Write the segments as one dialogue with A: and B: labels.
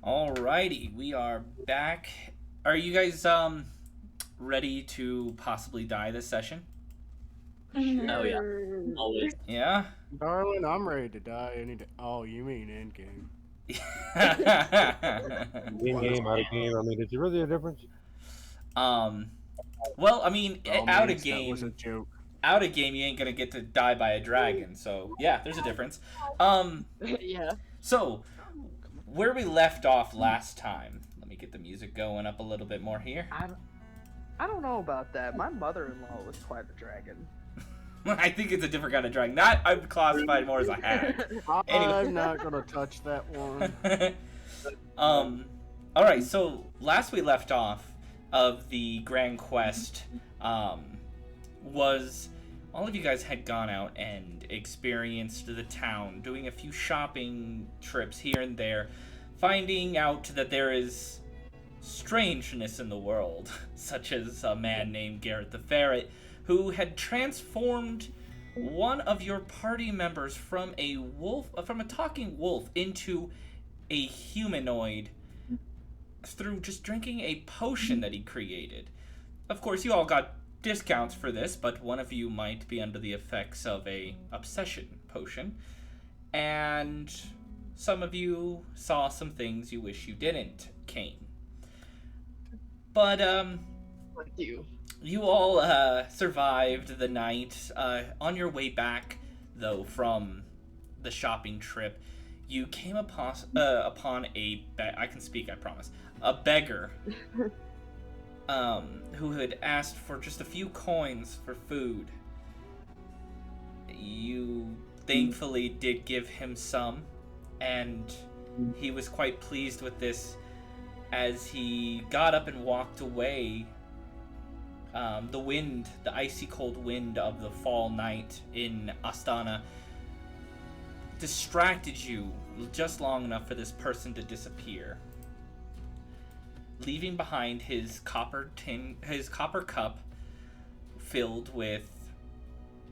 A: Alrighty, we are back. Are you guys ready to possibly die this session?
B: Oh yeah,
C: Sure.
B: always.
A: Yeah?
D: Darling, I'm ready to die any day. Oh, you mean endgame.
E: In game, out of game. I mean, is there really a difference?
A: um well, I mean,
D: By all means, that was a joke.
A: out of game you ain't gonna get to die by a dragon, so yeah, there's a difference. Um
C: Yeah.
A: so where we left off last time. Let me get the music going up a little bit more here.
C: I don't know about that. My mother-in-law was quite a dragon.
A: I think it's a different kind of dragon. Not I would classify it more as a hag. Anyway.
D: I'm not gonna touch that one.
A: Alright, so last we left off of the Grand Quest was all of you guys had gone out and experienced the town, doing a few shopping trips here and there, finding out that there is strangeness in the world, such as a man named Garrett the Ferret, who had transformed one of your party members from a talking wolf into a humanoid through just drinking a potion that he created. Of course, you all got discounts for this, but one of you might be under the effects of a obsession potion, and some of you saw some things you wish you didn't, Kane. But
C: Like you.
A: you all survived the night. On your way back, though, from the shopping trip, you came upon I can speak, I promise, a beggar who had asked for just a few coins for food. You thankfully did give him some, and he was quite pleased with this. As he got up and walked away, the icy cold wind of the fall night in Astana distracted you just long enough for this person to disappear, leaving behind his copper cup filled with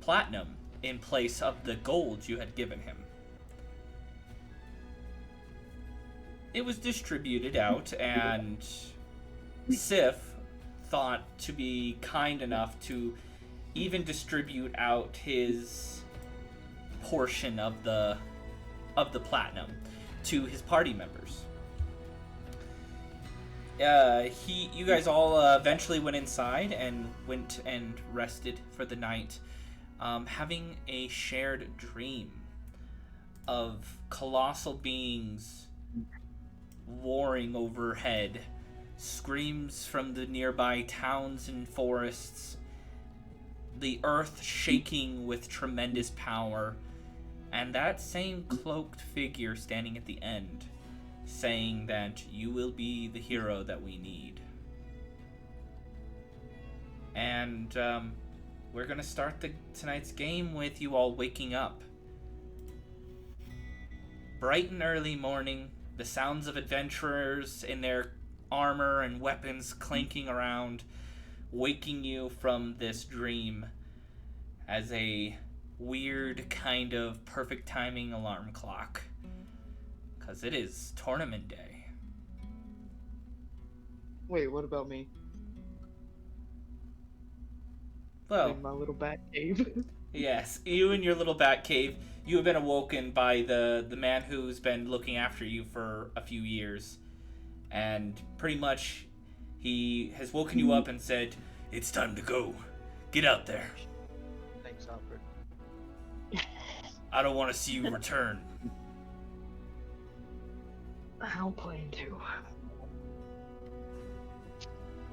A: platinum in place of the gold you had given him. It was distributed out, and Sif thought to be kind enough to even distribute out his portion of the platinum to his party members. You guys all eventually went inside and went and rested for the night, having a shared dream of colossal beings warring overhead, screams from the nearby towns and forests, the earth shaking with tremendous power, and that same cloaked figure standing at the end, saying that you will be the hero that we need. And we're gonna start tonight's game with you all waking up. Bright and early morning, the sounds of adventurers in their armor and weapons clanking around, waking you from this dream as a weird kind of perfect timing alarm clock. Because it is tournament day.
C: Wait, what about me?
A: Well,
C: In my little bat cave.
A: yes, you and your little bat cave, you have been awoken by the man who's been looking after you for a few years. And pretty much he has woken you up and said, "It's time to go. Get out there.
C: Thanks, Alfred.
A: I don't want to see you return."
C: I don't plan to.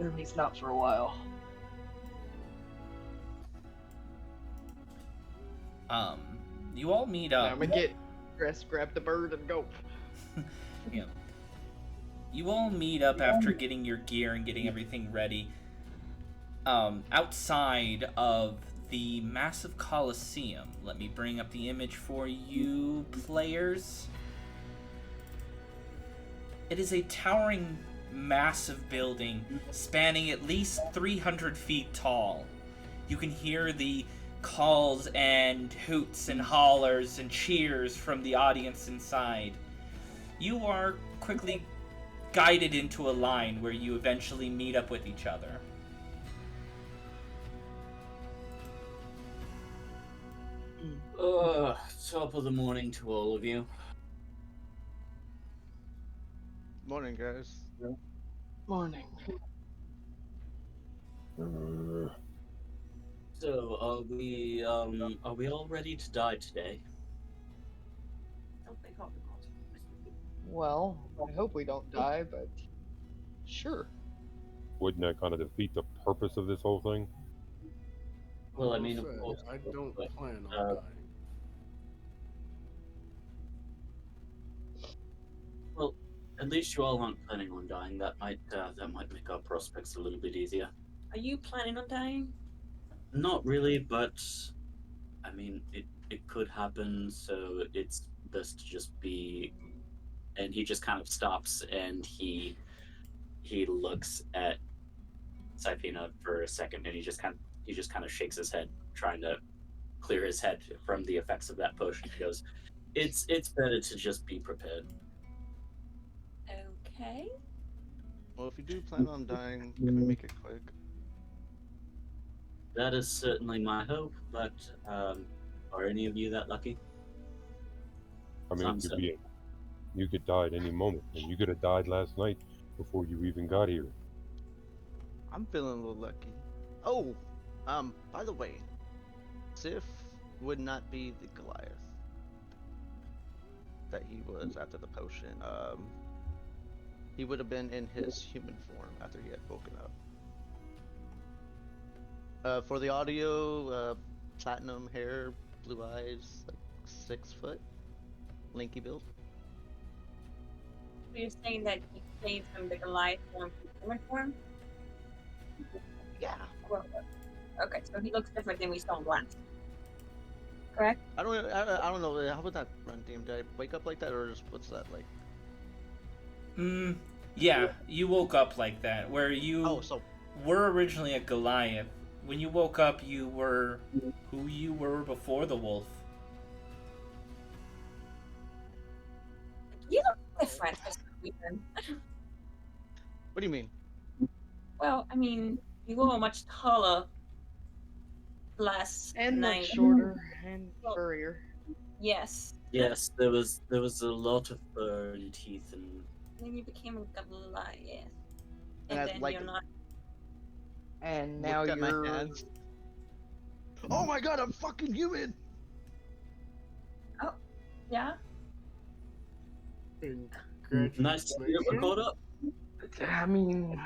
C: At least not for a while.
A: You all meet up.
C: I'm gonna get dressed, grab the bird, and go.
A: Yeah. You all meet up after getting your gear and getting everything ready. Outside of the massive Colosseum. Let me bring up the image for you, players. It is a towering, massive building spanning at least 300 feet tall. You can hear the calls and hoots and hollers and cheers from the audience inside. You are quickly guided into a line where you eventually meet up with each other.
B: Top of the morning to all of you.
C: Morning, guys.
D: Morning.
B: So, are we all ready to die today?
C: Well, I hope we don't die, but sure.
E: Wouldn't that kind of defeat the purpose of this whole thing?
B: Well, I mean, of
D: Say,
B: course.
D: I don't
B: but,
D: plan on
B: uh,
D: dying.
B: Well, at least you all aren't planning on dying. That might make our prospects a little bit easier.
F: Are you planning on dying?
B: Not really, but I mean, it could happen. So it's best to just be. And he just kind of stops and he looks at Saifina for a second, and he just kind of shakes his head, trying to clear his head from the effects of that push. And he goes, "It's better to just be prepared."
F: Okay.
C: Well, if you do plan on dying, can we make it quick?
B: That is certainly my hope. But are any of you that lucky?
E: I mean,
B: Some
E: you could die at any moment, and you could have died last night before you even got here.
C: I'm feeling a little lucky. Oh, by the way, Sif would not be the Goliath that he was after the potion. He would have been in his human form after he had woken up. For the audio, platinum hair, blue eyes, like 6 foot, lanky build.
F: So you're saying that he changed from the Goliath form to human form?
C: Yeah.
F: Well, okay, so he looks different than we saw him last. Correct?
C: I don't know. How would that run, DM? Did I wake up like that, or just what's that like?
A: Yeah, you woke up like that, where you
C: Oh, so
A: were originally a Goliath. When you woke up, you were who you were before the wolf.
F: You look different for some reason.
C: what do you mean?
F: Well, I mean, you were much taller last
C: And
F: night.
C: much shorter and
F: Well-
C: furrier.
F: Yes.
B: Yes, there was a lot of fur and teeth and.
F: Then you became a Goliath.
C: And
F: And
C: I
F: then
C: like-
F: you're not.
C: And now
G: Looked at my
C: you're.
G: hands.
C: Oh my god, I'm fucking human!
F: Yeah?
B: Nice to see it caught up.
C: I mean,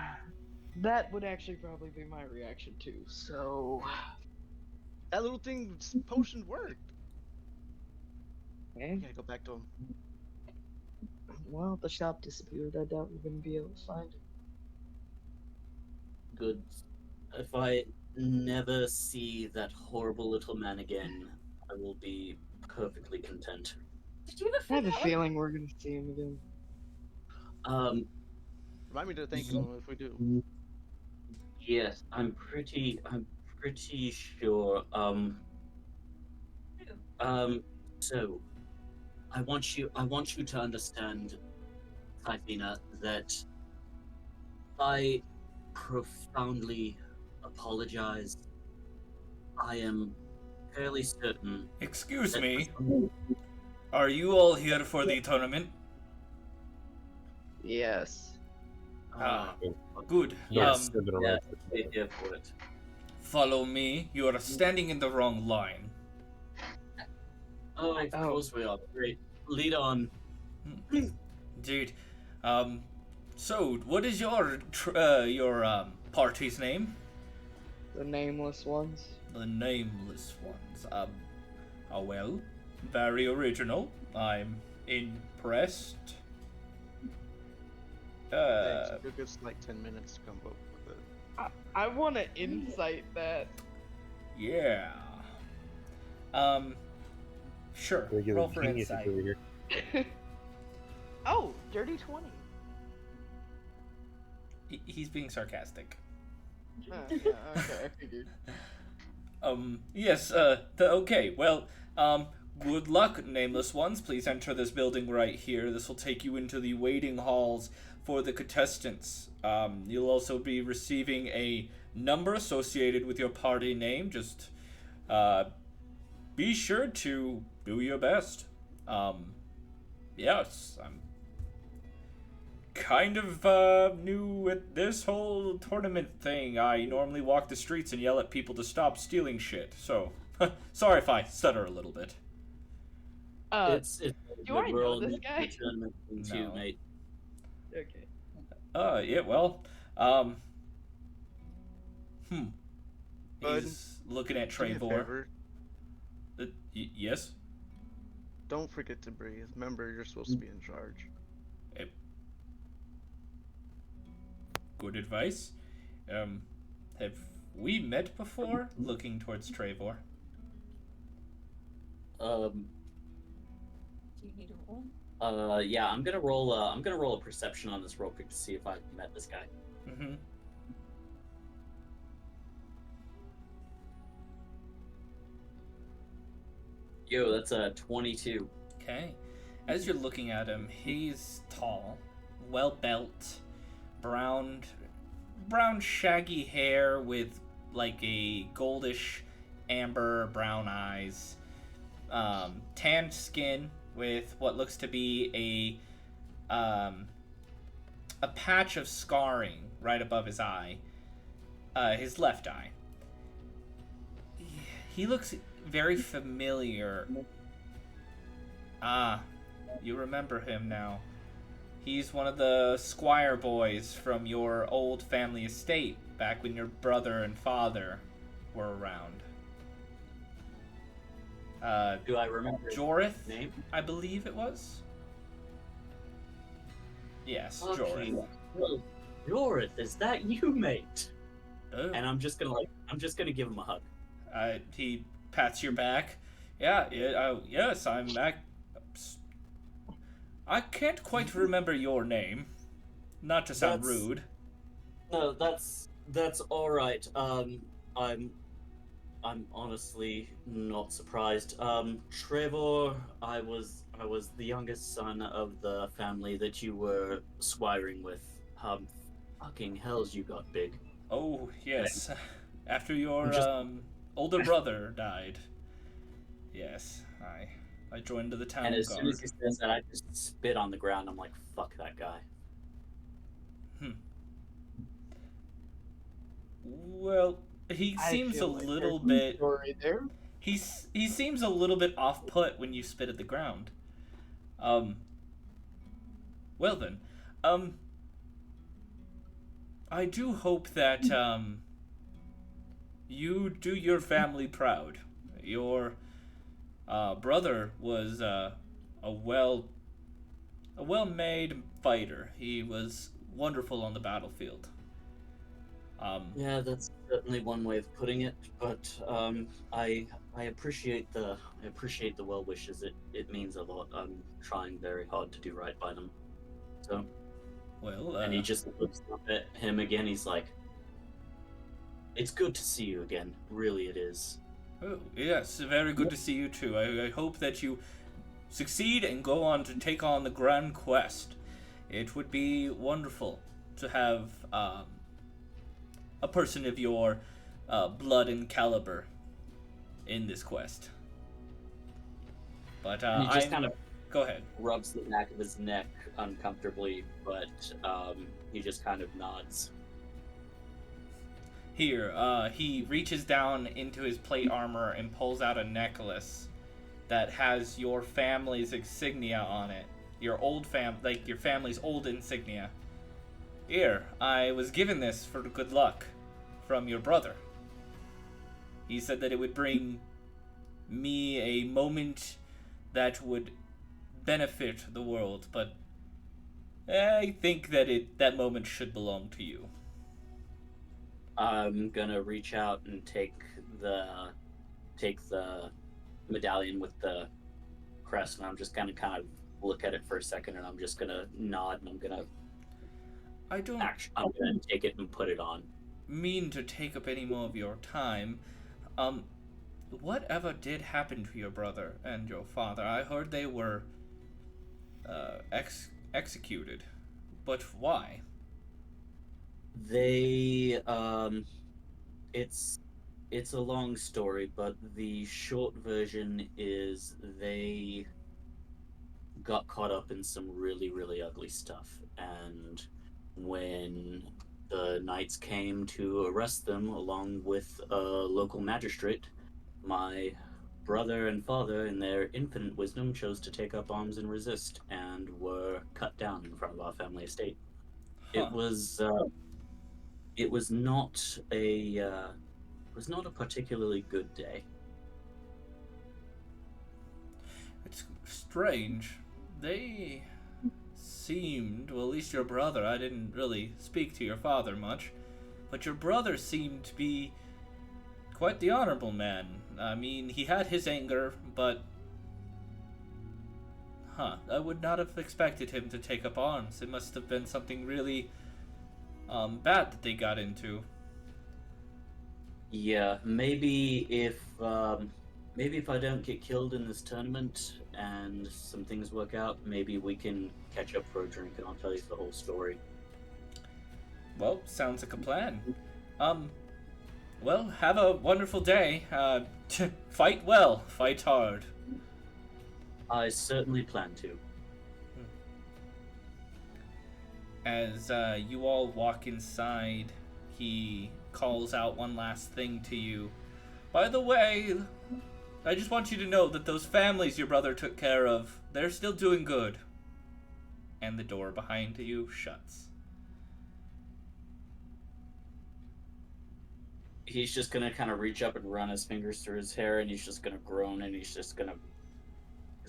C: that would actually probably be my reaction too. So that little thing's potion worked.
G: Okay.
C: Gotta go back to him.
G: Well, the shop disappeared. I doubt we're gonna be able to find it.
B: Good. If I never see that horrible little man again, I will be perfectly content.
F: Did you ever
G: I have
F: figure
G: a
F: out
G: feeling we're gonna see him again.
C: Remind me to thank him if we do.
B: Yes, I'm pretty sure. So, I want you to understand, Typhina, that I profoundly apologize. I am fairly certain.
A: Excuse
B: that
A: me, are you all here for the tournament?
G: Yes.
A: Ah, good.
B: Yes,
E: Standing around
B: yeah,
E: for
B: we're
E: nothing.
B: here for it.
A: Follow me. You are standing in the wrong line.
B: Oh, of
G: Oh.
B: course we are. Great. Lead on.
A: Dude, so what is your party's name?
G: The nameless ones.
A: The Nameless Ones. Oh well, very original. I'm impressed.
C: Thanks. It took us like 10 minutes to come up with it.
G: I want to insight that.
A: Yeah. Sure.
E: Regular
A: Roll for
E: geniuses
A: insight.
E: over here.
G: Oh, dirty 20.
A: He's being sarcastic.
G: Yeah, okay, I figured.
A: Yes, okay, well, Good luck, nameless ones. Please enter this building right here. This will take you into the waiting halls for the contestants. You'll also be receiving a number associated with your party name. Just be sure to do your best. Yes, I'm kind of new at this whole tournament thing. I normally walk the streets and yell at people to stop stealing shit. So, sorry if I stutter a little bit.
B: It's
C: do I
B: we're
C: know
B: all
C: this
B: new
C: guy?
B: to the tournament thing too,
A: No.
B: mate.
C: Okay.
A: Yeah, well,
H: Bud,
A: he's looking at
H: Do me a
A: Trevor.
H: favor.
A: Yes?
H: Don't forget to breathe. Remember, you're supposed to be in charge.
A: Good advice. Have we met before? Looking towards Trevor.
F: Do you need a roll?
B: Yeah, I'm gonna roll a perception on this real quick to see if I've met this guy.
A: Mm-hmm.
B: Yo, that's a 22.
A: Okay. As you're looking at him, he's tall, well built, brown shaggy hair with like a goldish amber brown eyes, tanned skin with what looks to be a patch of scarring right above his eye, his left eye. He looks very familiar. Ah, you remember him now. He's one of the squire boys from your old family estate back when your brother and father were around.
B: Do I remember his
A: Jorith,
B: name?
A: I believe it was. Yes,
B: Okay.
A: Jorith.
B: Well, Jorith, is that you, mate?
A: Oh.
B: And I'm just gonna give him a hug.
A: He pats your back. Yes, I'm back. I can't quite remember your name. Not to sound
B: That's-
A: rude.
B: No, that's all right. I'm honestly not surprised. Trevor, I was the youngest son of the family that you were squiring with. Fucking hells, you got big.
A: Oh, yes. After your
B: I'm just-
A: older brother died. Yes, I joined the town
B: And as
A: guard.
B: soon as he says that, I just spit on the ground. I'm like, fuck that guy.
A: Well, he
D: I
A: seems a
D: feel like
A: little
D: there's
A: bit.
D: a story there.
A: He seems a little bit off put when you spit at the ground. Well then, I do hope that you do your family proud. Your brother was a well-made fighter. He was wonderful on the battlefield.
B: Yeah, that's certainly one way of putting it. But I appreciate the well wishes. It means a lot. I'm trying very hard to do right by them. So,
A: Well,
B: and he just looks up at him again. He's like, "It's good to see you again. Really, it is."
A: oh, yes, very good to see you too. I hope that you succeed and go on to take on the grand quest. It would be wonderful to have a person of your blood and caliber in this quest. But
B: And he just kind of
A: go ahead.
B: rubs the back of his neck uncomfortably, but he just kind of nods.
A: Here, he reaches down into his plate armor and pulls out a necklace that has your family's insignia on it. Your family's old insignia. Here, I was given this for good luck from your brother. He said that it would bring me a moment that would benefit the world, but I think that that moment should belong to you.
B: I'm gonna reach out and take the medallion with the crest, and I'm just gonna kind of look at it for a second, and I'm just gonna nod, and I'm gonna take it and put it on.
A: Mean to take up any more of your time. whatever did happen to your brother and your father? I heard they were executed, but why?
B: They it's it's a long story, but the short version is they got caught up in some really, really ugly stuff. And when the knights came to arrest them, along with a local magistrate, my brother and father, in their infinite wisdom, chose to take up arms and resist, and were cut down in front of our family estate.
A: Huh.
B: It was it was not a particularly good day.
A: It's strange. They seemed, well, at least your brother, I didn't really speak to your father much, but your brother seemed to be quite the honorable man. I mean, he had his anger, but I would not have expected him to take up arms. It must have been something really bad that they got into.
B: Yeah, maybe if I don't get killed in this tournament and some things work out, maybe we can catch up for a drink and I'll tell you the whole story.
A: Well, sounds like a plan. Well, have a wonderful day. Fight well, fight hard.
B: I certainly plan to.
A: As you all walk inside, he calls out one last thing to you. By the way, I just want you to know that those families your brother took care of, they're still doing good. And the door behind you shuts.
B: He's just gonna kind of reach up and run his fingers through his hair, and he's just gonna groan, and he's just gonna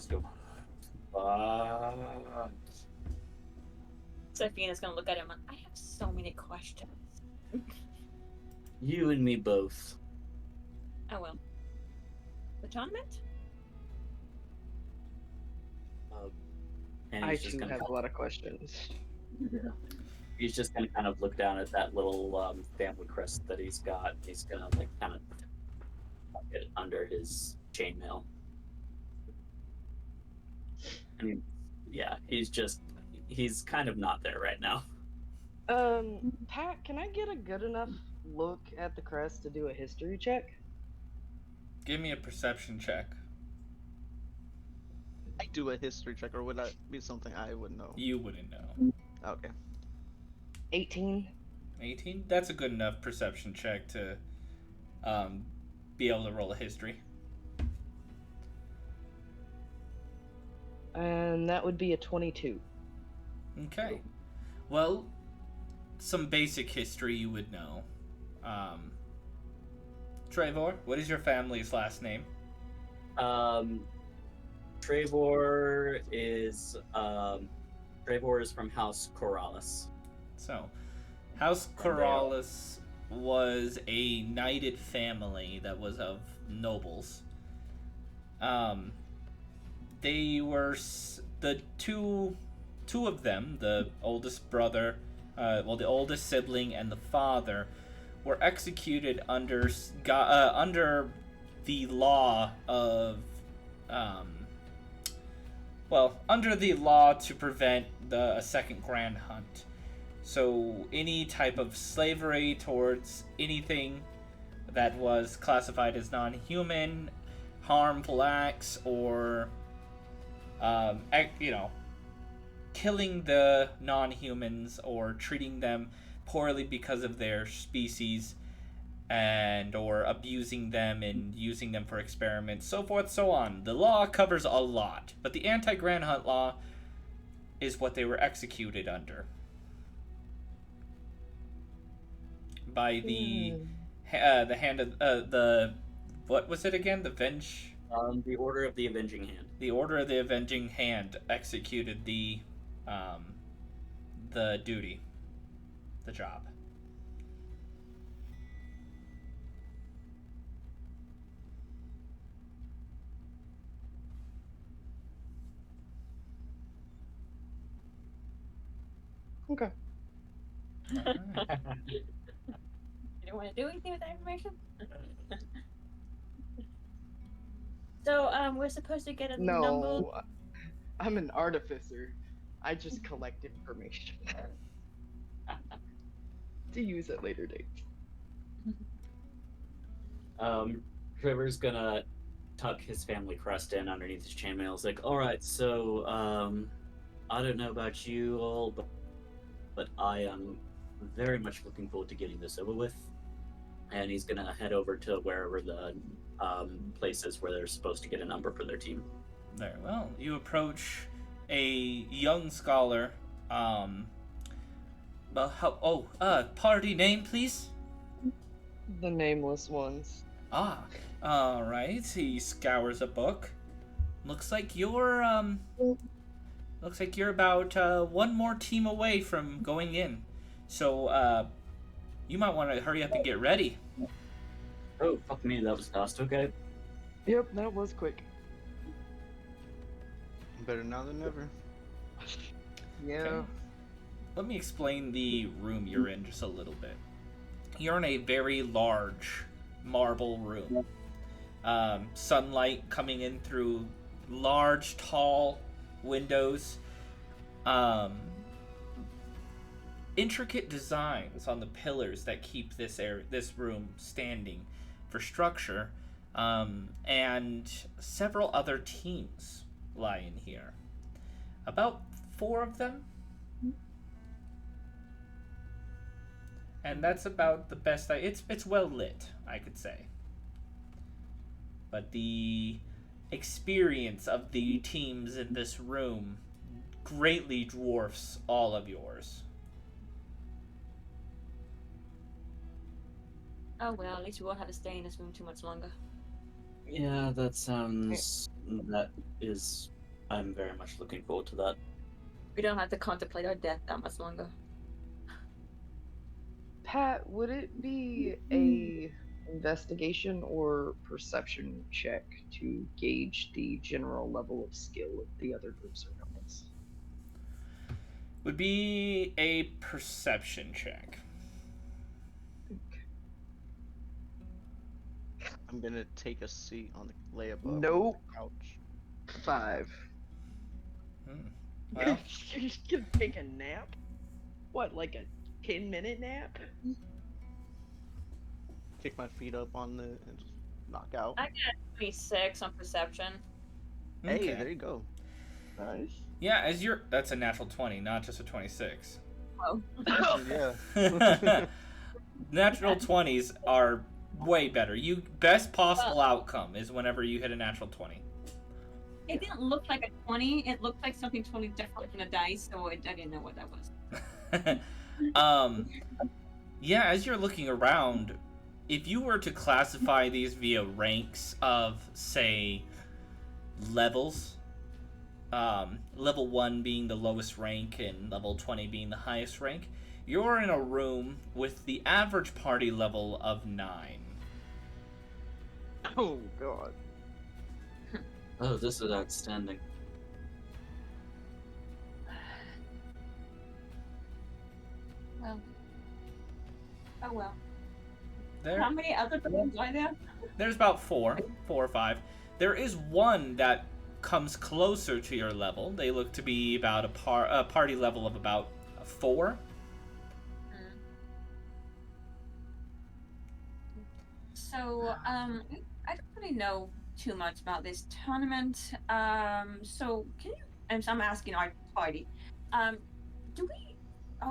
B: go.
F: Seraphina's gonna look at him and I have so many questions.
B: You and me both.
F: I will. The tournament?
B: And
C: I
B: he's just
C: too
B: gonna
C: have a lot of questions.
B: he's just gonna kind of look down at that little family crest that he's got. He's gonna like kind of tuck it under his chainmail. I mean, yeah, he's kind of not there right now.
C: Pat, can I get a good enough look at the crest to do a history check?
A: Give me a perception check.
H: I do a history check, or would that be something I would know?
A: You wouldn't know.
H: Okay.
C: 18.
A: 18? That's a good enough perception check to be able to roll a history.
C: And that would be a 22.
A: Okay. Well, some basic history you would know. Trevor, what is your family's last name?
B: Trevor is from House Corrales.
A: So, House Corrales was a knighted family that was of nobles. They were the two of them, the oldest brother, the oldest sibling, and the father, were executed under the law of, under the law to prevent a second grand hunt. So any type of slavery towards anything that was classified as non-human, harmful acts, or killing the non-humans or treating them poorly because of their species, and or abusing them and using them for experiments, so forth, so on. The law covers a lot, but the anti-grand hunt law is what they were executed under by the hand of the, what was it again? The
B: The Order of the Avenging Hand.
A: The Order of the Avenging Hand executed the duty, the job.
C: Okay.
A: Alright.
F: You don't want to do anything with that information? So, we're supposed to get a number.
C: No, I'm an artificer. I just collect information to use at later dates.
B: Trevor's gonna tuck his family crest in underneath his chainmail. He's like, all right, so I don't know about you all, but I am very much looking forward to getting this over with. And he's gonna head over to wherever the place is where they're supposed to get a number for their team.
A: Very well. You approach a young scholar. Party name, please?
C: The nameless ones.
A: Ah, alright. He scours a book. Looks like you're about one more team away from going in. So, you might want to hurry up and get ready.
B: Oh, fuck me, that was fast. Okay.
C: Yep, that was quick.
H: Better now than never.
C: Yeah.
A: Okay. Let me explain the room you're in just a little bit. You're in a very large marble room. Sunlight coming in through large, tall windows. Intricate designs on the pillars that keep this room standing for structure, and several other teams lie in here. About 4 of them. And that's about the best it's well lit, I could say. But the experience of the teams in this room greatly dwarfs all of yours.
F: Oh well, at least we won't have to stay in this room too much longer.
B: Yeah, that sounds. That is. I'm very much looking forward to that.
F: We don't have to contemplate our death that much longer.
C: Pat, would it be a investigation or perception check to gauge the general level of skill of the other groups around us?
A: Would be a perception check.
H: I'm gonna take a seat on the lay above
C: Nope.
H: the couch.
C: 5.
A: Well,
C: You're just gonna take a nap? What, like a 10-minute nap?
H: Kick my feet up on the and just knock out.
F: I got 26 on perception.
H: Hey,
A: okay.
H: there you go.
C: Nice.
A: Yeah, that's a natural 20, not just a 26.
F: Oh.
H: Yeah.
A: Natural 20s are way better. Best possible outcome is whenever you hit a natural 20.
F: It didn't look like a 20. It looked like something totally different from a dice, so I didn't know what that was.
A: Yeah, as you're looking around, if you were to classify these via ranks of, say, levels, level 1 being the lowest rank and level 20 being the highest rank, you're in a room with the average party level of 9.
C: Oh, God.
B: Oh, this is outstanding.
F: Well. Oh well.
A: There,
F: How many other rooms are there?
A: there's about 4 or 5. There is one that comes closer to your level. They look to be about a party level of about 4.
F: So, I don't really know too much about this tournament. So can you? And so I'm asking our party. Are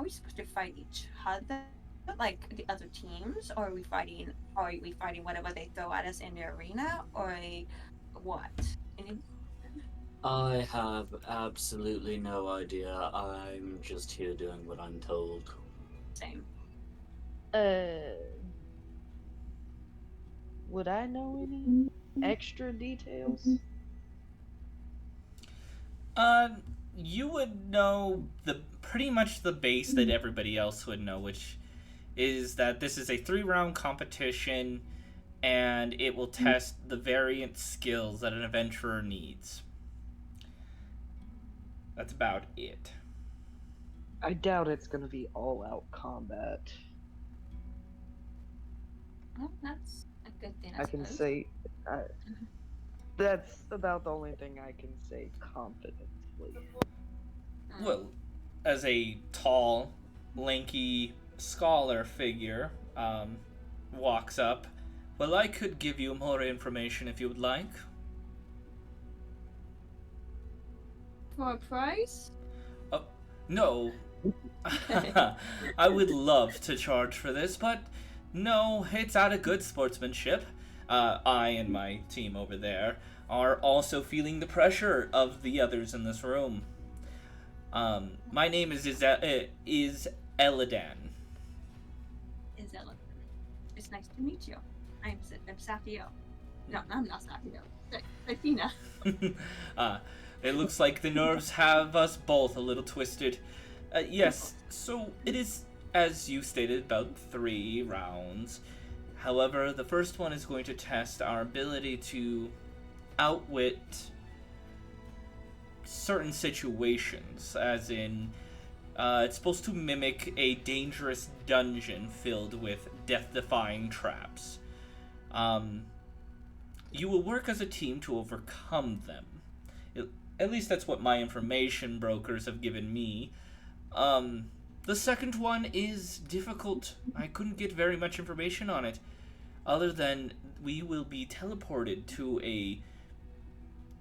F: we supposed to fight each other, like the other teams, or are we fighting whatever they throw at us in the arena, or what?
B: I have absolutely no idea. I'm just here doing what I'm told.
F: Same.
C: Would I know any extra details?
A: You would know pretty much the base that everybody else would know, which is that this is a 3-round competition, and it will test the variant skills that an adventurer needs. That's about it.
C: I doubt it's gonna be all-out combat.
F: Well, that's a good thing.
C: I can
F: suppose.
C: say, That's about the only thing I can say confidently.
A: Well, as a tall, lanky scholar figure walks up, well, I could give you more information if you would like.
F: For a price?
A: Oh, no. I would love to charge for this, but no, it's out of good sportsmanship. I and my team over there are also feeling the pressure of the others in this room. My name is Elidan.
F: Isella. It's nice to meet you. I'm Safio. No, I'm not Safio. Safina.
A: It looks like the nerves have us both a little twisted. Yes, so it is, as you stated, about 3 rounds. However, the first one is going to test our ability to outwit certain situations, as in, it's supposed to mimic a dangerous dungeon filled with death-defying traps. You will work as a team to overcome them. At least that's what my information brokers have given me. The second one is difficult. I couldn't get very much information on it, other than we will be teleported to a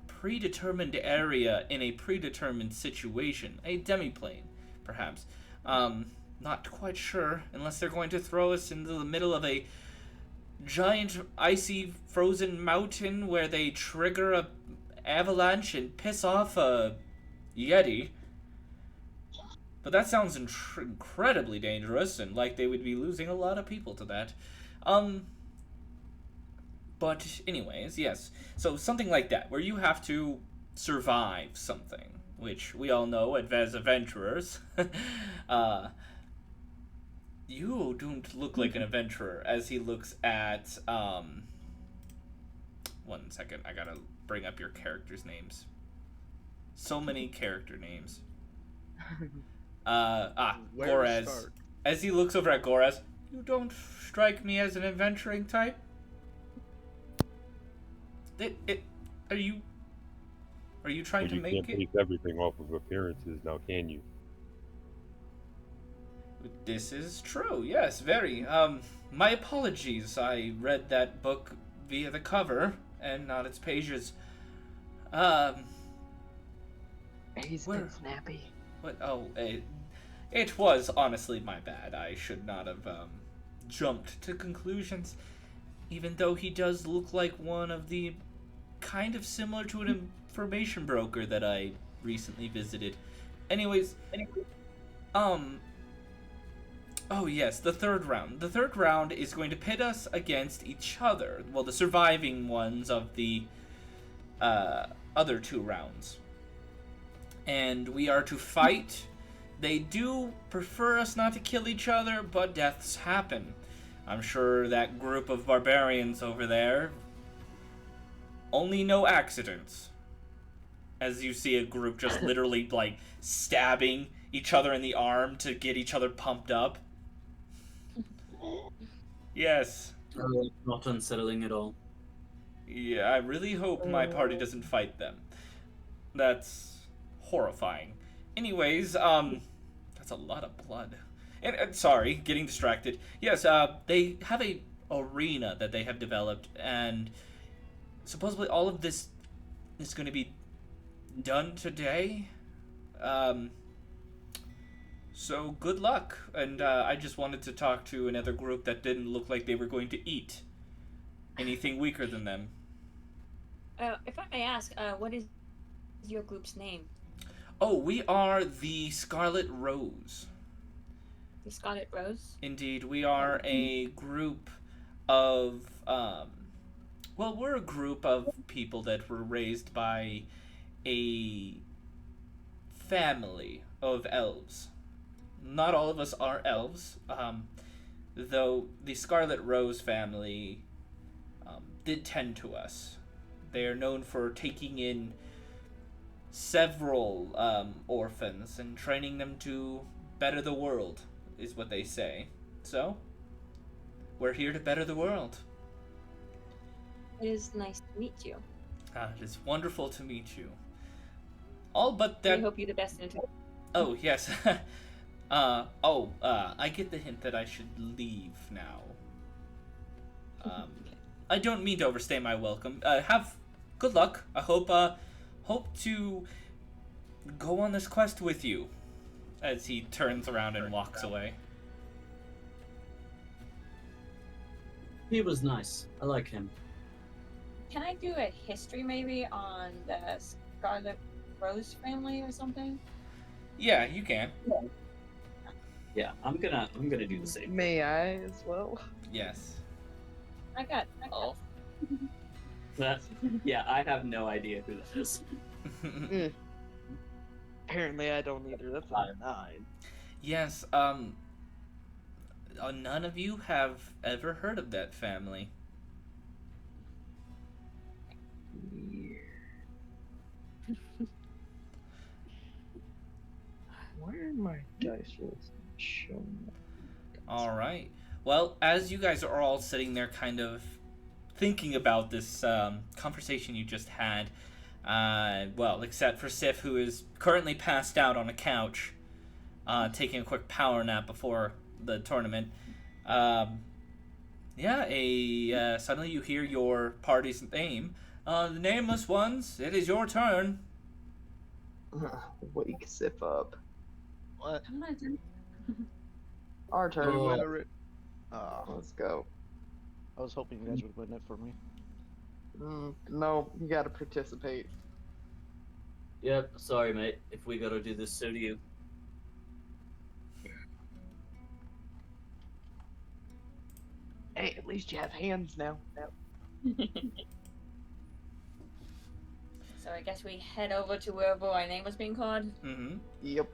A: predetermined area in a predetermined situation. A demiplane, perhaps. Not quite sure, unless they're going to throw us into the middle of a giant icy frozen mountain where they trigger a avalanche and piss off a yeti. But that sounds incredibly dangerous, and like they would be losing a lot of people to that. But anyways, yes. So something like that, where you have to survive something, which we all know as adventurers. You don't look like an adventurer, as he looks at, 1 second, I gotta bring up your characters' names. So many character names.
H: Where to
A: Gorez.
H: start?
A: As he looks over at Gorez, you don't strike me as an adventuring type. Are you trying
E: Well,
A: to
E: you
A: make
E: can't
A: it?
E: base everything off of appearances, now can you?
A: This is true, yes, very. My apologies. I read that book via the cover and not its pages.
C: He's
A: Where-
C: been snappy.
A: But, it was honestly my bad. I should not have, jumped to conclusions. Even though he does look like one of the kind of similar to an information broker that I recently visited. Anyways, oh yes, the third round. The third round is going to pit us against each other. Well, the surviving ones of the other 2 rounds. And we are to fight. They do prefer us not to kill each other, but deaths happen. I'm sure that group of barbarians over there only know accidents. As you see a group just literally, like, stabbing each other in the arm to get each other pumped up. Yes.
B: Not unsettling at all.
A: Yeah, I really hope my party doesn't fight them. That's horrifying. Anyways, that's a lot of blood. And sorry, getting distracted. Yes, they have a arena that they have developed, and supposedly all of this is going to be done today. So good luck. And I just wanted to talk to another group that didn't look like they were going to eat anything weaker than them.
F: If I may ask, what is your group's name?
A: Oh, we are the Scarlet Rose.
F: The Scarlet Rose?
A: Indeed, we are a group of, well, we're a group of people that were raised by a family of elves. Not all of us are elves, though the Scarlet Rose family did tend to us. They are known for taking in several orphans and training them to better the world, is what they say. So, we're here to better the world.
F: It is nice to meet you.
A: It is wonderful to meet you. All but
F: We
A: that.
F: hope you the best in
A: Oh, yes. I get the hint that I should leave now. I don't mean to overstay my welcome. Have good luck. I hope to go on this quest with you. As he turns around and walks away.
B: He was nice. I like him.
F: Can I do a history maybe on the Scarlet Rose family or something?
A: Yeah, you can.
B: Yeah, I'm gonna do the same.
C: May I as well?
A: Yes.
F: I got.
B: Yeah, I have no idea who that is.
C: Apparently I don't either. That's a 9.
A: Yes, none of you have ever heard of that family.
C: Why are my dice rolls not showing up?
A: Alright. Well, as you guys are all sitting there kind of thinking about this conversation you just had, well, except for Sif, who is currently passed out on a couch, taking a quick power nap before the tournament. Suddenly you hear your party's name. The Nameless Ones, it is your turn.
C: Wake Sif up.
H: What?
F: Come on, Tim.
C: Our turn.
B: Oh.
C: Let's go.
H: I was hoping you guys would win it for me.
C: No, you gotta participate.
B: Yep, sorry, mate. If we gotta do this, so do you.
C: Hey, at least you have hands now.
F: So I guess we head over to wherever our name was being called.
A: Mm-hmm.
C: Yep.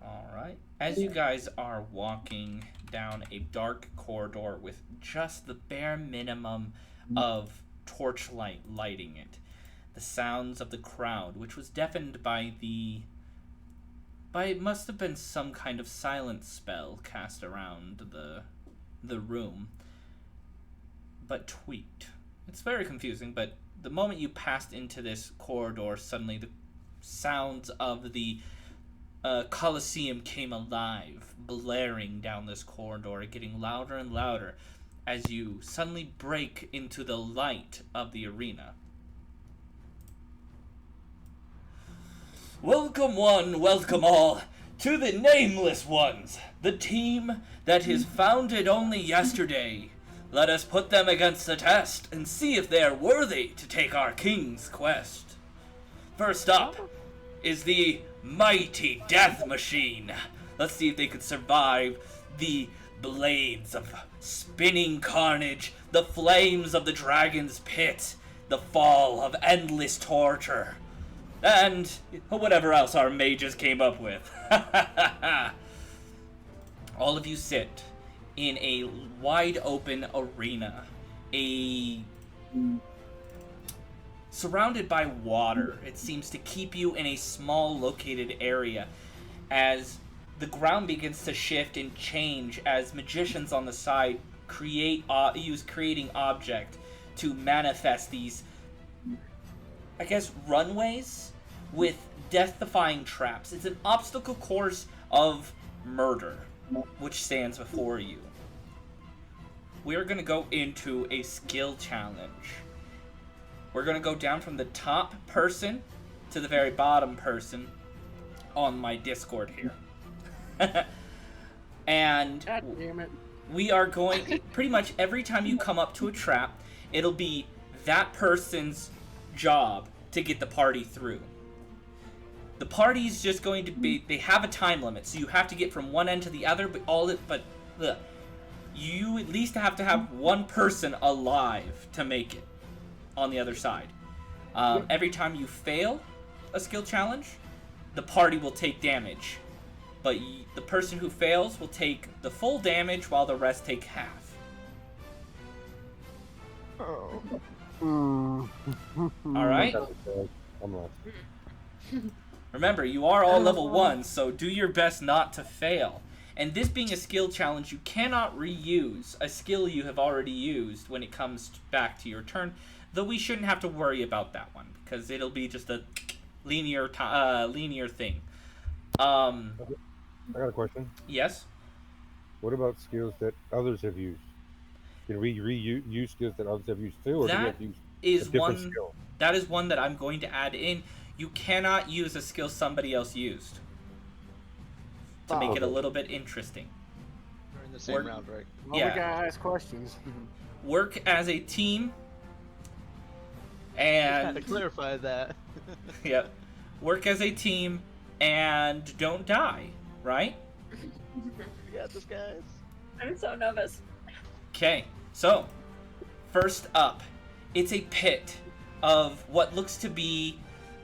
A: Alright. As you guys are walking down a dark corridor with just the bare minimum of torchlight lighting it, the sounds of the crowd, which was deafened by it must have been some kind of silence spell cast around the room, but tweaked. It's very confusing, but the moment you passed into this corridor, suddenly the sounds of the Colosseum came alive, blaring down this corridor, getting louder and louder as you suddenly break into the light of the arena. Welcome one, welcome all, to the Nameless Ones, the team that is founded only yesterday. Let us put them against the test and see if they are worthy to take our king's quest. First up is the mighty Death Machine. Let's see if they could survive the blades of spinning carnage, the flames of the dragon's pit, the fall of endless torture, and whatever else our mages came up with. All of you sit in a wide open arena, surrounded by water. It seems to keep you in a small located area as the ground begins to shift and change as magicians on the side use creating object to manifest these, I guess, runways with death-defying traps. It's an obstacle course of murder which stands before you. We are going to go into a skill challenge. We're going to go down from the top person to the very bottom person on my Discord here. And
D: God damn it.
A: we are going, pretty much every time you come up to a trap, it'll be that person's job to get the party through. The party's just going to be, they have a time limit, so you have to get from one end to the other, you at least have to have one person alive to make it on the other side. Every time you fail a skill challenge, the party will take damage. But the person who fails will take the full damage while the rest take half. Alright?
E: I'm lost.
A: Remember, you are all level 1, so do your best not to fail. And this being a skill challenge, you cannot reuse a skill you have already used when it comes back to your turn. Though we shouldn't have to worry about that one because it'll be just a linear thing.
E: I got a question.
A: Yes.
E: What about skills that others have used? Can we reuse skills that others have used too, or do we
A: That
E: have to use a
A: is
E: different
A: one.
E: skill?
A: That is one that I'm going to add in. You cannot use a skill somebody else used to make it a
E: Okay.
A: little bit interesting.
H: We're in the same
A: Work-
H: round, right?
D: Well,
A: Yeah.
D: we gotta ask questions.
A: Work as a team,
H: Just had to
A: and
H: clarify that.
A: yep, work as a team, and don't die. Right?
H: You got this, guys.
F: I'm so nervous.
A: Okay, so first up, it's a pit of what looks to be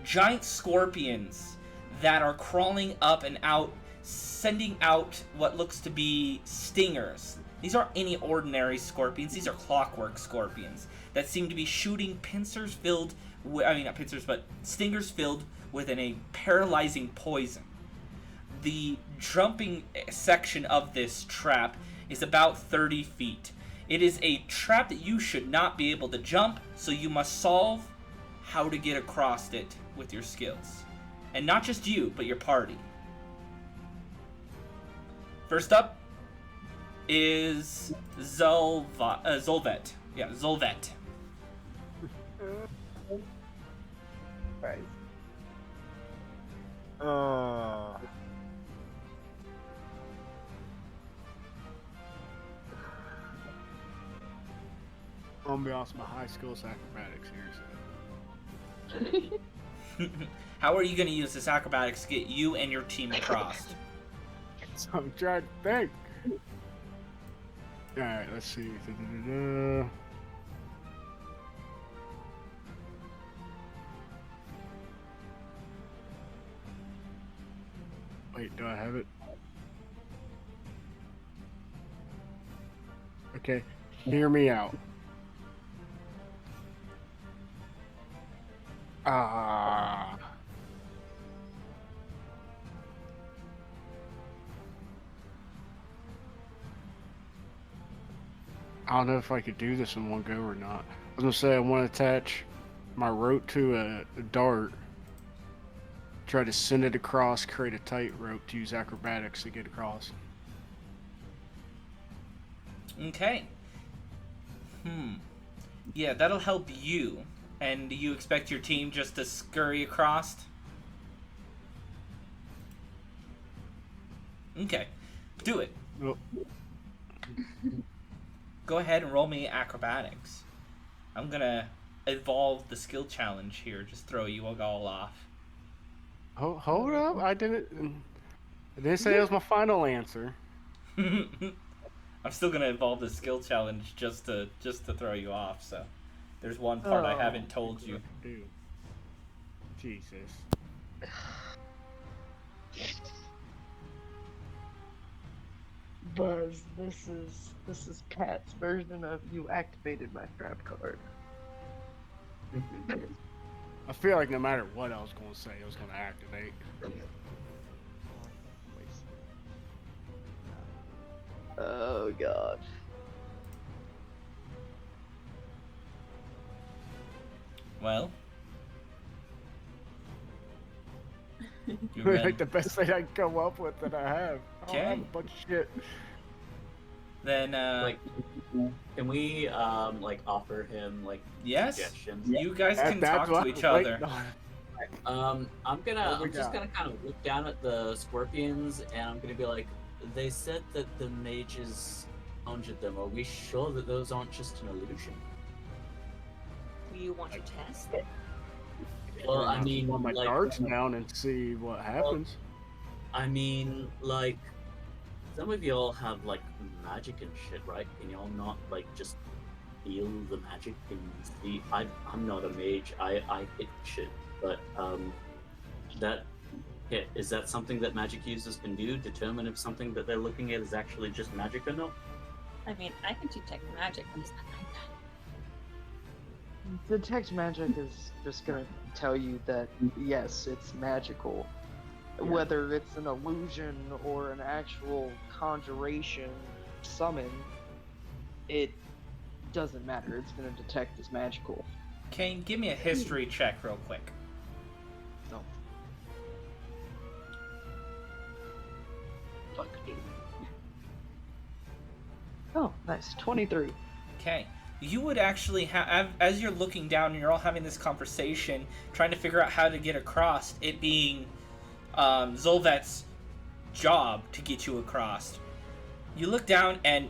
A: giant scorpions that are crawling up and out, sending out what looks to be stingers. These aren't any ordinary scorpions, these are clockwork scorpions that seem to be shooting pincers filled not pincers, but stingers filled with a paralyzing poison. The jumping section of this trap is about 30 feet. It is a trap that you should not be able to jump, so you must solve how to get across it with your skills. And not just you, but your party. First up is Zolvet. Yeah, Zolvet.
C: Right.
D: I'm gonna be honest, my high skills acrobatics here. So.
A: How are you going to use this acrobatics to get you and your team across?
D: So I'm trying to think. Alright, let's see. Da-da-da-da. Wait, do I have it? Okay, hear me out. Ah. I don't know if I could do this in one go or not. I was gonna say I want to attach my rope to a dart, try to send it across, create a tight rope to use acrobatics to get across.
A: Okay. Yeah, that'll help you. And do you expect your team just to scurry across? Okay. Do it.
D: Nope.
A: Go ahead and roll me acrobatics. I'm gonna evolve the skill challenge here, just throw you all off.
D: Hold up! I didn't say it was my final answer.
A: I'm still gonna evolve the skill challenge just to throw you off. So there's one part I haven't told you.
D: Dude. Jesus.
C: Buzz, this is Pat's version of you activated my trap card.
D: I feel like no matter what I was going to say, I was going to activate.
C: Oh god.
A: Well, you
D: Like
A: ready?
D: the best thing I can come up with that I have. I don't have a
A: Okay.
D: bunch of shit.
A: Then
B: Like, can we like offer him like
A: yes,
B: suggestions?
A: you guys can
D: That's
A: talk
D: what
A: to
D: I'm
A: each other.
D: waiting on.
B: I'm
D: What we
B: just
D: got?
B: gonna kind of look down at the scorpions, and I'm gonna be like, they said that the mages conjured them. Are we sure that those aren't just an illusion?
F: Do you want to test?
B: Well, I mean,
D: Put my
B: like,
D: darts down and see what happens.
B: I mean, like, some of y'all have like magic and shit, right? Can y'all not like just feel the magic and see? I'm not a mage. I hit shit, but that yeah, is that something that magic users can do? Determine if something that they're looking at is actually just magic or not?
F: I mean, I can detect magic, but it's not like that.
C: Detect magic is just gonna tell you that yes, it's magical. Whether it's an illusion or an actual conjuration summon, it doesn't matter. It's gonna detect as magical.
A: Kane, give me a history check real quick.
H: No.
C: Fuck me. Oh, nice. 23.
A: Okay. You would actually have, as you're looking down and you're all having this conversation, trying to figure out how to get across, it being Zolvet's job to get you across. You look down and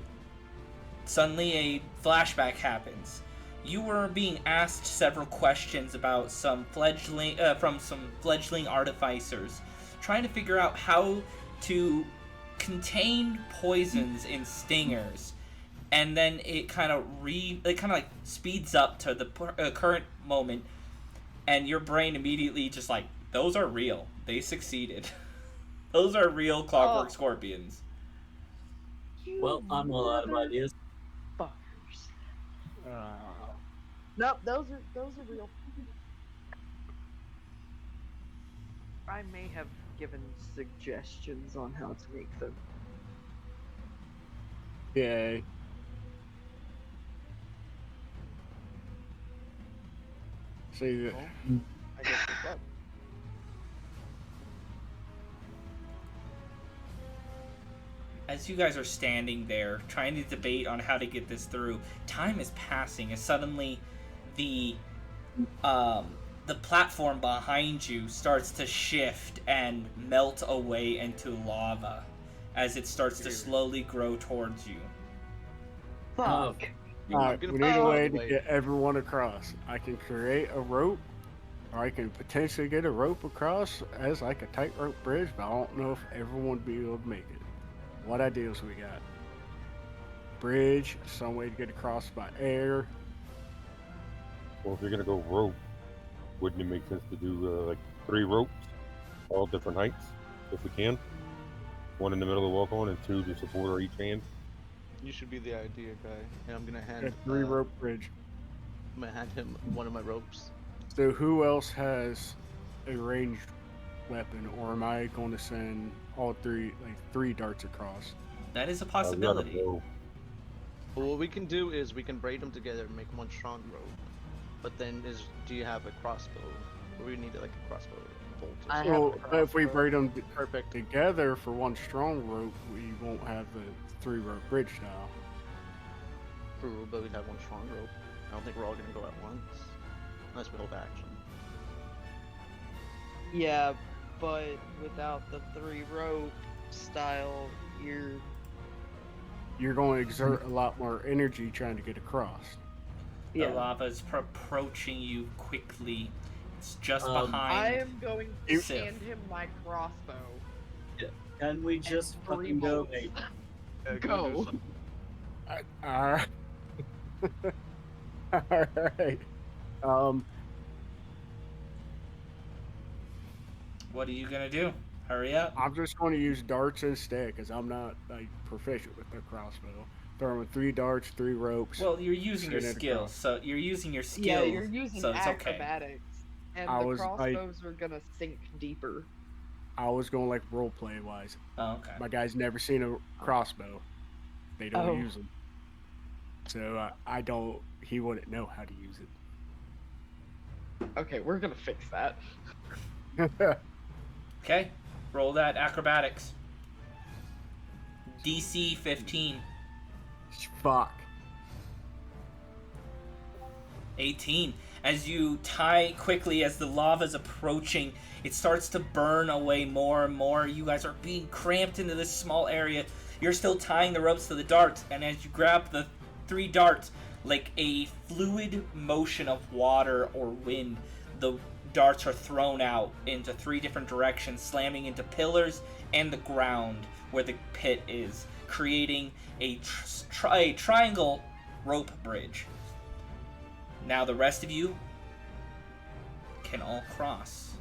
A: suddenly a flashback happens. You were being asked several questions about some fledgling artificers, trying to figure out how to contain poisons in stingers, and then it kind of like speeds up to the current moment, and your brain immediately just like, those are real. They succeeded. Those are real clockwork scorpions.
B: Well, I'm all out of ideas.
C: Fuckers. Nope, those are real. I may have given suggestions on how to make them.
D: Yay. See,
H: I guess it's that.
A: As you guys are standing there trying to debate on how to get this through, time is passing as suddenly the platform behind you starts to shift and melt away into lava as it starts to slowly grow towards you.
C: Fuck.
D: alright,
H: gonna
D: we need a way to
H: wait.
D: get everyone across. I can create a rope, or I can potentially get a rope across as like a tightrope bridge, but I don't know if everyone would be able to make it. What ideas we got? Bridge, some way to get across by air.
E: Well, if you're gonna go rope, wouldn't it make sense to do like 3 ropes, all different heights, if we can? 1 in the middle to walk on, and 2 to support each hand.
H: You should be the idea guy, and I'm gonna
D: A
H: hand
D: 3-rope bridge.
H: I'm gonna hand him one of my ropes.
D: So who else has a ranged weapon, or am I going to send all 3 darts across?
A: That is a
E: We gotta
A: possibility.
E: go.
H: But what we can do is we can braid them together and make one strong rope. But then do you have a crossbow? Or we need like a crossbow bolt. Or
C: I
H: something?
C: have
D: So if we
C: crossbow.
D: braid them
H: Perfect.
D: together for one strong rope, we won't have the 3-rope bridge now.
H: True, but we'd have one strong rope. I don't think we're all gonna go at once. Unless we hold action.
C: Yeah, but without the 3-rope style,
D: You're going to exert a lot more energy trying to get across.
A: The
C: yeah.
A: lava is approaching you quickly. It's just
C: I
A: behind.
C: am going to
A: You-
C: hand him my crossbow.
B: Can we just
C: and 3
B: fucking go,
C: bolts.
B: mate?
C: Go.
D: Alright. Alright.
A: What are you gonna do? Hurry up.
D: I'm just going to use darts instead because I'm not proficient with the crossbow. Throwing 3 darts, 3 ropes.
A: Well, you're using your
D: Straight at
A: skills,
D: across.
A: so you're using your skills.
C: Yeah, you're using
A: so it's okay.
C: acrobatics. And
D: I
C: the
D: was, like-
C: crossbows are gonna sink deeper.
D: I was going like role play wise.
A: Oh, okay.
D: My guy's never seen a crossbow. They don't
C: Oh.
D: use them. So I don't. He wouldn't know how to use
C: Okay, we're gonna fix that.
D: it.
A: Okay. Roll that acrobatics. DC 15.
D: Fuck.
A: 18. As you tie quickly as the lava's approaching, it starts to burn away more and more. You guys are being cramped into this small area. You're still tying the ropes to the darts, and as you grab the 3 darts, like a fluid motion of water or wind, the darts are thrown out into 3 different directions, slamming into pillars and the ground where the pit is, creating a triangle rope bridge. Now the rest of you can all cross.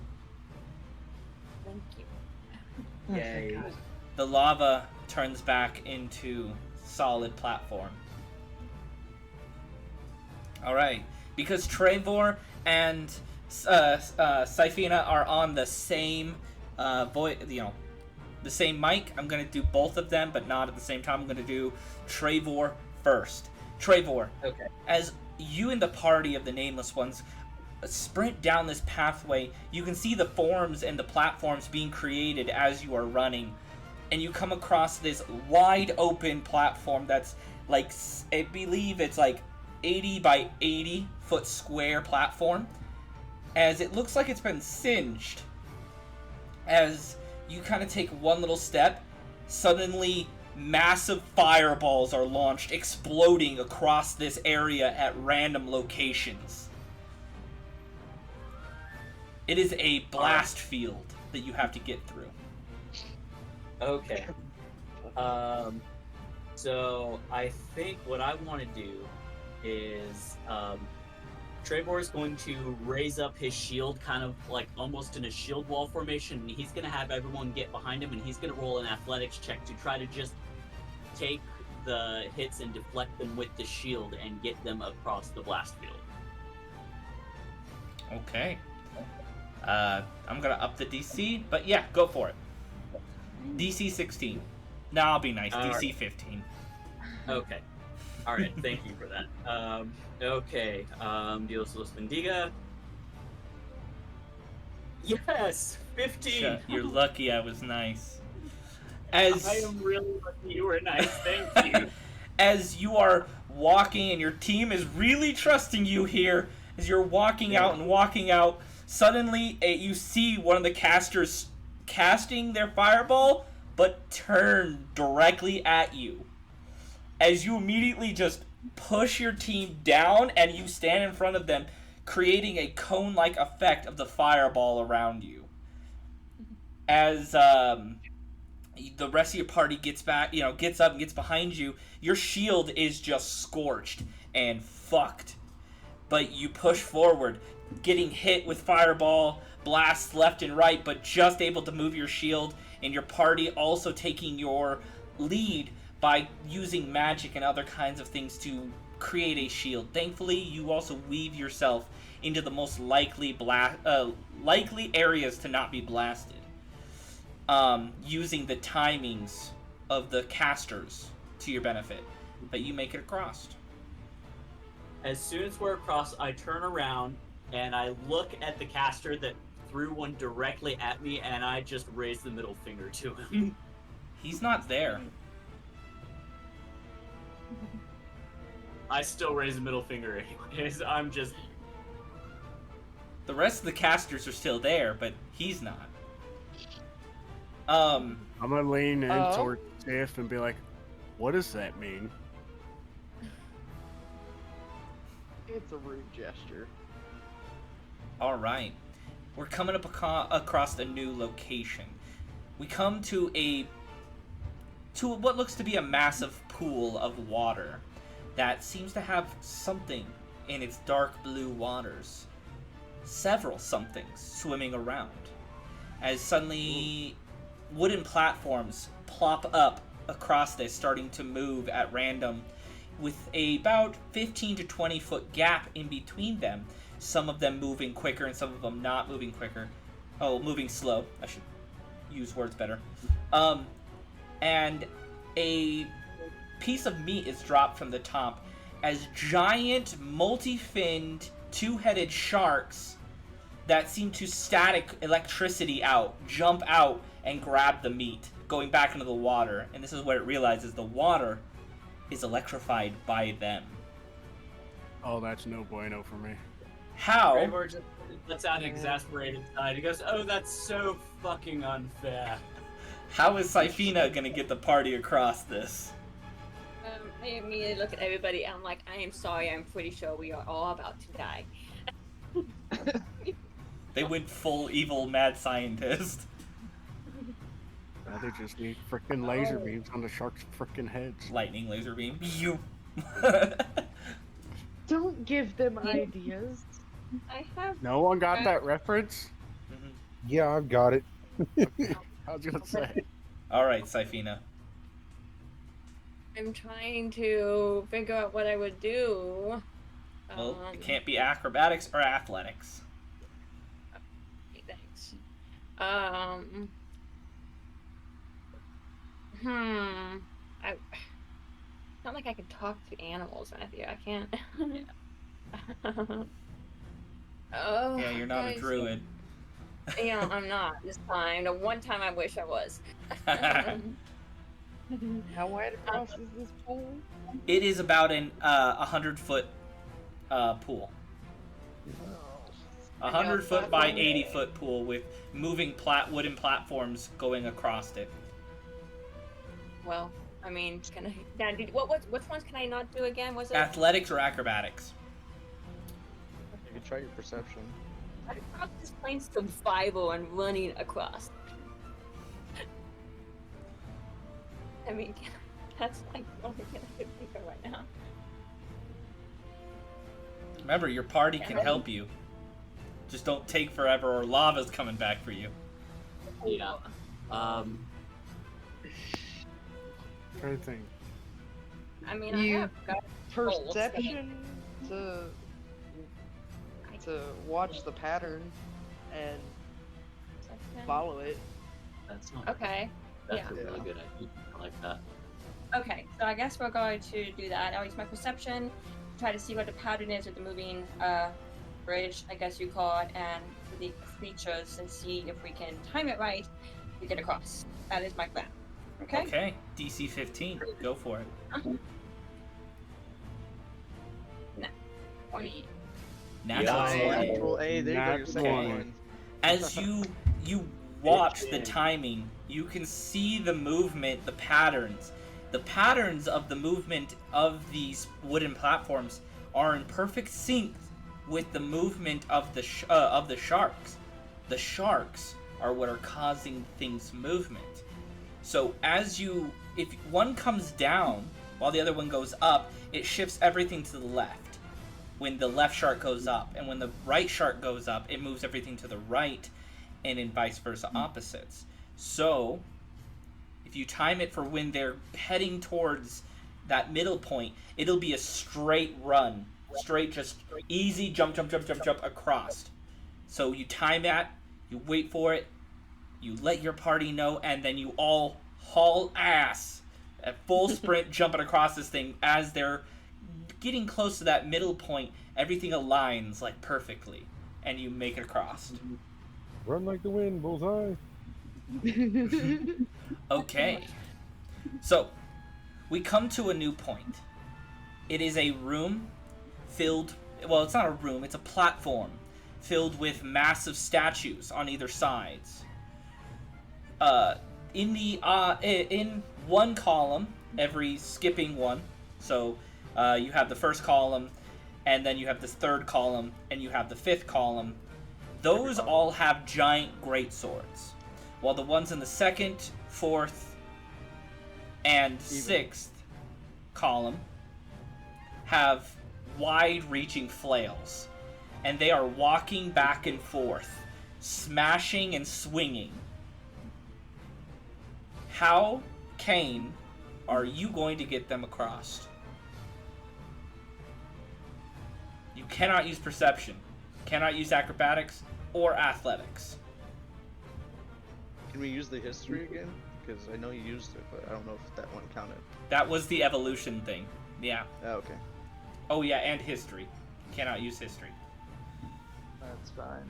F: Thank you.
B: Yay.
A: The lava turns back into solid platform. Alright, because Trevor and Syphina are on the same the same mic, I'm gonna do both of them, but not at the same time. I'm gonna do Trevor first. Trevor,
B: Okay.
A: as you and the party of the Nameless Ones sprint down this pathway. You can see the forms and the platforms being created as you are running, and you come across this wide open platform that's like, I believe it's like 80 by 80 foot square platform, as it looks like it's been singed. As you kind of take one little step, suddenly massive fireballs are launched, exploding across this area at random locations. It is a blast field that you have to get through.
B: Okay. So I think what I want to do is Trebor is going to raise up his shield, kind of like almost in a shield wall formation, and he's going to have everyone get behind him, and he's going to roll an athletics check to try to just take the hits and deflect them with the shield and get them across the blast field.
A: Okay. I'm gonna up the DC, but yeah, go for it. DC 16. No, I'll be nice. DC 15.
B: Okay. All right. Thank you for that. Okay. Dios Los Bendiga. Yes, 15.
A: You're lucky I was nice. As
B: I am really lucky you were nice. Thank you.
A: as you are walking and your team is really trusting you here, as you're walking out and walking out, suddenly you see one of the casters casting their fireball, but turn directly at you. As you immediately just push your team down and you stand in front of them, creating a cone-like effect of the fireball around you. As the rest of your party gets back, gets up and gets behind you, your shield is just scorched and fucked. But you push forward, getting hit with fireball blasts left and right, but just able to move your shield, and your party also taking your lead by using magic and other kinds of things to create a shield. Thankfully, you also weave yourself into the most likely areas to not be blasted, using the timings of the casters to your benefit. But you make it across.
B: As soon as we're across, I turn around and I look at the caster that threw one directly at me, and I just raise the middle finger to him.
A: He's not there.
B: I still raise the middle finger anyways. I'm just...
A: The rest of the casters are still there, but he's not.
D: I'm gonna lean in towards Tiff and be like, what does that mean?
C: It's a rude gesture.
A: Alright. We're coming up across a new location. We come to what looks to be a massive pool of water that seems to have something in its dark blue waters. Several somethings swimming around. As suddenly wooden platforms plop up across this, starting to move at random, with about 15 to 20 foot gap in between them. Some of them moving quicker and some of them not moving quicker. Oh, moving slow. I should use words better. And a piece of meat is dropped from the top as giant, multi-finned, two-headed sharks that seem to static electricity out, jump out and grab the meat, going back into the water. And this is where it realizes the water is electrified by them.
D: Oh, that's no bueno for me.
A: How?
B: Trevor just lets out an exasperated sigh. He goes, "Oh, that's so fucking unfair."
A: How is Syphina gonna get the party across this?
F: I immediately look at everybody. I'm like, I am sorry. I'm pretty sure we are all about to die.
A: They went full evil mad scientist.
D: Now they just need frickin' laser beams on the sharks' frickin' heads.
A: Lightning laser beam. You.
C: Don't give them ideas.
F: I have.
D: No one got that reference?
E: Yeah, I've got it.
D: I was gonna say.
A: All right, Syphina.
F: I'm trying to figure out what I would do.
A: Well, it can't be acrobatics or athletics.
F: Okay, thanks. It's not like I can talk to animals, Matthew. I can't. Oh,
A: Yeah, you're not a
F: guys,
A: druid.
F: Yeah, I'm not this time. The one time I wish I was.
C: How wide across is this pool?
A: It is about an 100-foot pool.
C: Oh.
A: 100-foot by 80-foot pool with moving wooden platforms going across it.
F: Well, I mean, can I? Now, which ones can I not do again? Was it?
A: Athletics or acrobatics?
H: You can try your perception.
F: I practice playing survival and running across. I mean, that's like the only thing I can think of right now.
A: Remember, your party can help you. Just don't take forever or lava's coming back for you.
B: Yeah.
D: Trying to think.
F: I mean,
C: You-
F: I have got
C: Perception to watch the pattern and follow it.
B: That's not.
F: Okay.
B: That's
F: yeah.
B: a really good idea. I like that.
F: Okay, so I guess we're going to do that. I'll use my perception, try to see what the pattern is with the moving bridge, I guess you call it, and the creatures, and see if we can time it right to get across. That is my plan. Okay?
A: Okay, DC 15. Go for it.
F: 20.
A: Natural
B: Yeah.
A: 20.
H: Natural A, there you go, your second
A: Okay.
H: one.
A: As you watch the timing, you can see the movement, the patterns. The patterns of the movement of these wooden platforms are in perfect sync with the movement of the sharks. The sharks are what are causing things movement. So if one comes down while the other one goes up, it shifts everything to the left when the left shark goes up, and when the right shark goes up, it moves everything to the right, and in vice versa opposites. So if you time it for when they're heading towards that middle point, it'll be a straight run, straight, just easy jump across. So you time that, you wait for it, you let your party know, and then you all haul ass at full sprint jumping across this thing. As they're getting close to that middle point, everything aligns like perfectly, and you make it across.
E: Run like the wind, bullseye.
A: Okay, so we come to a new point. It is a room filled, well, it's not a room, it's a platform filled with massive statues on either sides. In one column, every skipping one, so you have the first column, and then you have this third column, and you have the fifth column. Those all have giant greatswords, while the ones in the second, fourth, and sixth column have wide-reaching flails, and they are walking back and forth, smashing and swinging. How, Kane, are you going to get them across? You cannot use perception, cannot use acrobatics or athletics.
H: Can we use the history again? Because I know you used it, but I don't know if that one counted.
A: That was the evolution thing. Yeah.
H: Oh, okay.
A: Oh yeah, and history. Cannot use history.
C: That's fine.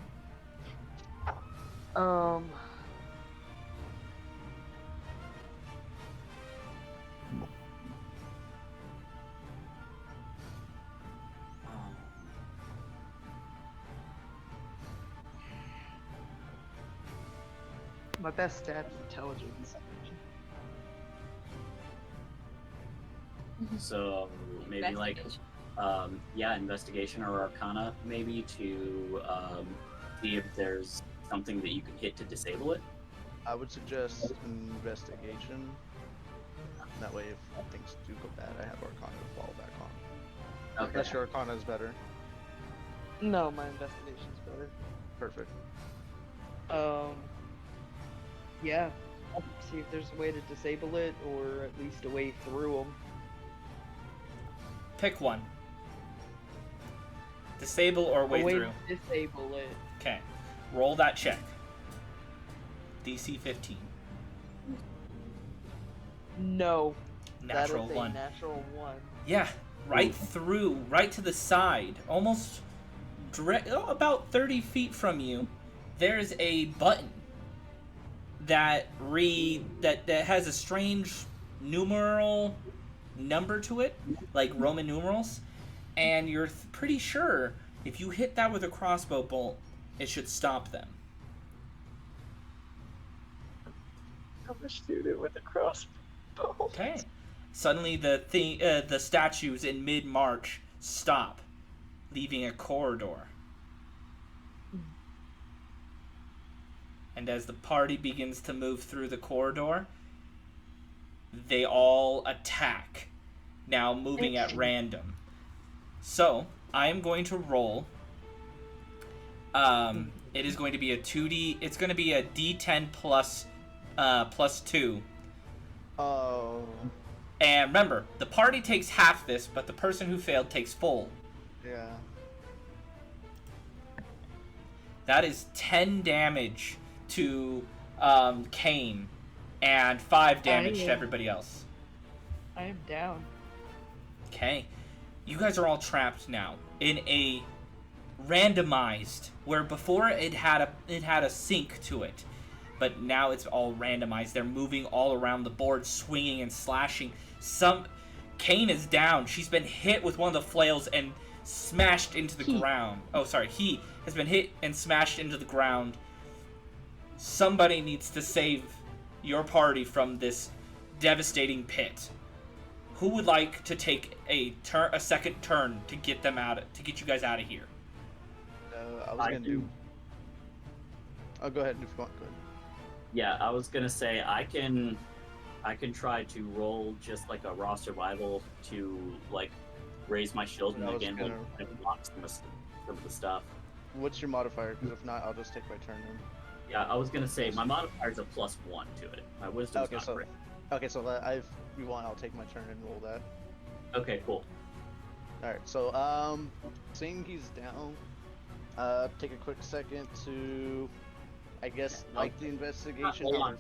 C: My best stat is intelligence.
B: So maybe like, investigation or arcana, maybe to see if there's something that you can hit to disable it.
H: I would suggest investigation. That way, if things do go bad, I have arcana to fall back on.
B: Okay.
H: Unless your arcana is better.
C: No, my investigation's better.
H: Perfect.
C: Yeah. See if there's a way to disable it, or at least a way through them.
A: Pick one. Disable or way
C: a way
A: through.
C: to disable it.
A: Okay. Roll that check. DC 15.
C: No.
A: Natural
I: that is
A: one.
I: A natural 1.
A: Yeah, right through, right to the side, almost about 30 feet from you. There's a button that that has a strange numeral number to it, like Roman numerals, and you're pretty sure if you hit that with a crossbow bolt, it should stop them.
C: I'm a student with a crossbow.
A: Okay. Suddenly, the statues in mid-march stop, leaving a corridor. And as the party begins to move through the corridor, they all attack, now moving at random. So, I am going to roll. It is going to be a 2D. It's going to be a D10 plus 2.
H: Oh.
A: And remember, the party takes half this, but the person who failed takes full.
H: Yeah.
A: That is 10 damage to Kane, and 5 damage to everybody else.
C: I am down.
A: Okay. You guys are all trapped now in a randomized, where before it had a sync to it, but now it's all randomized. They're moving all around the board, swinging and slashing. Kane is down. She's been hit with one of the flails and smashed into the ground. Oh, sorry. He has been hit and smashed into the ground. Somebody needs to save your party from this devastating pit. Who would like to take a second turn to get you guys out of here?
H: I was gonna do. Oh, go ahead if you want. Go ahead.
B: Yeah, I was gonna say I can try to roll just like a raw survival to like raise my shield and again block some of the stuff.
H: What's your modifier? Because if not, I'll just take my turn then.
B: Yeah, I was gonna say my modifier is a +1 to it. My wisdom's not great.
H: Okay, so if you want, I'll take my turn and roll that.
B: Okay, cool.
H: All right, so seeing he's down, take a quick second to, I guess, like the investigation.
B: Hold on.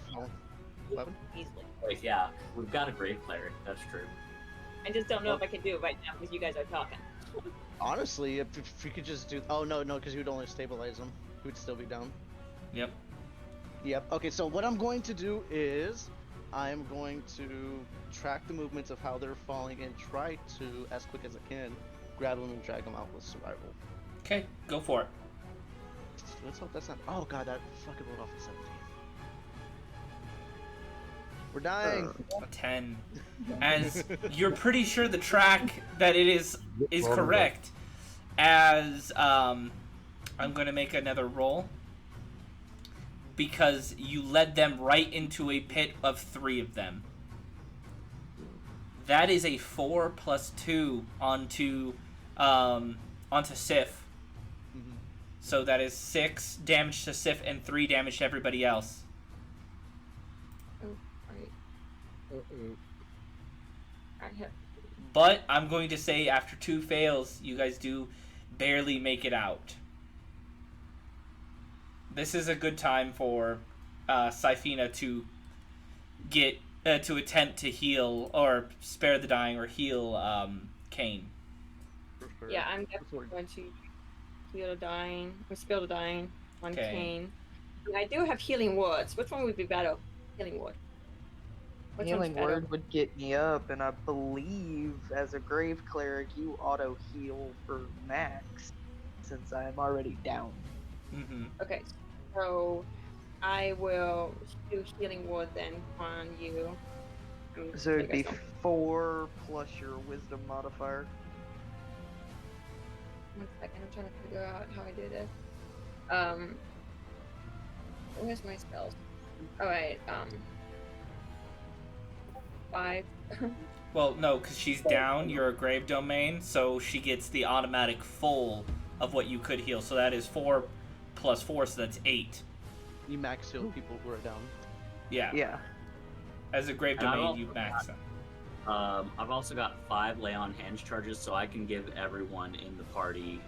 F: Easily.
B: Wait, yeah, we've got a grave cleric. That's true.
F: I just don't know if I can do it right now because you guys are talking.
H: Honestly, if you could just do. Oh no, because you would only stabilize him. He would still be down.
A: Yep.
H: Yep. Okay, so what I'm going to do is, I'm going to track the movements of how they're falling and try to, as quick as I can, grab them and drag them out with survival.
A: Okay, go for it.
H: Let's hope that's not. Oh god, that fucking rolled off a 17. We're dying.
A: A 10. As you're pretty sure the track that it is correct. As I'm gonna make another roll. Because you led them right into a pit of 3 of them. That is a 4 + 2 onto Sif.
H: Mm-hmm.
A: So that is 6 damage to Sif and 3 damage to everybody else.
F: Oh, right. I hit.
A: But I'm going to say after 2 fails, you guys do barely make it out. This is a good time for Syphina to get to attempt to heal or spare the dying or heal Kane.
F: Yeah, I'm definitely going to heal the dying or spill the dying on Kane. And I do have healing words. Which one would be better? Healing word. Which
C: Healing
F: one's better?
C: word would get me up, and I believe as a grave cleric you auto heal for max, since I am already down.
A: Mm-hmm.
F: Okay, so I will do healing word then on you.
C: So it'd be 4 plus your wisdom modifier.
F: 1 second, I'm trying to figure out how I do this. Where's my spells? Alright, 5.
A: Well, no, because she's down. You're a grave domain, so she gets the automatic full of what you could heal. So that is 4 + 4, so that's 8.
H: You max heal people who are down.
A: Yeah.
C: Yeah.
A: As a grave domain, you max them.
B: I've also got 5 lay on hands charges, so I can give everyone in the party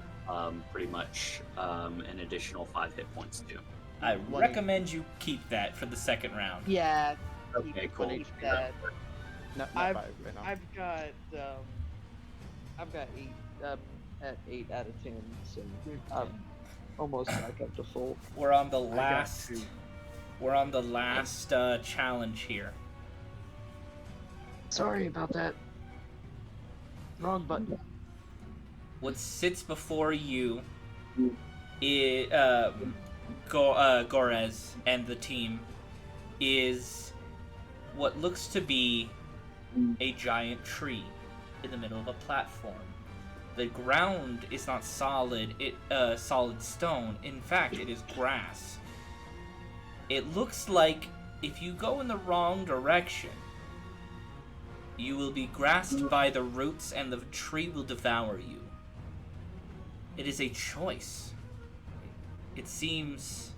B: pretty much an additional 5 hit points too.
A: I recommend you keep that for the second round.
C: Yeah.
B: Okay, cool.
C: Keep that.
H: Not
C: I've
H: 5 right now.
C: I've got 8 at 8 out of 10, so I'm almost back up to full.
A: We're on the
D: I got
A: last.
D: 2.
A: We're on the last challenge here.
C: Sorry about that. Wrong button.
A: What sits before you is Gorez and the team is what looks to be a giant tree in the middle of a platform. The ground is not solid, solid stone. In fact, it is grass. It looks like if you go in the wrong direction, you will be grasped by the roots and the tree will devour you. It is a choice. It seems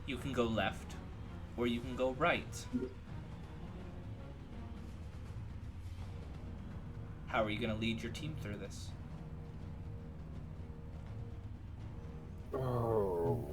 A: you can go left or you can go right. How are you going to lead your team through this?
E: Oh.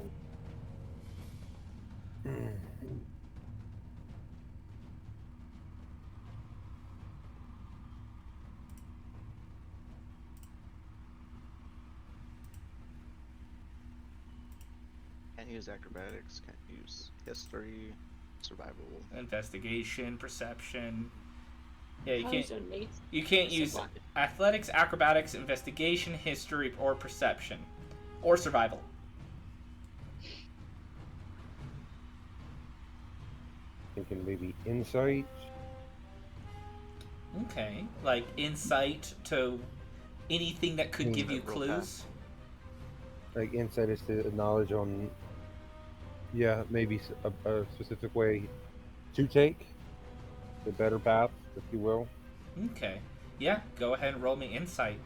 H: Can't use acrobatics. Can't use history, survival.
A: Investigation, perception. Yeah, you
F: How
A: can't.
F: is it made?
A: You can't use
F: Survival.
A: athletics, acrobatics, investigation, history, or perception, or survival.
E: Thinking maybe insight.
A: Okay, like insight to anything that could give you
H: Roll
A: clues.
E: Like insight is the knowledge on, yeah, maybe a specific way to take the better path, if you will.
A: Okay, yeah, go ahead and roll me insight.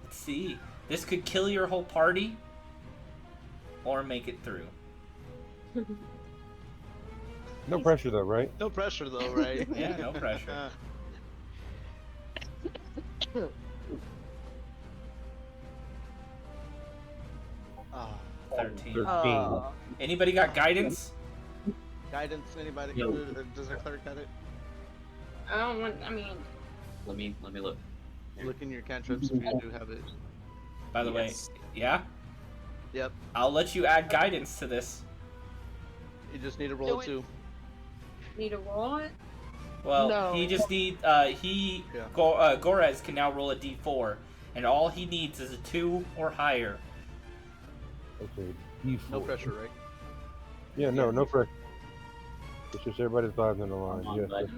A: Let's see. This could kill your whole party, or make it through.
E: No pressure though, right?
H: No pressure though, right?
A: Yeah, no pressure.
H: Ah,
A: 13.
E: 13.
A: Anybody got guidance?
H: guidance. Anybody?
B: Yo.
H: Does our cleric got it?
F: I don't want. I mean,
B: Let me look.
H: Look in your cantrips if you do have it.
A: By the
B: Yes.
A: way, yeah?
H: Yep.
A: I'll let you add guidance to this.
H: You just need to roll
F: Do
H: a
F: it.
H: 2.
F: need to roll it.
A: Well,
C: No.
A: he just need
H: Yeah.
A: Gorez can now roll a d4, and all he needs is a 2 or higher.
E: Okay. D4.
H: No pressure, right?
E: Yeah, no pressure. It's just everybody's vibes in the line.
B: Come on,
E: Yes,
B: bud.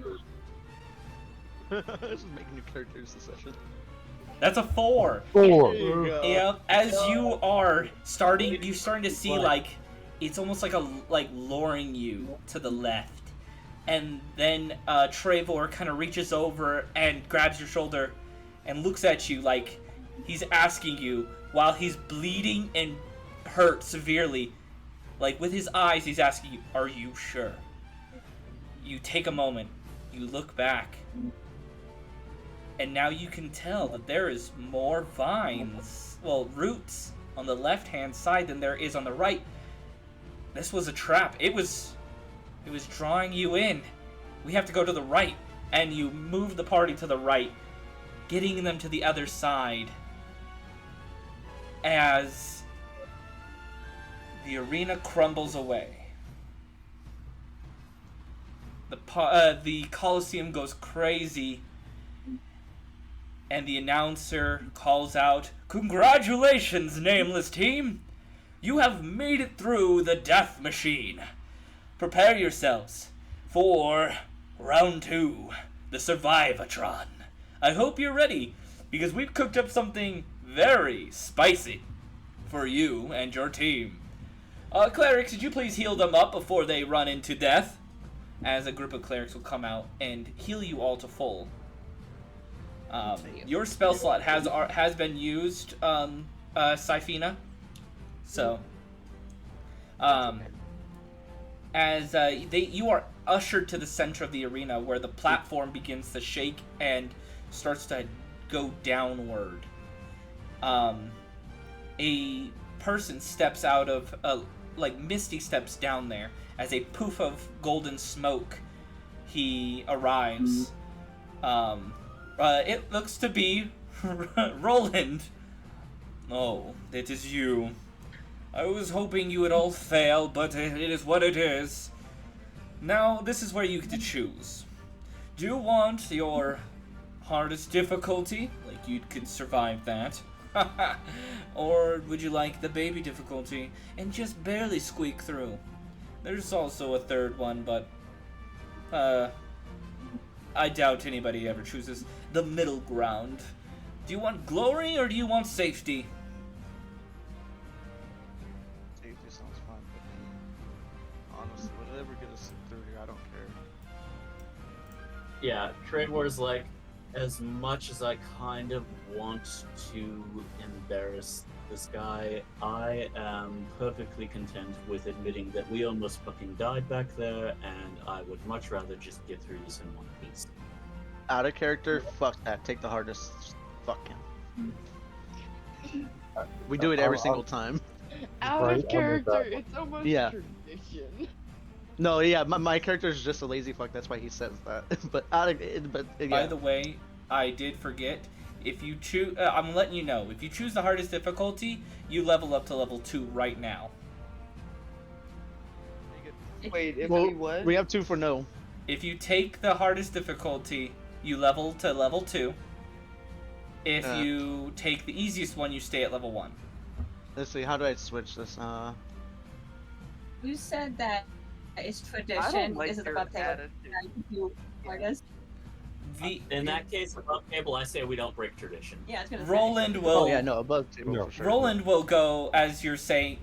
E: yes,
H: Just making new characters this session.
A: That's a 4.
E: 4.
H: There you go.
A: Yep. As you are starting to see like it's almost like luring you to the left, and then Trevor kind of reaches over and grabs your shoulder, and looks at you like he's asking you while he's bleeding and hurt severely, like with his eyes he's asking you, "Are you sure?" You take a moment, you look back, and now you can tell that there is more vines, roots on the left-hand side than there is on the right. This was a trap. It was drawing you in. We have to go to the right. And you move the party to the right, getting them to the other side as the arena crumbles away. The Coliseum goes crazy, and the announcer calls out, "Congratulations, nameless team! You have made it through the death machine. Prepare yourselves for round 2, the Survivatron. I hope you're ready, because we've cooked up something very spicy for you and your team. Clerics, could you please heal them up before they run into death?" As a group of clerics will come out and heal you all to full. Your spell slot has been used, Syphina. So, you are ushered to the center of the arena where the platform begins to shake and starts to go downward. A person steps out of, Misty steps down there as a poof of golden smoke he arrives. It looks to be Roland. Oh, it is you. I was hoping you would all fail, but it is what it is. Now, this is where you get to choose. Do you want your hardest difficulty? Like you could survive that. Or would you like the baby difficulty and just barely squeak through? There's also a third one, but I doubt anybody ever chooses the middle ground. Do you want glory or do you want safety?
H: Safety sounds fine with me. Honestly, whatever get us through here, I don't care.
B: Yeah, Trade War's like, as much as I kind of want to embarrass this guy, I am perfectly content with admitting that we almost fucking died back there, and I would much rather just get through this in one piece.
H: Out of character, fuck that. Take the hardest. Fuck him. We do it every single time.
C: Out
E: Right, I'm
C: of
E: with
C: character,
E: that one.
C: it's almost
H: Yeah.
C: tradition.
H: No, yeah, my character is just a lazy fuck. That's why he says that. But yeah.
A: By the way, I did forget. If you choose, I'm letting you know. If you choose the hardest difficulty, you level up to level 2 right now.
C: Wait, if
H: Well,
C: we what?
H: we have 2 for no.
A: If you take the hardest difficulty, you level to level 2. If you take the easiest one, you stay at level 1.
H: Let's see. How do I switch this?
F: You said that it's
C: I don't
F: tradition.
C: like
F: Is it
C: your
F: above table?
C: attitude.
F: You hardest?
B: In that case, above table, I say we don't break tradition.
F: Yeah, I was gonna say.
A: Roland will.
H: Oh yeah, no, above table
E: No.
H: for sure.
A: Roland will go as you're saying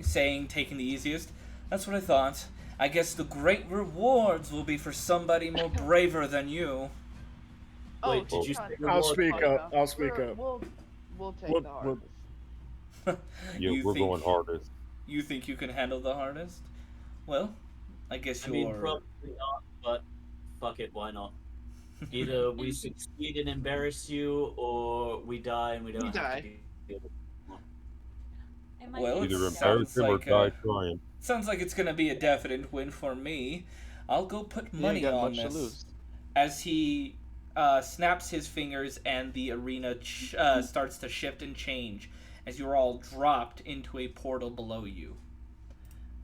A: taking the easiest. That's what I thought. I guess the great rewards will be for somebody more braver than you.
B: Wait, did you
C: God,
B: say
C: no,
D: I'll
B: reward?
D: speak
C: fuck
D: up.
C: no.
D: I'll speak
C: We're-
D: up.
C: We'll take
D: We'll-
C: the
D: we'll-
C: hardest.
E: Yeah,
A: You
E: we're
A: think-
E: going hardest.
A: You think you can handle the hardest? Well, I guess
B: I
A: you're.
B: mean, probably not, but fuck it, why not? Either we succeed and embarrass you, or we die and we don't
C: We
B: have
C: die.
B: to deal with it.
F: It might
A: Well,
F: be
E: Either
A: it
F: sad.
E: embarrass
A: sounds
E: him or
A: like,
E: die trying.
A: Sounds like it's gonna be a definite win for me. I'll go put
H: You
A: money
H: ain't got
A: on
H: much to
A: this.
H: lose.
A: As he snaps his fingers and the arena starts to shift and change as you're all dropped into a portal below you.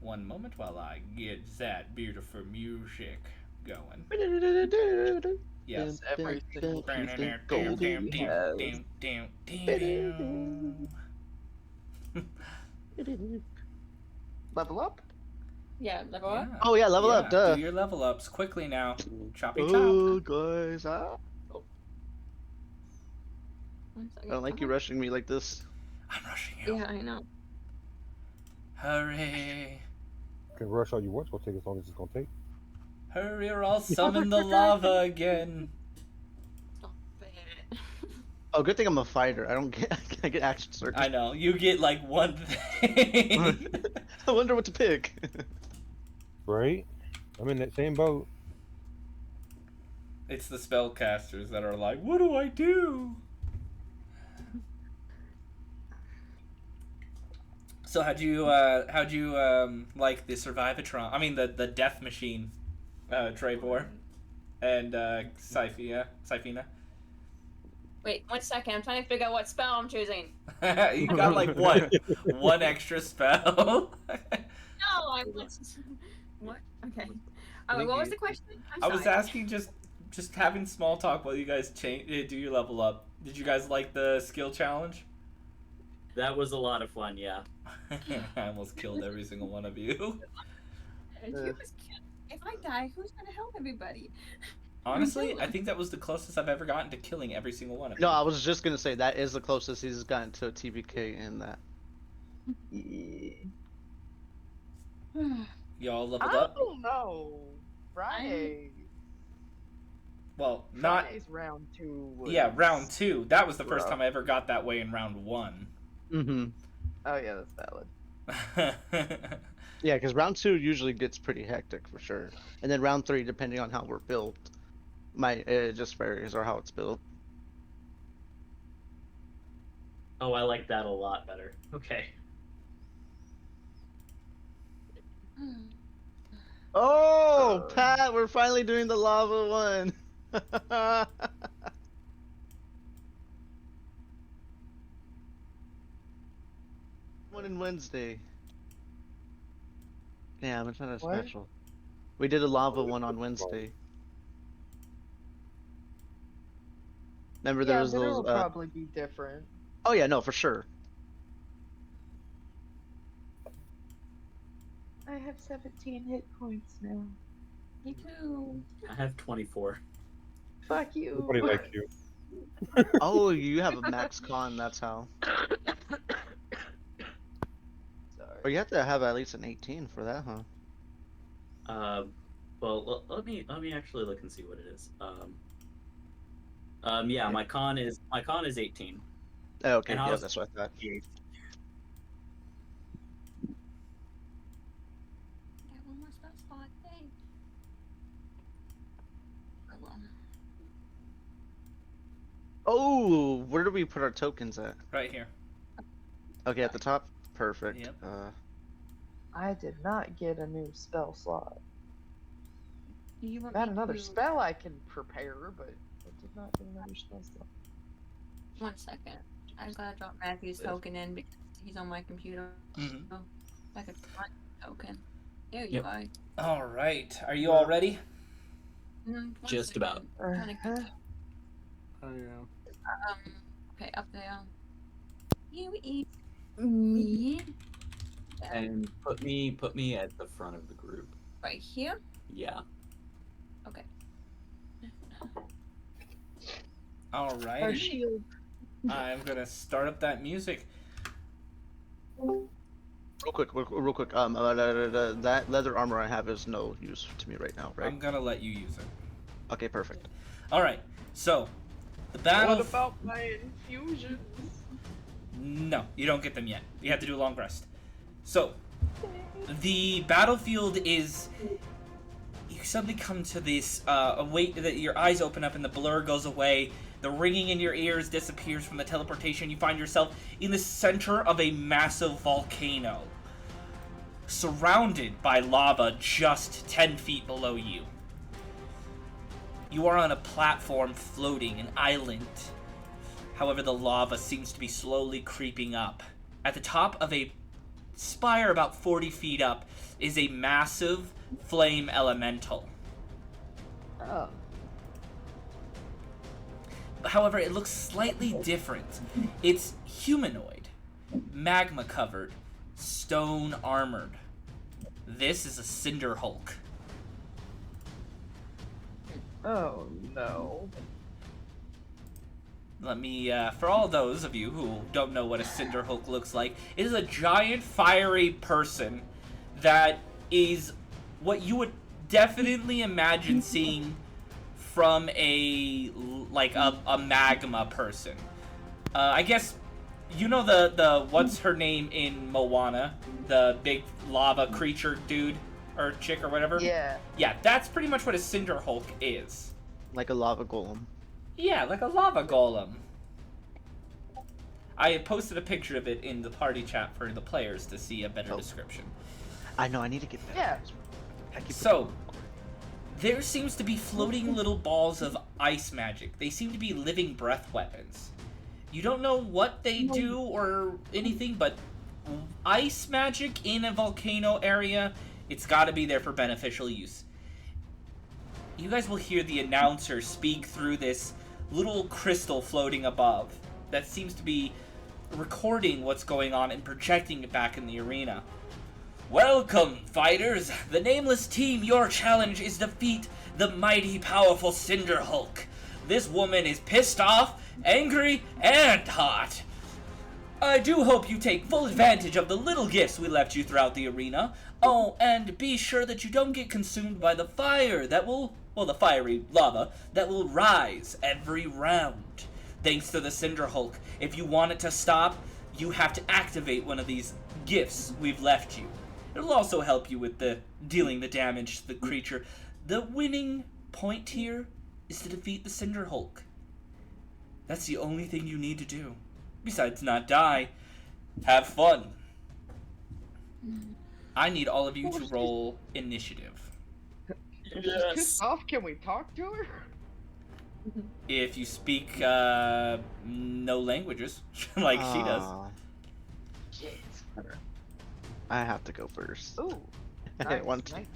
A: One moment while I get that beautiful music going. Yes.
C: Every single piece of
A: Damn,
C: gold
A: damn,
C: he
A: damn,
C: has.
A: damn, damn, damn.
C: Level up?
F: Yeah, level up.
A: Yeah.
H: Oh yeah, level up, duh.
A: Do your level ups quickly now. Choppy chop.
H: Oh guys, I
F: One second.
H: don't like you rushing me like this.
A: I'm rushing you.
F: Yeah, I know.
A: Hurry.
E: Can rush all you want. It's gonna take as long as it's gonna take.
A: Hurry or I'll summon the lava again.
F: Stop it.
H: Oh, good thing I'm a fighter. I don't get I get action surge.
A: I know, you get like one thing.
H: I wonder what to pick.
E: Right? I'm in that same boat.
A: It's the spellcasters that are like, what do I do? So how'd you like the Survivatron? I mean the Death Machine, Trevor, and Syphina.
F: Wait, 1 second. I'm trying to figure out what spell I'm choosing.
A: You got like what? One extra spell.
F: No, I want. What? Okay. What was the question? I'm
A: I was
F: sorry.
A: asking just having small talk while you guys do your level up. Did you guys like the skill challenge?
B: That was a lot of fun, yeah.
A: I almost killed every single one of you.
F: If I die, who's gonna help everybody?
A: Honestly, I think that was the closest I've ever gotten to killing every single one of
H: No,
A: you.
H: I was just gonna say that is the closest he's gotten to a TBK in that.
A: Y'all leveled
C: I
A: up?
C: don't know. Friday.
A: Well, not.
C: Friday's round 2. Was...
A: Yeah, round 2. That was the first
C: rough.
A: time I ever got that way in round 1.
H: Mm-hmm.
C: Oh yeah, that's valid.
H: Yeah, because round 2 usually gets pretty hectic for sure, and then round 3, depending on how we're built, it just varies or how it's built.
B: Oh, I like that a lot better. Okay.
H: Oh, Pat, we're finally doing the lava one. One in Wednesday. Damn, it's not as
C: What?
H: special. We did a lava one on Wednesday. Remember there
C: Yeah,
H: was
C: but
H: those
C: it'll probably be different.
H: Oh yeah, no, for sure.
C: I have 17 hit points now.
F: Me too.
B: I have 24.
C: Fuck you.
E: Nobody likes you.
H: Oh, you have a max con, that's how.
C: Sorry.
H: Or you have to have at least an 18 for that, huh?
B: Well, let me actually look and see what it is. Yeah, my con is 18.
H: Oh, okay,
B: And
H: yeah,
B: how's-
H: that's what I thought.
F: Get one more spell slot. Yay. Oh, well.
H: Oh, where do we put our tokens at?
A: Right here.
H: Okay, at the top? Perfect.
A: Yep.
C: I did not get a new spell slot.
F: You want
C: Got
F: me
C: another
F: to-
C: spell I can prepare, but I did not get another spell slot.
F: 1 second. I gotta drop Matthew's token in because he's on my computer.
A: Mhm.
F: So I could find the token. There you
B: Yep.
F: go.
A: All right. Are you all ready?
F: 1
B: Just about.
F: second. Trying to get to-
D: Oh yeah.
F: okay, up there. You eat me.
B: And put me at the front of the group.
F: Right here.
B: Yeah.
F: Okay.
A: All
C: Our
A: right.
C: shield.
A: I'm gonna start up that music.
H: Real quick. That leather armor I have is no use to me right now, right?
A: I'm gonna let you use it.
H: Okay, perfect.
A: All right. So, the battle.
C: What about my infusions?
A: No, you don't get them yet. You have to do a long rest. So, the battlefield is. You suddenly come to this that your eyes open up and the blur goes away. The ringing in your ears disappears from the teleportation. You find yourself in the center of a massive volcano, surrounded by lava just 10 feet below you. You are on a platform floating, an island. However, the lava seems to be slowly creeping up. At the top of a spire about 40 feet up is a massive flame elemental.
C: Oh.
A: However, it looks slightly different. It's humanoid, magma covered, stone armored. This is a Cinder Hulk.
C: Oh no.
A: Let me, for all those of you who don't know what a Cinder Hulk looks like, it is a giant fiery person that is what you would definitely imagine seeing from a magma person. I guess you know the what's her name in Moana, the big lava creature dude or chick or whatever.
C: Yeah.
A: Yeah, that's pretty much what a Cinder Hulk is.
H: Like a lava golem.
A: Yeah, like a lava golem. I posted a picture of it in the party chat for the players to see a better description.
H: I know, I need to get better.
C: Yeah.
H: I keep
A: So, there seems to be floating little balls of ice magic. They seem to be living breath weapons. You don't know what they do or anything, but ice magic in a volcano area, it's got to be there for beneficial use. You guys will hear the announcer speak through this little crystal floating above that seems to be recording what's going on and projecting it back in the arena. Welcome, fighters! The nameless team, your challenge is defeat the mighty, powerful Cinder Hulk. This woman is pissed off, angry, and hot. I do hope you take full advantage of the little gifts we left you throughout the arena. Oh, and be sure that you don't get consumed by the fire that will, the fiery lava that will rise every round. Thanks to the Cinder Hulk, if you want it to stop, you have to activate one of these gifts we've left you. It'll also help you with dealing the damage to the creature. The winning point here is to defeat the Cinder Hulk. That's the only thing you need to do. Besides not die, have fun. I need all of you to roll initiative.
C: If she's pissed off, can we talk to her?
A: If you speak no languages, like she does.
H: Aw,
C: Shit.
H: I have to go first.
C: Ooh.
H: I
C: Nice.
H: want to.
C: 19.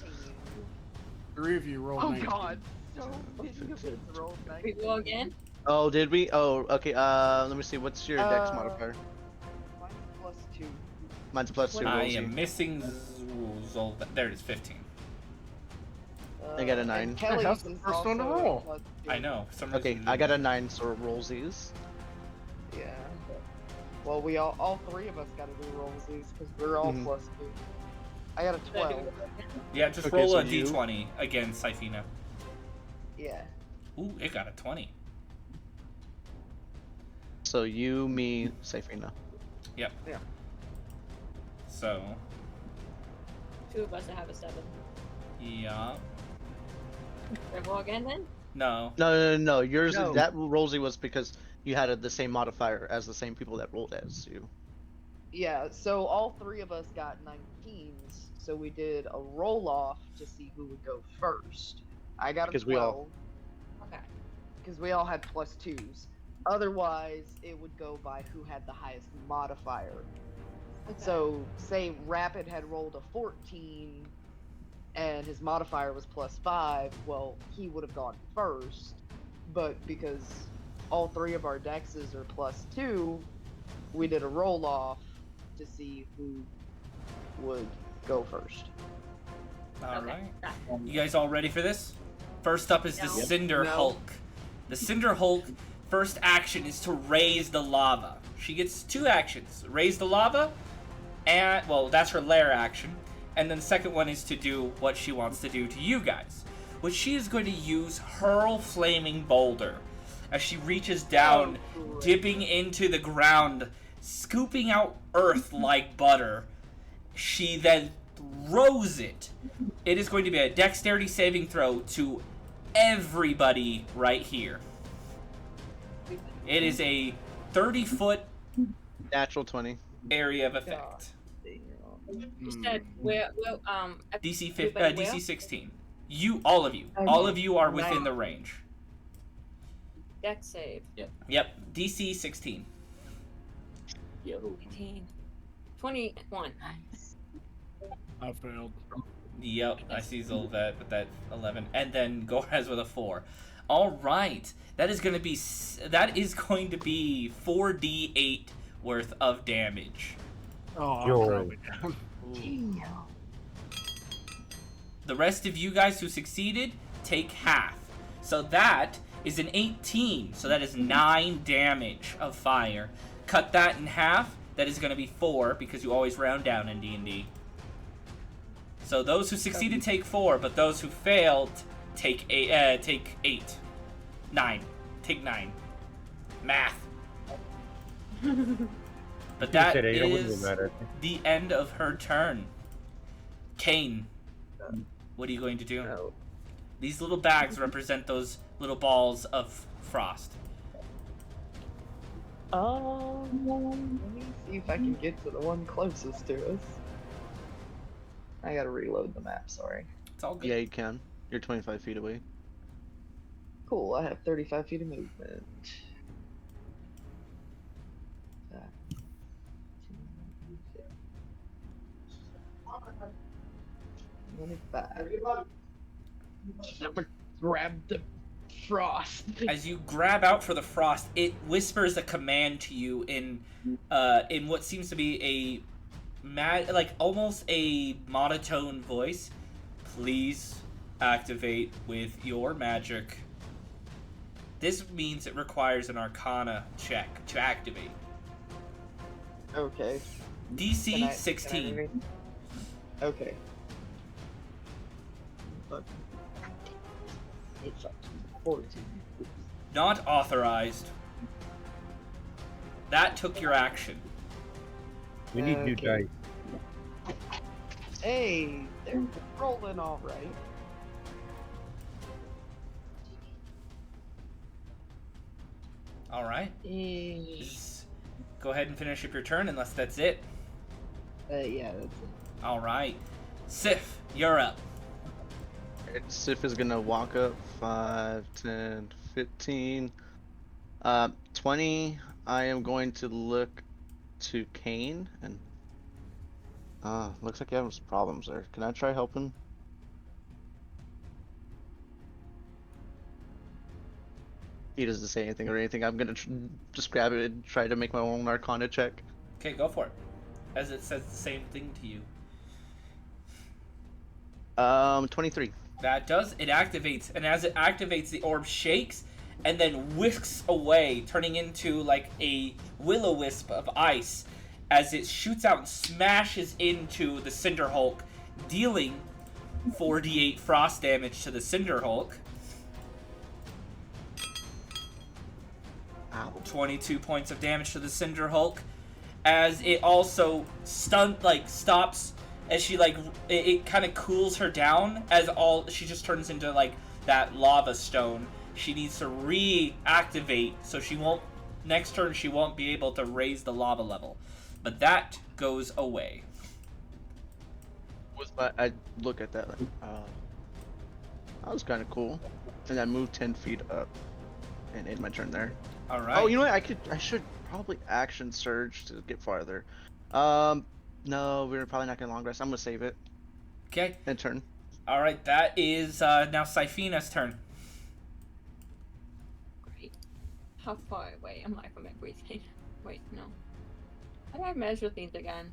D: 3 of you rolled
C: Oh
D: 19.
C: god. So many of us rolled
F: We
C: 19.
F: go again.
H: Oh, did we? Oh, okay. Let me see. What's your dex modifier?
C: Mine's +2.
H: Mine's +2.
A: I
H: Rosie.
A: am missing Zol. There it is, 15.
H: I got a
C: And
H: 9.
C: Kelly's
D: That's the
C: is
D: first one to
C: also
D: roll.
C: +2.
A: I know. For some
H: Okay,
A: reason-
H: I got a 9, so roll these.
C: Yeah. Well, we all 3 of us got to do rolls these because we're all
H: Mhm.
C: +2. I got a
F: Should I do
C: 12.
F: it again?
A: Yeah, just
H: Okay,
A: roll
H: so
A: a
H: you-
A: d20 against Syphina.
C: Yeah.
A: Ooh, it got a 20.
H: So you, me, Safina.
A: Yep.
C: Yeah.
A: So,
F: 2 of us that have a 7.
A: yeah.
F: Should I roll again then?
A: No.
H: No. Yours,
C: No.
H: that Rosie was because you had the same modifier as the same people that rolled as you.
C: Yeah, so all 3 of us got 19s, so we did a roll off to see who would go first. I got
H: Because
C: a
H: we
C: 12
H: all-
F: Okay.
C: because we all had +2s. Otherwise, it would go by who had the highest modifier.
F: Okay.
C: So, say Rapid had rolled a 14 and his modifier was +5, well, he would have gone first. But because all 3 of our dexes are +2, we did a roll off to see who would go first.
A: All
F: Okay.
A: right.
F: Got
A: You guys all ready for this? First up is the
F: No.
A: Cinder
C: No.
A: Hulk. The Cinder Hulk first action is to raise the lava. She gets 2 actions. Raise the lava, and, well, that's her lair action. And then the second one is to do what she wants to do to you guys. Which she is going to use Hurl Flaming Boulder. As she reaches down,
C: great.
A: dipping into the ground, scooping out earth like butter. She then throws it. It is going to be a dexterity saving throw to everybody right here. It is a 30-foot
H: Natural 20.
A: area of effect.
F: You said where
A: DC
F: everybody where?
A: DC 16. You, all of you are within the range.
F: Dex save.
A: Yep, DC 16.
B: Yo.
F: 18. 21.
D: I failed.
A: Yep, I see Zolvet with that 11, and then Goraz with a 4. All right, that is going to be 4d8 worth of damage.
D: Oh, I'm
E: Yo.
D: probably down.
A: The rest of you guys who succeeded take half. So that is an 18. So that is 9 damage of fire. Cut that in half. That is going to be 4 because you always round down in D&D. So those who succeeded take 4, but those who failed take 8. Take 8. 9. Take 9. Math. But that
E: said 8, it wouldn't
A: is
E: matter.
A: the end of her turn. Kane, what are you going to do?
C: No.
A: These little bags represent those little balls of frost.
C: Let me see if I can get to the one closest to us. I gotta reload the map, sorry.
A: It's all good.
H: Yeah, you can. You're 25 feet away.
C: Cool, I have 35 feet of movement. That. 25. I'm gonna grab the frost.
A: As you grab out for the frost, it whispers a command to you in what seems to be a almost a monotone voice. Please activate with your magic. This means it requires an Arcana check to activate.
C: Okay.
A: DC
C: Can I
A: 16.
C: read? Okay. But it's up to 14.
A: Not authorized. That took your action.
E: We need new
C: Okay.
E: dice.
C: Hey, they're rolling all right.
A: All right.
C: Eh,
A: Go ahead and finish up your turn, unless that's it.
C: yeah, that's it.
A: All right. Sif, you're up.
H: Sif is gonna walk up 5, 10, 15, 20. I am going to look to Kane and looks like you have some problems there. Can I try helping? He doesn't say anything or anything. I'm gonna just grab it and try to make my own Arcana check.
A: Okay, go for it. As it says the same thing to you.
H: 23.
A: That does. It activates, and as it activates, the orb shakes and then whisks away, turning into like a will-o-wisp of ice as it shoots out and smashes into the Cinder Hulk, dealing 4d8 frost damage to the Cinder Hulk.
H: Ow.
A: 22 points of damage to the Cinder Hulk, as it also stops as she it kind of cools her down as she just turns into like that lava stone. She needs to reactivate, so next turn she won't be able to raise the lava level, but that goes away.
H: I look at that like, that was kind of cool, and I moved 10 feet up, and end my turn there.
A: All right.
H: Oh, you know what? I should probably action surge to get farther. No, we're probably not gonna long rest. I'm gonna save it.
A: Okay.
H: And turn.
A: All right. That is now Syphina's turn.
F: Great. How far away am I from everything? Wait, no. How do I measure things again?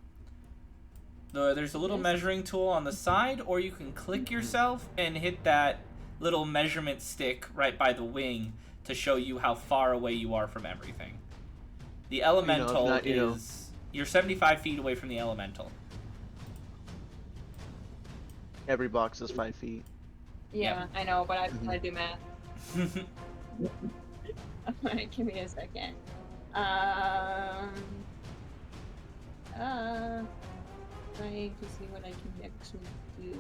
A: There's a little measuring tool on the side, or you can click yourself and hit that little measurement stick right by the wing to show you how far away you are from everything. The elemental you're 75 feet away from the elemental.
H: Every box is 5 feet.
F: Yeah, I know, but I do math. Alright, give me a second. Trying to see what I can actually do.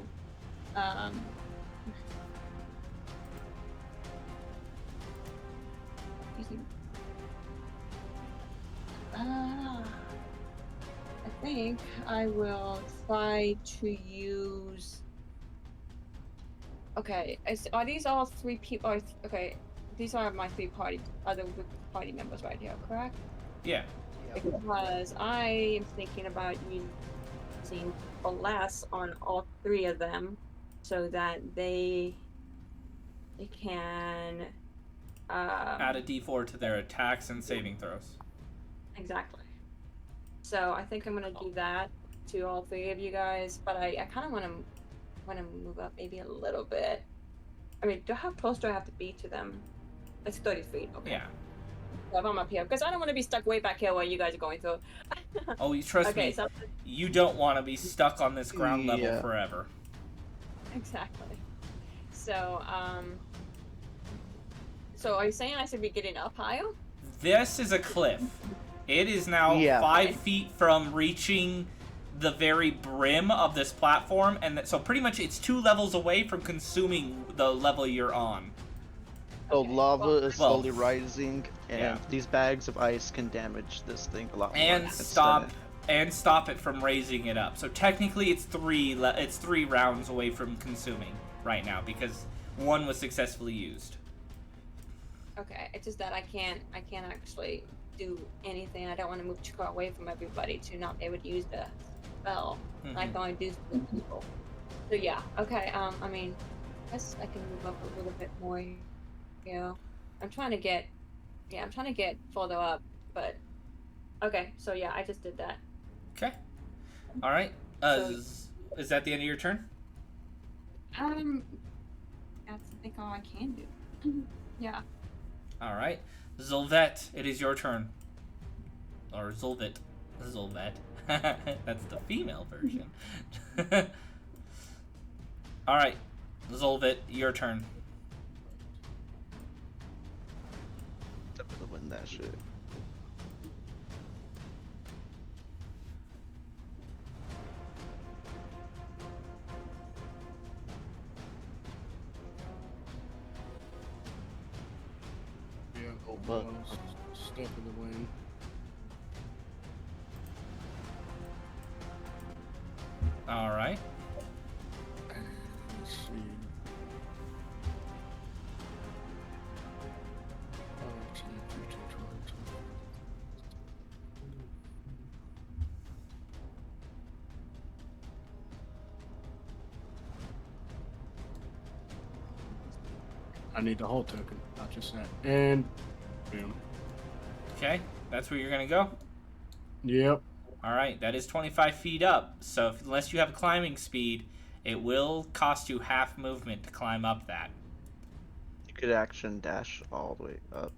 F: I think I will try to use. Okay, are these all 3 people? Okay, these are my 3 other party members right here, correct?
A: Yeah.
F: Because I am thinking about using Bless on all 3 of them, so that they can
A: add a d4 to their attacks and saving throws.
F: Exactly. So I think I'm gonna do that to all 3 of you guys, but I kind of want to move up maybe a little bit. I mean, how close do I have to be to them? It's 30 feet. Okay.
A: Yeah.
F: So if I'm up here, because I don't want to be stuck way back here while you guys are going through.
A: Oh, you trust me.
F: So...
A: You don't want to be stuck on this ground level forever.
F: Exactly. So, so are you saying I should be getting up higher?
A: This is a cliff. It is now 5 feet from reaching the very brim of this platform, and so pretty much it's 2 levels away from consuming the level you're on.
H: So lava is slowly rising, and these bags of ice can damage this thing a lot more.
A: And stop it from raising it up. So technically, it's 3 rounds away from consuming right now because 1 was successfully used.
F: Okay, it's just that I can't actually do anything. I don't want to move too far away from everybody to not be able to use the spell.
A: Mm-hmm.
F: I can only do some people. So yeah, okay. I mean, I guess I can move up a little bit more. You know, I'm trying to get further up, but okay. So yeah, I just did that.
A: Okay. All right. Is that the end of your turn?
F: That's I think all I can do. Yeah.
A: All right. Zulvet, it is your turn. Or Zulvet. That's the female version. All right. Zulvet, your turn.
H: I'm gonna win that shit.
D: But step in the wind.
A: All right.
D: Let's see. I need the whole token, not just that. And boom.
A: Okay, that's where you're gonna go.
D: Yep.
A: All right, that is 25 feet up. So unless you have climbing speed, it will cost you half movement to climb up that.
H: You could action dash all the way up.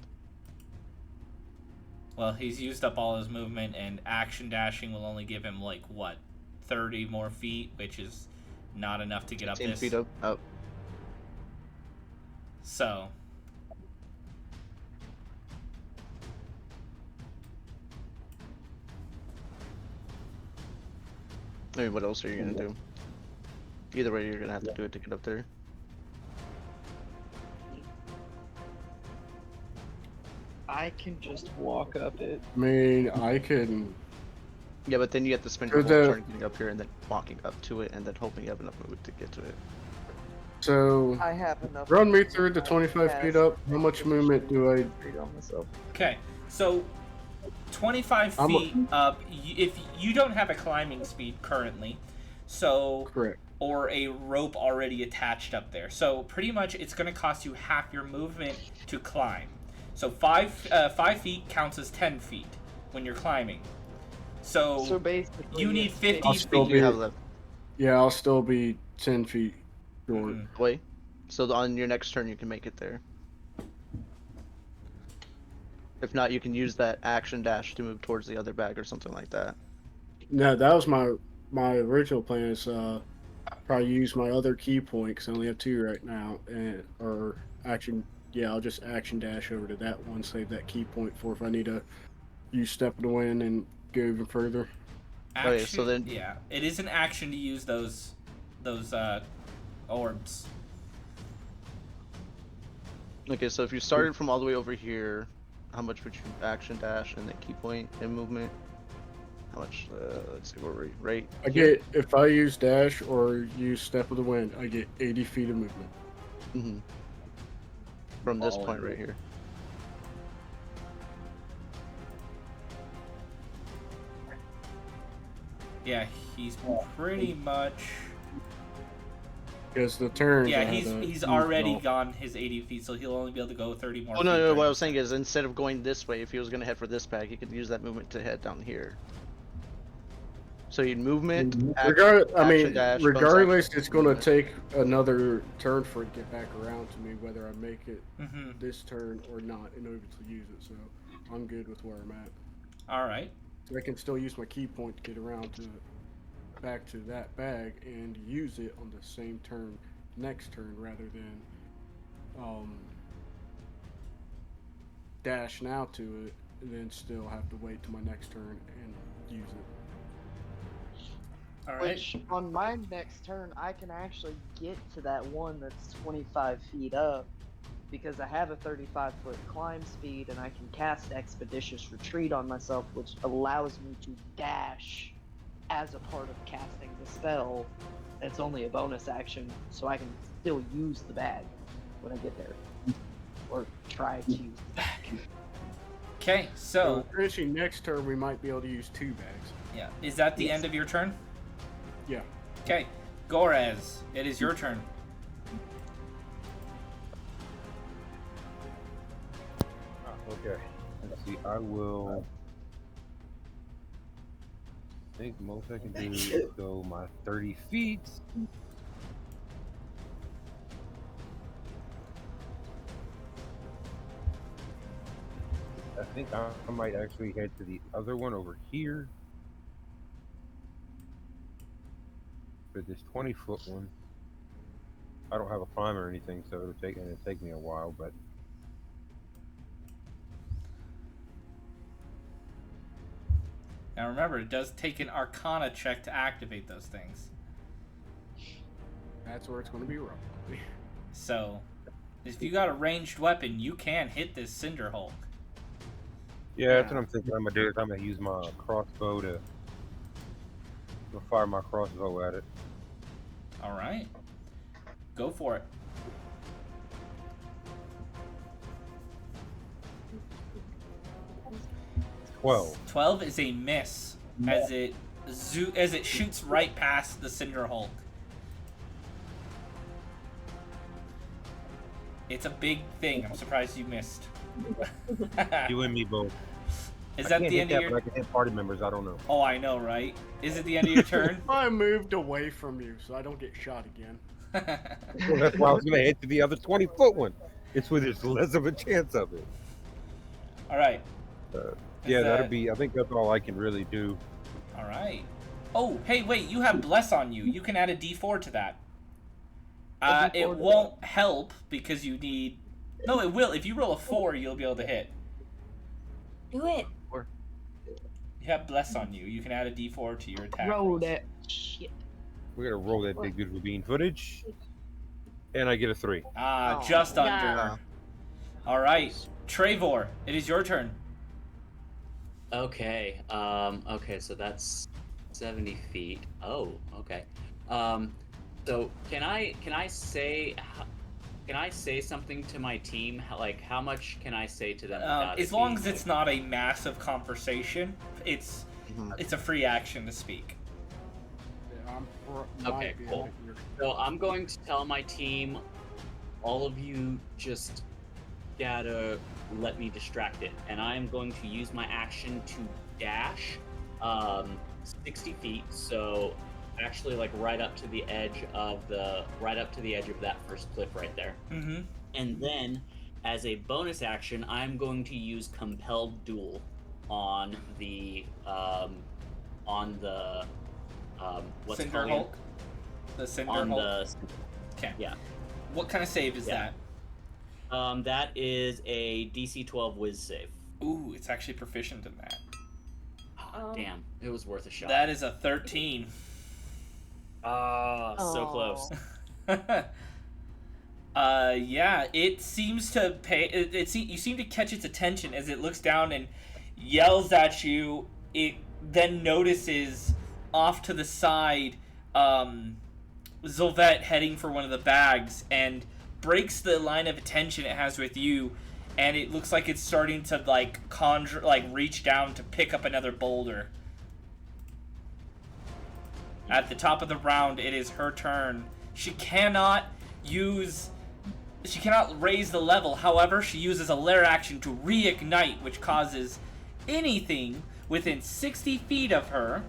A: Well, he's used up all his movement, and action dashing will only give him like what, 30 more feet, which is not enough to get up
H: 10
A: this.
H: feet up. Up.
A: So
H: I mean, what else are you gonna do? Either way, you're gonna have to do it to get up there.
G: I can just walk up it.
D: I mean, I can.
H: Yeah, but then you have to spend
D: So
H: your whole
D: the-
H: turn getting up here and then walking up to it and then hoping you have enough movement to get to it.
D: So
C: I have enough.
D: run me through the 25 feet up. How much movement do I?
G: Read on myself.
A: okay, so 25
D: I'm a-
A: feet up. If you don't have a climbing speed currently, so
D: Correct.
A: or a rope already attached up there. So pretty much it's going to cost you half your movement to climb. So 5 feet counts as 10 feet when you're climbing.
C: So
A: So
C: basically,
A: you need
C: it's
A: 50
D: I'll
A: feet.
D: still
H: What do you have left?
D: Yeah, I'll still be 10 feet short.
A: Mhm.
H: Wait. So on your next turn, you can make it there. If not, you can use that action dash to move towards the other bag or something like that.
D: No, that was my original plan. Is probably use my other key point because I only have 2 right now, and or action. Yeah, I'll just action dash over to that one, save that key point for if I need to use step of the wind and go even further.
A: Action,
H: Okay, so then-
A: yeah, it is an action to use those orbs.
H: Okay, so if you started from all the way over here, how much would you action dash and then key point and movement? How much? Let's see where we're right.
D: I
H: here?
D: get if I use dash or use step of the wind, I get 80 feet of movement.
H: Mhm. From this
B: All
H: point
B: in.
H: right here.
A: Yeah, he's pretty much.
D: Because the turn.
A: Yeah, he's already gone his 80 feet, so he'll only be able to go 30 more.
H: Oh
A: feet
H: no, no,
A: during
H: what I
A: the
H: was saying is instead of going this way, if he was gonna head for this bag, he could use that movement to head down here. So you'd movement. action dash, bonus
D: Regardless,
H: action,
D: it's going to
H: movement.
D: take another turn for it to get back around to me, whether I make it
A: Mm-hmm.
D: this turn or not, in order to use it. So I'm good with where I'm at.
A: All right.
D: So I can still use my key point to get around to back to that bag and use it on the same turn next turn rather than dash now to it and then still have to wait till my next turn and use it.
A: All right.
C: Which on my next turn, I can actually get to that one that's 25 feet up because I have a 35-foot climb speed and I can cast Expeditious Retreat on myself, which allows me to dash as a part of casting the spell. It's only a bonus action, so I can still use the bag when I get there. Or try to use the bag.
A: Okay, so
D: finishing next turn, we might be able to use 2 bags.
A: yeah, is that the
C: Yes.
A: end of your turn?
D: Yeah.
A: Okay, Gorez, it is your turn.
E: Okay. Let's see. I will. I think the most I can do is go my 30 feet. I think I might actually head to the other one over here. For this 20-foot one. I don't have a climb or anything, so it'll take me a while, but
A: Now remember, it does take an Arcana check to activate those things.
D: That's where it's going to be rough.
A: So, if you got a ranged weapon, you can hit this Cinder Hulk.
E: yeah, that's what I'm thinking. I'm gonna do is I'm gonna use my crossbow to fire my crossbow at it.
A: All right, go for it.
E: Well,
A: 12 is a miss as it shoots right past the Cinder Hulk. It's a big thing. I'm surprised you missed.
E: You and me both.
A: Is
E: I
A: that
E: can't
A: the
E: hit
A: end
E: that,
A: of your?
E: but I can hit party members. I don't know.
A: Oh, I know, right? Is it the end of your turn?
D: I moved away from you, so I don't get shot again.
E: Well, that's why I was going to hit to the other 20-foot one. It's where there's less of a chance of it.
A: All right.
E: Yeah, that'll
A: that-
E: be. I think that's all I can really do.
A: All right. Oh, hey, wait! You have bless on you. You can add a D4 to that.
C: D4
A: It
C: to
A: won't help because you need. No, it will. If you roll a 4, you'll be able to hit.
F: Do it.
A: You have bless on you. You can add a D4 to your attack.
C: Roll
A: rolls.
C: that shit.
E: We're gonna roll that big beautiful bean footage, and I get a 3.
A: Ah,
C: Oh,
A: just under.
F: yeah.
A: All right, Trevor, it is your turn.
B: Okay. Okay. So that's 70 feet. Oh. Okay. So can I say something to my team? Like, how much can I say to them? without
A: As
B: it
A: long
B: being,
A: as it's not a massive conversation, it's a free action to speak.
D: Yeah,
B: Okay, cool. So I'm going to tell my team, all of you just gotta let me distract it, and I am going to use my action to dash 60 feet. So actually, like right up to the edge of that first cliff right there.
A: Mm-hmm.
B: And then, as a bonus action, I'm going to use Compelled Duel on the what's it
A: Cinder
B: called?
A: Hulk. The Cinder
B: On
A: Hulk.
B: the
A: Okay.
B: yeah.
A: What kind of save is
B: Yeah. That is a DC 12 Whiz save.
A: that? Ooh, it's actually proficient in that.
B: Oh, damn, it was worth a shot.
A: That is a 13.
B: So close.
A: Yeah, it seems to pay. You seem to catch its attention as it looks down and yells at you. It then notices off to the side, Zolvet heading for one of the bags and breaks the line of attention it has with you, and it looks like it's starting to reach down to pick up another boulder. At the top of the round, it is her turn. She cannot raise the level. However, she uses a lair action to reignite, which causes anything within 60 feet of her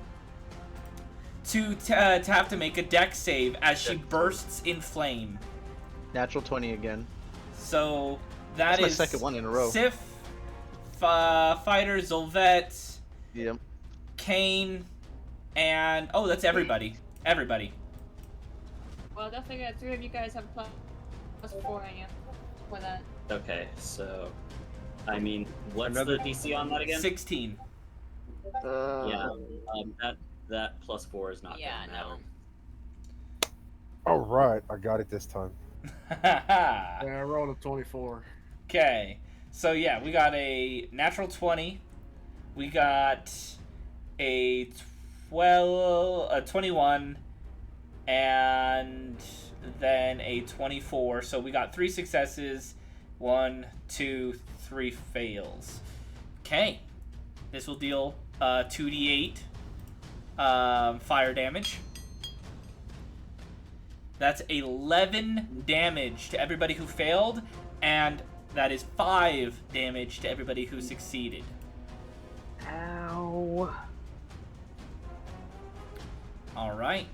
A: to have to make a dex save as she bursts in flame.
H: Natural 20 again.
A: So
H: That's my
A: is
H: second one in a row.
A: Sif, Fighter, Zolvet,
H: Yep.
A: Kane, and that's everybody. Everybody.
F: Well, don't forget, 3 of you guys have +4 on you for that.
B: Okay, so I mean, what's
E: Another-
B: the DC on that again?
A: 16.
B: Yeah. That +4 is not
F: Yeah,
B: gonna
F: no.
B: matter.
E: All right, I got it this time.
D: Yeah, I rolled a 24.
A: Okay. So yeah, we got a natural 20. We got a 21, and then a 24. So we got 3 successes, 1, 2, 3 fails. Okay. This will deal 2d8 fire damage. That's 11 damage to everybody who failed, and that is 5 damage to everybody who succeeded.
C: Ow.
A: Alright.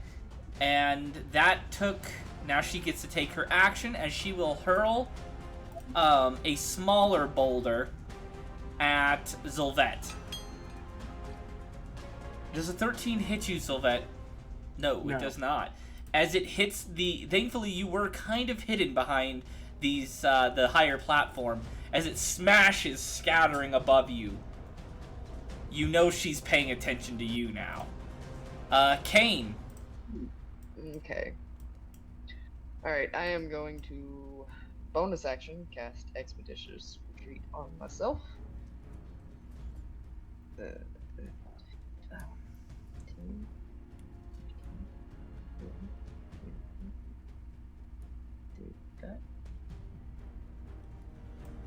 A: And that took... Now she gets to take her action, as she will hurl a smaller boulder at Zolvet. Does a 13 hit you, Zolvet? No,
D: No.
A: it does not. As it hits the... Thankfully, you were kind of hidden behind these the higher platform. As it smashes, scattering above you. You know she's paying attention to you now. Kane.
C: Okay. Alright, I am going to bonus action cast Expeditious Retreat on myself. Uh, 10, 15, do that.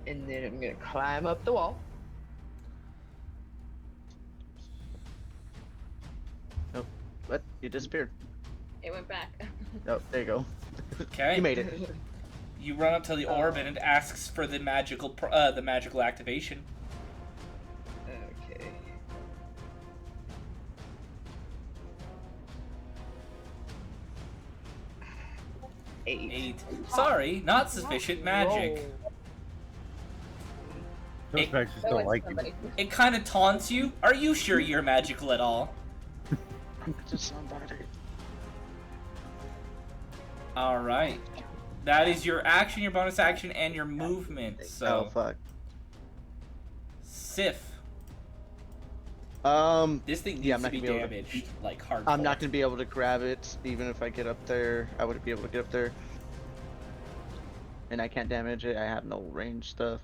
C: And then I'm gonna climb up the wall.
H: What? You disappeared.
F: It went back.
H: Oh, there you go.
A: Okay.
H: You made it.
A: You run up to the orb and it asks for the magical activation.
C: Okay. Eight.
A: Sorry, not sufficient magic.
C: Roll.
E: Those guys just don't like you.
A: It kind of taunts you. Are you sure you're magical at all?
H: Just somebody.
A: All right. That is your action, your bonus action, and your movement.
H: Oh
A: So,
H: fuck.
A: Sif,
H: I'm
A: this thing needs to
H: not
A: be
H: gonna be able to-
A: damaged like hardcore.
H: I'm not gonna be able to grab it, even if I get up there. I wouldn't be able to get up there, and I can't damage it. I have no range stuff.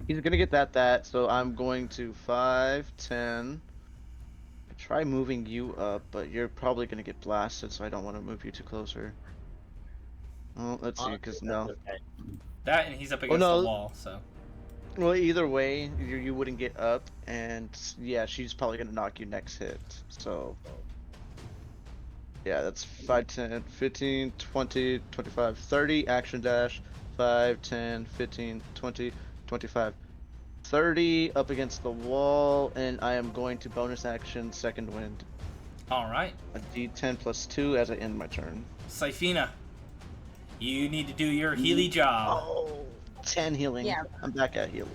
H: He's gonna get that. So I'm going to 5, 10. Try moving you up, but you're probably gonna get blasted, so I don't want to move you too closer. Well, let's see, because no.
B: Okay.
A: That and he's up against
H: no.
A: the wall. So,
H: Well, either way, you wouldn't get up, and yeah, she's probably gonna knock you next hit. So, yeah, that's 5, 10, 15, 20, 25, 30, action dash, 5, 10, 15, 20, 25, 30, up against the wall, and I am going to bonus action second wind.
A: all right,
H: A d10 plus 2 as I end my turn.
A: Syphina, you need to do your Healy job.
H: Oh, 10 healing.
F: Yeah.
H: I'm back at healing.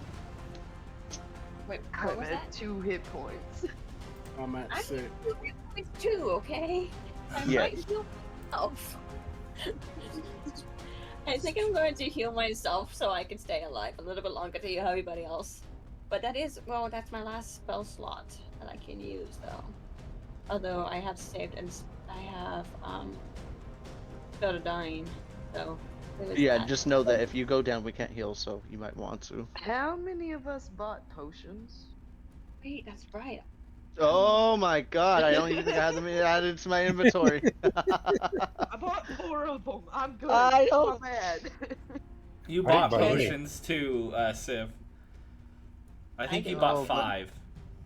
F: Wait, what
C: I'm
F: was
C: at
F: that?
C: 2 hit points.
D: I'm at
F: I'm
D: 6.
F: with 2, okay? I
H: Yeah.
F: might heal myself. I think I'm going to heal myself so I can stay alive a little bit longer to heal everybody else. But that is, well, that's my last spell slot that I can use, though. Although I have saved and I have, Spell to Dying, so... there is
H: Yeah,
F: that.
H: just know that if you go down, we can't heal, so you might want to.
C: How many of us bought potions?
F: Wait, that's right.
H: Oh my god, I don't even think I have them added to my inventory.
C: I bought 4 of them. I'm good.
H: I
C: I'm
H: don't-
C: mad.
A: You
E: I
A: bought
E: didn't buy any.
A: potions too, Sif. I think you
F: did.
A: bought
H: Oh, but-
A: 5.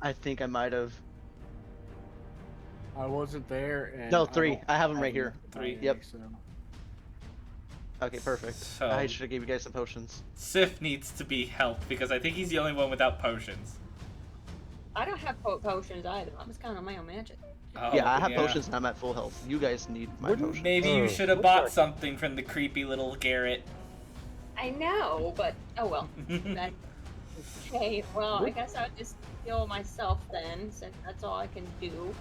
H: I think I might have.
D: I wasn't there. And
H: No,
D: I
H: 3.
D: don't
H: I have them
D: have
H: right here.
D: enough to buy
A: 3.
D: any,
H: Yep.
D: so-
H: Okay, perfect.
A: So,
H: I should have gave you guys some potions.
A: Sif needs to be helped because I think he's the only one without potions.
F: I don't have potions either. I'm just kind of my own magic.
A: Oh,
H: Yeah, I have potions and I'm at full health. You guys need my
E: Wouldn't-
H: potions.
A: Maybe you
E: Oh,
A: should have
E: looks
A: bought
E: like-
A: something from the creepy little Garrett.
F: I know, but oh well. That, okay, well, I guess I'll just heal myself then, since that's all I can do.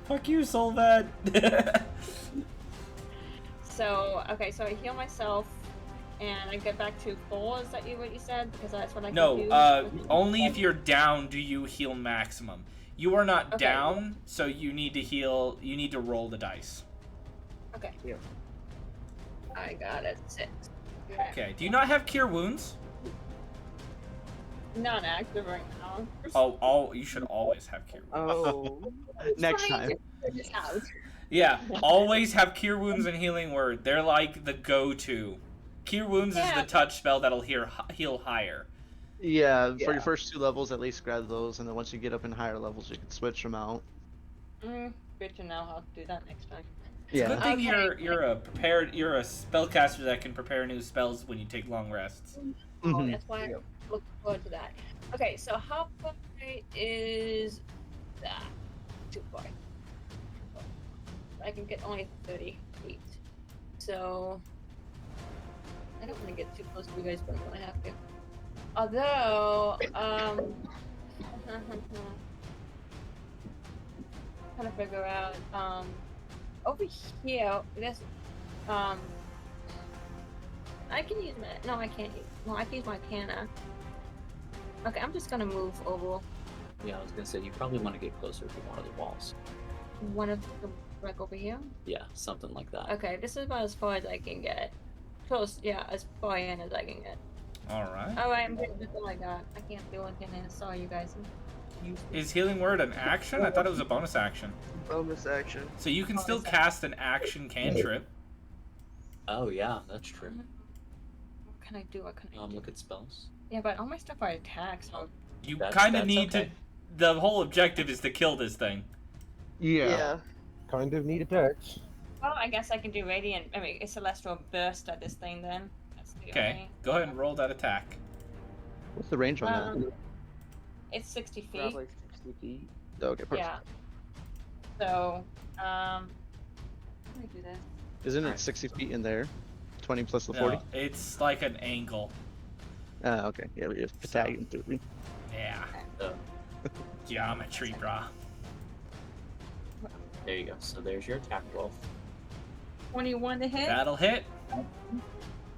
A: Fuck you, Solvad.
F: So, okay, so I heal myself, and I get back to full. Is that what you said? Because that's what I can
A: No,
F: do.
A: only if you're down do you heal maximum. You are not
F: Okay.
A: down, so you need to heal. You need to roll the dice.
F: Okay.
C: Yeah.
F: I got it. 6.
A: Okay. Do you not have cure wounds?
F: Not active right now.
A: Oh, you should always have cure wounds.
C: Oh.
H: Next
F: Trying
H: time.
F: to figure this out.
A: Yeah, always have cure wounds and healing word. They're like the go-to. Cure wounds is
F: Yeah.
A: the touch spell that'll heal higher.
H: Yeah, for
C: Yeah.
H: your first 2 levels, at least grab those, and then once you get up in higher levels, you can switch them out.
F: Good to know how to do that next time.
A: It's a good thing
F: Okay.
A: you're a spellcaster that can prepare new spells when you take long rests.
F: Oh,
H: Mhm.
F: that's why I look forward to that. Okay, so how far is that? Too far. I can get only 30 feet. So I don't want to get too close to you guys, but I'm gonna have to. Although, trying to figure out, over here, this, I can use my, no, I can't use, no, I can use my canna. Okay, I'm just gonna move over
B: Yeah, I was gonna say you probably want to get closer to one of the walls.
F: one of the, like over here.
B: Yeah, something like that.
F: Okay, this is about as far as I can get. Close, yeah, as far in as I can get.
A: Alright.
F: Alright, that's all I got. I can't do anything, and sorry, you guys.
A: Is healing word an action? I thought it was a bonus action.
C: Bonus action.
A: So you can still cast an action cantrip.
B: Oh yeah, that's true.
F: What can I do? What can I do?
B: Look at spells.
F: Yeah, but all my stuff are attacks. So
A: You
B: That's-
A: kind of
B: that's
A: need
B: okay.
A: to. The whole objective is to kill this thing.
H: Yeah.
E: kind of need attacks.
F: Well, I guess I can do radiant. I mean, a celestial burst at this thing then. That's the
A: Okay,
F: only-
A: go ahead and roll that attack.
H: What's the range on that?
F: It's 60 feet.
G: Probably 60 feet.
H: Okay, perfect.
F: Yeah. So, let me do this.
H: Isn't it 60 feet in there? 20 plus the 40?
A: No, it's like an angle.
H: Ah, okay. Yeah, we just
A: So-
H: Pythagorean theory.
A: Yeah.
B: Uh,
A: Geometry, brah.
B: there you go. So there's your attack roll.
F: 21 to hit.
A: That'll hit.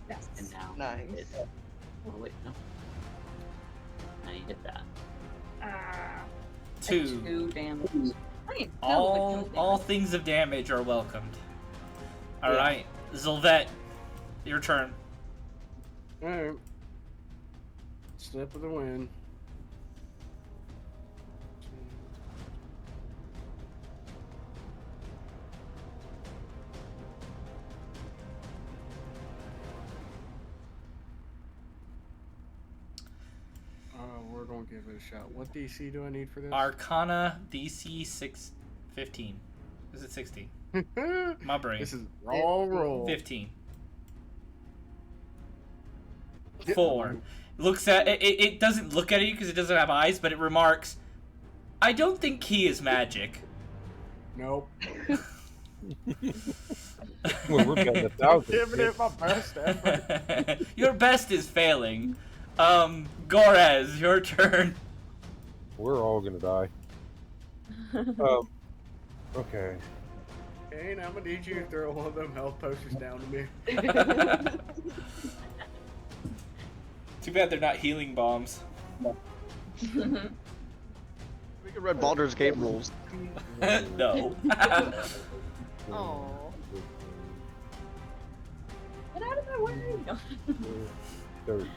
F: Yes.
B: And now
G: Nice.
B: hit. Oh wait, no. Now you hit that.
A: Two.
F: 2 damage. I ain't
A: All things of damage are welcomed. All right, Zilvet, your turn.
D: Alright. Step of the wind. We're gonna give it a shot. What DC do I need for this?
A: Arcana DC 15. Is it 16? My brain.
D: This is all roll.
A: 15.
D: Yeah.
A: 4. Looks at it. It doesn't look at you because it doesn't have eyes, but it remarks, "I don't think key is magic."
D: Nope.
E: Well, we're getting 1,000.
D: Giving it my best effort.
A: Your best is failing. Gorez, your turn.
E: We're all gonna die. Okay.
D: Okay, now I'm gonna need you to throw one of them health potions down to me.
A: Too bad they're not healing bombs.
H: We can read Baldur's Gate rules.
A: No.
C: Oh.
F: Get out of my way!
E: 30.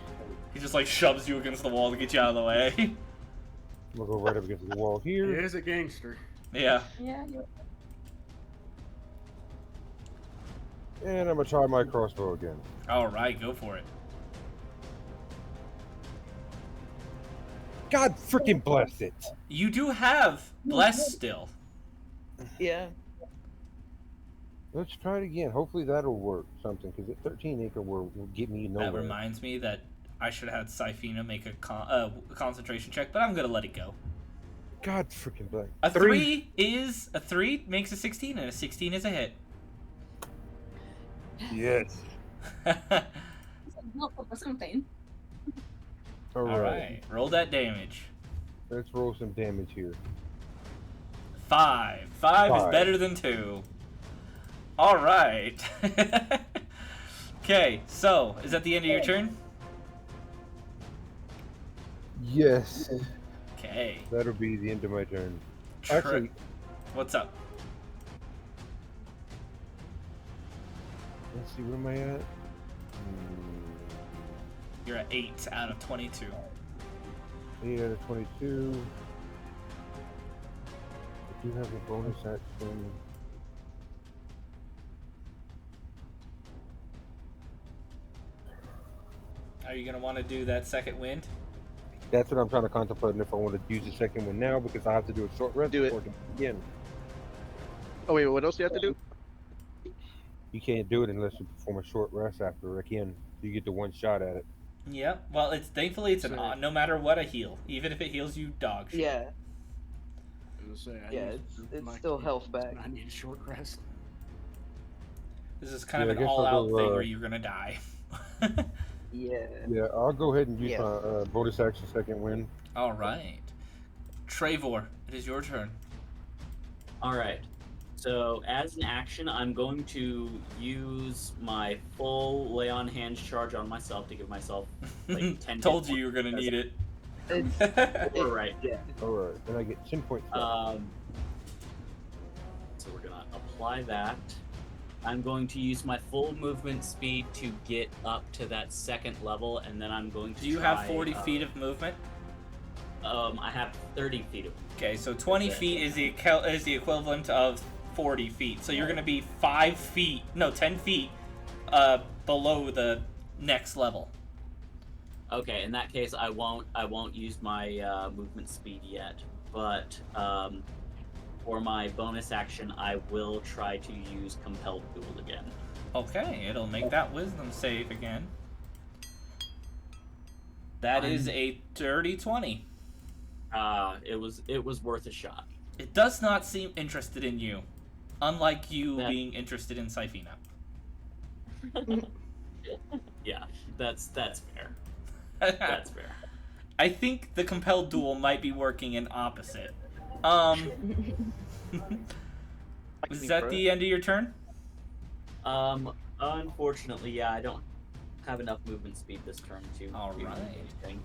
A: He just like shoves you against the wall to get you out of the way.
E: We'll go right up against the wall
D: He
E: here.
D: is a gangster.
A: Yeah.
F: Yeah, you're...
E: And I'm gonna try my crossbow again.
A: All right, go for it.
E: God freaking bless it!
A: You do have bless still.
G: Yeah.
E: Let's try it again. Hopefully that'll work something, because at 13 acre will get me nowhere.
A: That reminds me that I should have had Syphina make a concentration check, but I'm gonna let it go.
E: God freaking bless.
A: A 3 makes a 16, and a 16 is a hit.
E: Yes.
F: helpful for something.
E: All
A: All
E: right.
A: right, roll that damage.
E: Let's roll some damage here.
A: 5. 5 is
E: Five.
A: better than 2. All right. Okay, so is that the end of your turn?
E: Yes.
A: Okay.
E: That'll be the end of my turn.
A: Tri-
E: Actually,
A: what's up?
E: let's see, where am I at?
A: You're at 8 out of 22.
E: 8 out of 22. I do have a bonus action.
A: Are you gonna want to do that second wind?
E: That's what I'm trying to contemplate, and if I want to use the second one now, because I have to do a short rest
H: Do it.
E: before I can begin.
H: Oh wait, what else do you have to do?
E: You can't do it unless you perform a short rest after again. You get the one shot at it.
A: Yeah. Well, it's thankfully it's
D: So-
A: no matter what a heal, even if it heals you dog shit.
C: Yeah.
D: I was gonna say, I
C: Yeah,
D: need-
C: it's
D: my
C: still
D: key-
C: health back.
D: I need a short rest.
A: This is kind
E: Yeah,
A: of
E: I
A: an
E: guess I'll
A: all-out
E: go,
A: thing
E: uh,
A: where you're gonna die.
C: Yeah.
E: Yeah, I'll go ahead and use
C: Yeah.
E: my bonus action second win.
A: All right, Trevor, it is your turn.
B: All right. So as an action, I'm going to use my full lay on hands charge on myself to give myself like 10.
A: Told
B: hit
A: you you were gonna need it.
C: It's,
B: All right.
C: yeah.
E: Alright, then I get 10 points back.
B: So we're gonna apply that. I'm going to use my full movement speed to get up to that second level, and then I'm going to.
A: Do you
B: try,
A: have 40 feet of movement?
B: I have 30 feet of.
A: Okay, so 20
B: Okay.
A: feet is the equivalent of 40 feet. So you're gonna be 10 feet, below the next level.
B: Okay, in that case, I won't use my movement speed yet, but for my bonus action, I will try to use Compelled Duel again.
A: Okay, it'll make that wisdom save again. That is a dirty 20.
B: It was worth a shot.
A: It does not seem interested in you, unlike you
B: That-
A: being interested in Syphina.
B: Yeah, that's fair. That's fair.
A: I think the compelled duel might be working in opposite. Is that the end of your turn?
B: Unfortunately, yeah, I don't have enough movement speed this turn to
A: All
B: do
A: right.
B: anything.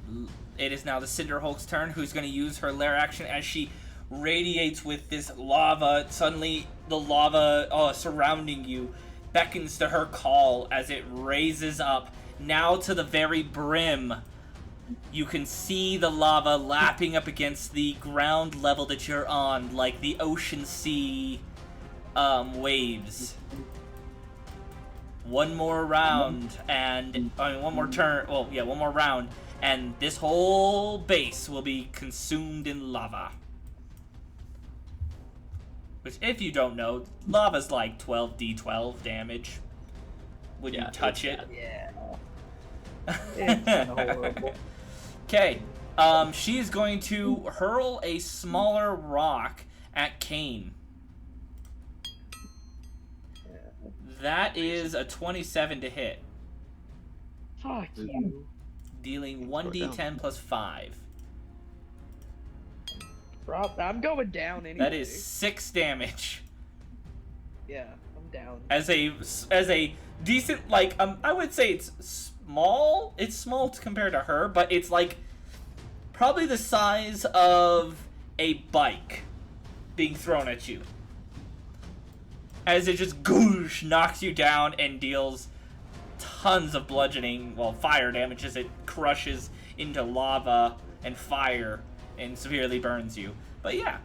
A: It is now the Cinder Hulk's turn, who's going to use her lair action as she radiates with this lava. Suddenly, the lava surrounding you beckons to her call as it raises up, now to the very brim. You can see the lava lapping up against the ground level that you're on, like the ocean sea waves. One more round, and one more turn. Well, yeah, one more round, and this whole base will be consumed in lava. Which, if you don't know, lava's like 12d12 damage when you touch it.
C: Yeah.
G: It's horrible.
A: Okay, she is going to hurl a smaller rock at Kane. That is a 27 to hit,
C: Fuck you.
A: dealing 1d10 plus 5.
C: I'm going down anyway.
A: That is 6 damage.
C: Yeah, I'm down.
A: As a decent, like, I would say it's small. It's small compared to her, but it's like probably the size of a bike being thrown at you. As it just goosh knocks you down and deals tons of bludgeoning, well, fire damage as it crushes into lava and fire and severely burns you. But yeah.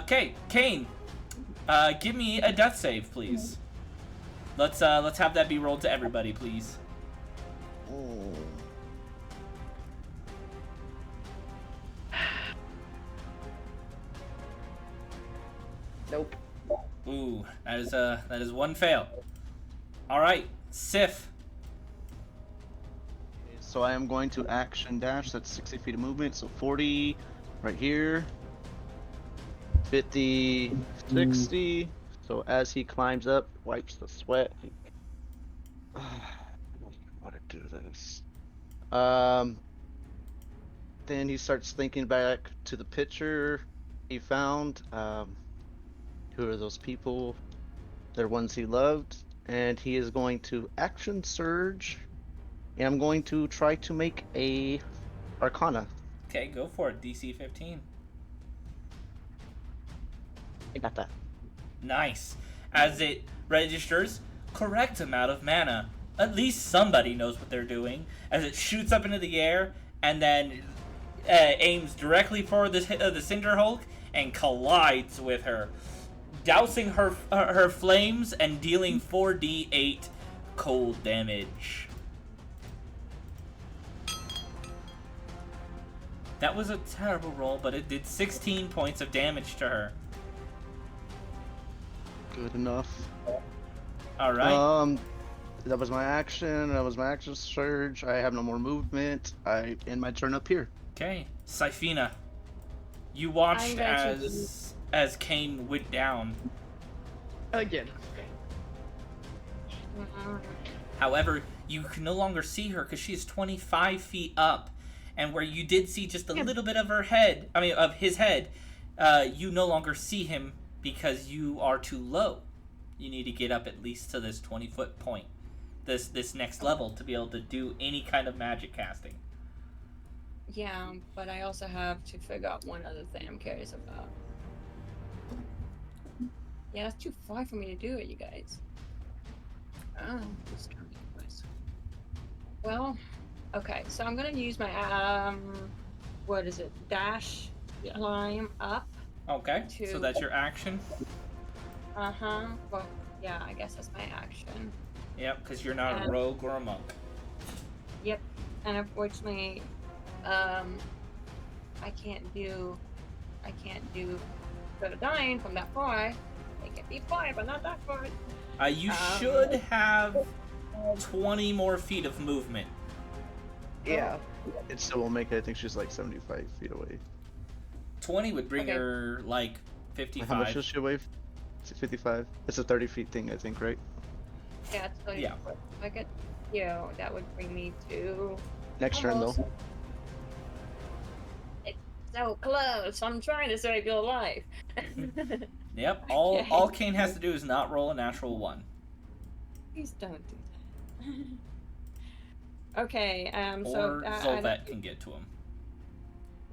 A: Okay, Kane, give me a death save, please. Let's have that be rolled to everybody, please.
H: Oh.
C: Nope.
A: Ooh, that is one fail. All right, Sif.
H: So I am going to action dash. That's 60 feet of movement. So 40 right here. 50, 60. So as he climbs up, wipes the sweat. Want to do this. Then he starts thinking back to the picture he found. Who are those people? They're ones he loved. And he is going to action surge. And I'm going to try to make a Arcana.
A: Okay, go for it. DC 15.
H: I got that.
A: Nice. As it registers correct amount of mana. At least somebody knows what they're doing. As it shoots up into the air and then aims directly for the Cinder Hulk and collides with her, dousing her flames and dealing 4d8 cold damage. That was a terrible roll, but it did 16 points of damage to her.
H: Good enough.
A: All right.
H: That was my action. That was my action surge. I have no more movement. I end my turn up here.
A: Okay, Syphina, you watched
F: I'm going
A: as Kane went down.
C: Again.
A: However, you can no longer see her because she is 25 feet up, and where you did see just a little bit of her head, of his head, you no longer see him because you are too low. You need to get up at least to this 20-foot point, this next level, to be able to do any kind of magic casting.
F: Yeah, but I also have to figure out one other thing I'm curious about. Yeah, it's too far for me to do it, you guys. Oh, this turn anyways. Well, okay, so I'm gonna use my what is it? Dash climb up.
A: Okay, so that's your action.
F: Well, yeah, I guess that's my action.
A: Yep, because you're not a rogue or a monk.
F: Yep, and unfortunately, I can't do instead of dying from that far, they can be far, but not that far.
A: You should have 20 more feet of movement.
C: Yeah.
H: It still won't make it. I think she's like 75 feet away.
A: 20 would bring
F: Okay.
A: her like
H: Like,
A: 55.
H: how much is she away? 55. It's a 30 feet thing, I think, right?
F: Yeah, it's 30
A: Yeah.
F: foot. If I get you, that would bring me to
H: Next turn,
F: almost.
H: though.
F: It's so close. I'm trying to save your life.
A: Yep.
F: Okay.
A: All Kane has to do is not roll a natural 1.
F: Please don't do that. Okay. So
A: Or
F: I
A: Zolvet can get to him.